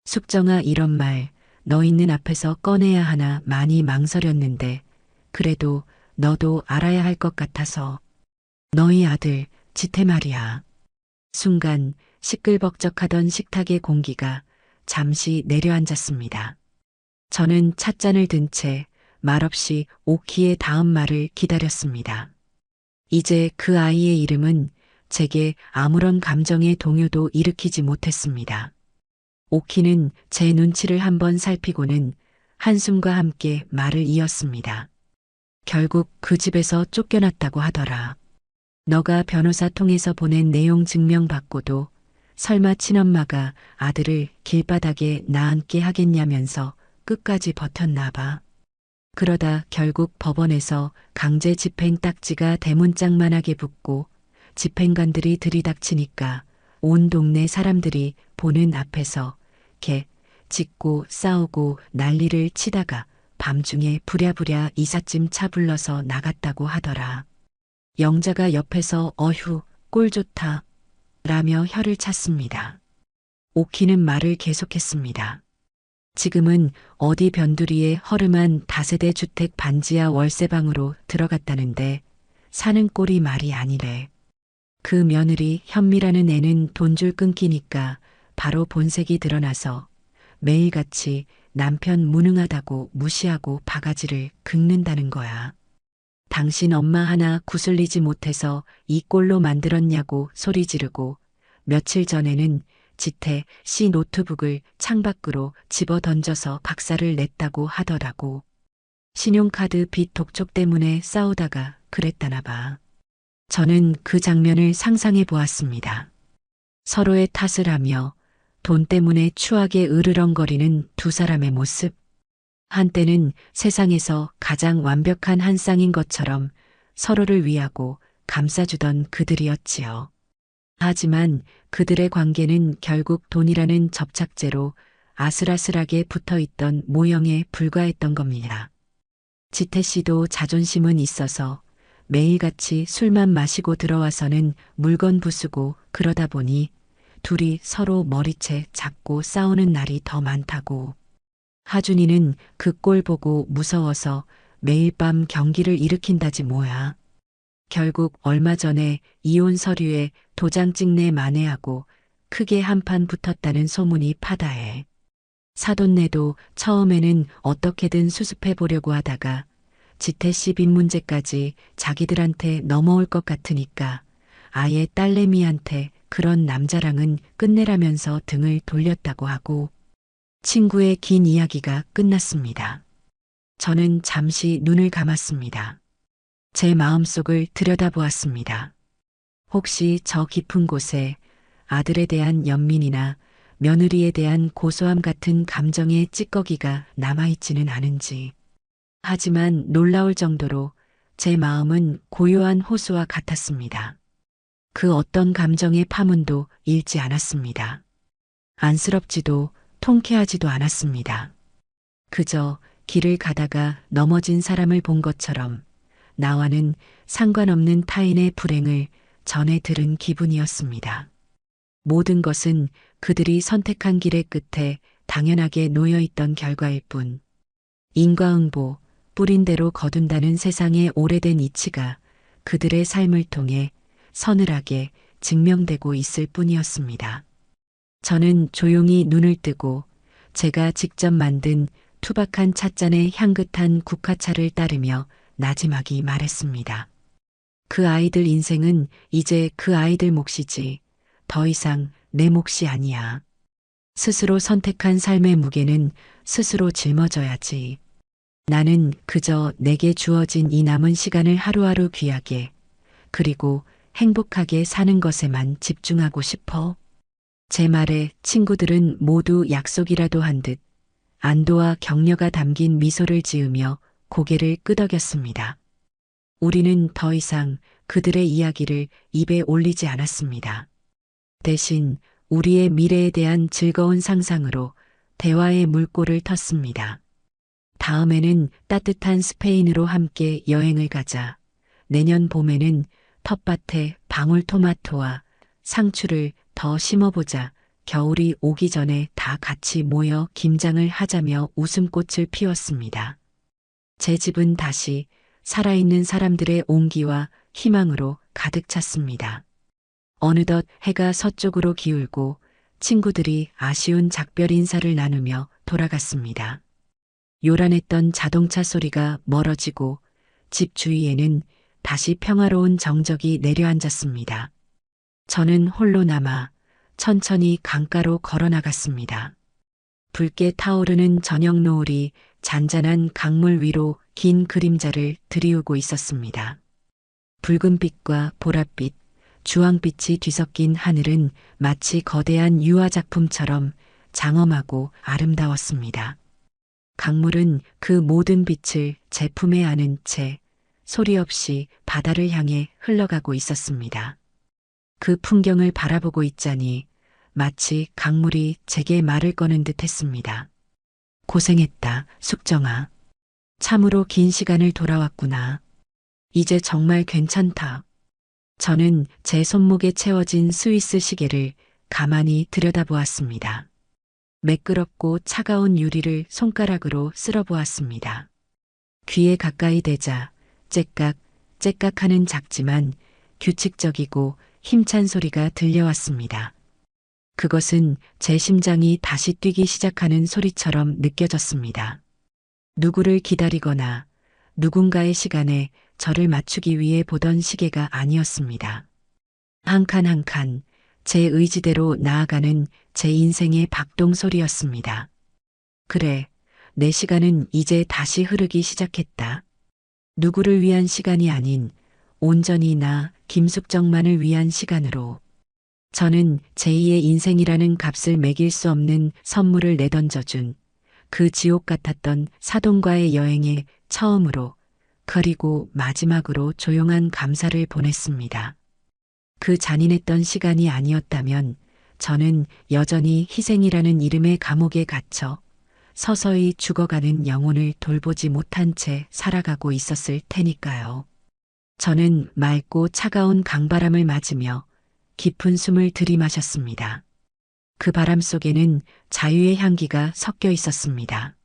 숙정아, 이런 말 너 있는 앞에서 꺼내야 하나 많이 망설였는데 그래도 너도 알아야 할 것 같아서. 너희 아들 지태 말이야. 순간 시끌벅적하던 식탁의 공기가 잠시 내려앉았습니다. 저는 찻잔을 든 채 말없이 오키의 다음 말을 기다렸습니다. 이제 그 아이의 이름은 제게 아무런 감정의 동요도 일으키지 못했습니다. 오키는 제 눈치를 한번 살피고는 한숨과 함께 말을 이었습니다. 결국 그 집에서 쫓겨났다고 하더라. 너가 변호사 통해서 보낸 내용 증명받고도 설마 친엄마가 아들을 길바닥에 나앉게 하겠냐면서 끝까지 버텼나 봐. 그러다 결국 법원에서 강제 집행 딱지가 대문짝만하게 붙고 집행관들이 들이닥치니까 온 동네 사람들이 보는 앞에서 개 짖고 싸우고 난리를 치다가 밤중에 부랴부랴 이삿짐 차 불러서 나갔다고 하더라. 영자가 옆에서 어휴 꼴 좋다 라며 혀를 찼습니다. 오키는 말을 계속했습니다. 지금은 어디 변두리에 허름한 다세대 주택 반지하 월세방으로 들어갔다는데 사는 꼴이 말이 아니래. 그 며느리 현미라는 애는 돈줄 끊기니까 바로 본색이 드러나서 매일같이 남편 무능하다고 무시하고 바가지를 긁는다는 거야. 당신 엄마 하나 구슬리지 못해서 이 꼴로 만들었냐고 소리 지르고 며칠 전에는 지태 씨 노트북을 창밖으로 집어 던져서 박살을 냈다고 하더라고. 신용카드 빚 독촉 때문에 싸우다가 그랬다나 봐. 저는 그 장면을 상상해 보았습니다. 서로의 탓을 하며 돈 때문에 추하게 으르렁거리는 두 사람의 모습. 한때는 세상에서 가장 완벽한 한 쌍인 것처럼 서로를 위하고 감싸주던 그들이었지요. 하지만 그들의 관계는 결국 돈이라는 접착제로 아슬아슬하게 붙어있던 모형에 불과했던 겁니다. 지태 씨도 자존심은 있어서 매일같이 술만 마시고 들어와서는 물건 부수고 그러다 보니 둘이 서로 머리채 잡고 싸우는 날이 더 많다고. 하준이는 그 꼴 보고 무서워서 매일 밤 경기를 일으킨다지 뭐야. 결국 얼마 전에 이혼 서류에 도장 찍내 만회하고 크게 한판 붙었다는 소문이 파다해. 사돈네도 처음에는 어떻게든 수습해 보려고 하다가 지태 씨 빚 문제까지 자기들한테 넘어올 것 같으니까 아예 딸내미한테 그런 남자랑은 끝내라면서 등을 돌렸다고 하고. 친구의 긴 이야기가 끝났습니다. 저는 잠시 눈을 감았습니다. 제 마음속을 들여다보았습니다. 혹시 저 깊은 곳에 아들에 대한 연민이나 며느리에 대한 고소함 같은 감정의 찌꺼기가 남아있지는 않은지. 하지만 놀라울 정도로 제 마음은 고요한 호수와 같았습니다. 그 어떤 감정의 파문도 잃지 않았습니다. 안쓰럽지도 통쾌하지도 않았습니다. 그저 길을 가다가 넘어진 사람을 본 것처럼 나와는 상관없는 타인의 불행을 전해 들은 기분이었습니다. 모든 것은 그들이 선택한 길의 끝에 당연하게 놓여있던 결과일 뿐. 인과응보, 뿌린 대로 거둔다는 세상의 오래된 이치가 그들의 삶을 통해 서늘하게 증명되고 있을 뿐이었습니다. 저는 조용히 눈을 뜨고 제가 직접 만든 투박한 찻잔의 향긋한 국화차를 따르며 나지막이 말했습니다. 그 아이들 인생은 이제 그 아이들 몫이지 더 이상 내 몫이 아니야. 스스로 선택한 삶의 무게는 스스로 짊어져야지. 나는 그저 내게 주어진 이 남은 시간을 하루하루 귀하게 그리고 행복하게 사는 것에만 집중하고 싶어. 제 말에 친구들은 모두 약속이라도 한 듯 안도와 격려가 담긴 미소를 지으며 고개를 끄덕였습니다. 우리는 더 이상 그들의 이야기를 입에 올리지 않았습니다. 대신 우리의 미래에 대한 즐거운 상상으로 대화의 물꼬를 텄습니다. 다음에는 따뜻한 스페인으로 함께 여행을 가자. 내년 봄에는 텃밭에 방울토마토와 상추를 더 심어보자 겨울이 오기 전에 다 같이 모여 김장을 하자며 웃음꽃을 피웠습니다. 제 집은 다시 살아있는 사람들의 온기와 희망으로 가득 찼습니다. 어느덧 해가 서쪽으로 기울고 친구들이 아쉬운 작별 인사를 나누며 돌아갔습니다. 요란했던 자동차 소리가 멀어지고 집 주위에는 다시 평화로운 정적이 내려앉았습니다. 저는 홀로 남아 천천히 강가로 걸어 나갔습니다. 붉게 타오르는 저녁 노을이 잔잔한 강물 위로 긴 그림자를 드리우고 있었습니다. 붉은빛과 보랏빛, 주황빛이 뒤섞인 하늘은 마치 거대한 유화작품처럼 장엄하고 아름다웠습니다. 강물은 그 모든 빛을 제품에 안은 채 소리 없이 바다를 향해 흘러가고 있었습니다. 그 풍경을 바라보고 있자니 마치 강물이 제게 말을 거는 듯 했습니다. 고생했다, 숙정아. 참으로 긴 시간을 돌아왔구나. 이제 정말 괜찮다. 저는 제 손목에 채워진 스위스 시계를 가만히 들여다보았습니다. 매끄럽고 차가운 유리를 손가락으로 쓸어보았습니다. 귀에 가까이 대자 째깍 째깍하는 작지만 규칙적이고 힘찬 소리가 들려왔습니다. 그것은 제 심장이 다시 뛰기 시작하는 소리처럼 느껴졌습니다. 누구를 기다리거나 누군가의 시간에 저를 맞추기 위해 보던 시계가 아니었습니다. 한 칸 한 칸 제 의지대로 나아가는 제 인생의 박동 소리였습니다. 그래, 내 시간은 이제 다시 흐르기 시작했다. 누구를 위한 시간이 아닌 온전히 나 김숙정만을 위한 시간으로. 저는 제2의 인생이라는 값을 매길 수 없는 선물을 내던져준 그 지옥 같았던 사돈과의 여행에 처음으로 그리고 마지막으로 조용한 감사를 보냈습니다. 그 잔인했던 시간이 아니었다면 저는 여전히 희생이라는 이름의 감옥에 갇혀 서서히 죽어가는 영혼을 돌보지 못한 채 살아가고 있었을 테니까요. 저는 맑고 차가운 강바람을 맞으며 깊은 숨을 들이마셨습니다. 그 바람 속에는 자유의 향기가 섞여 있었습니다.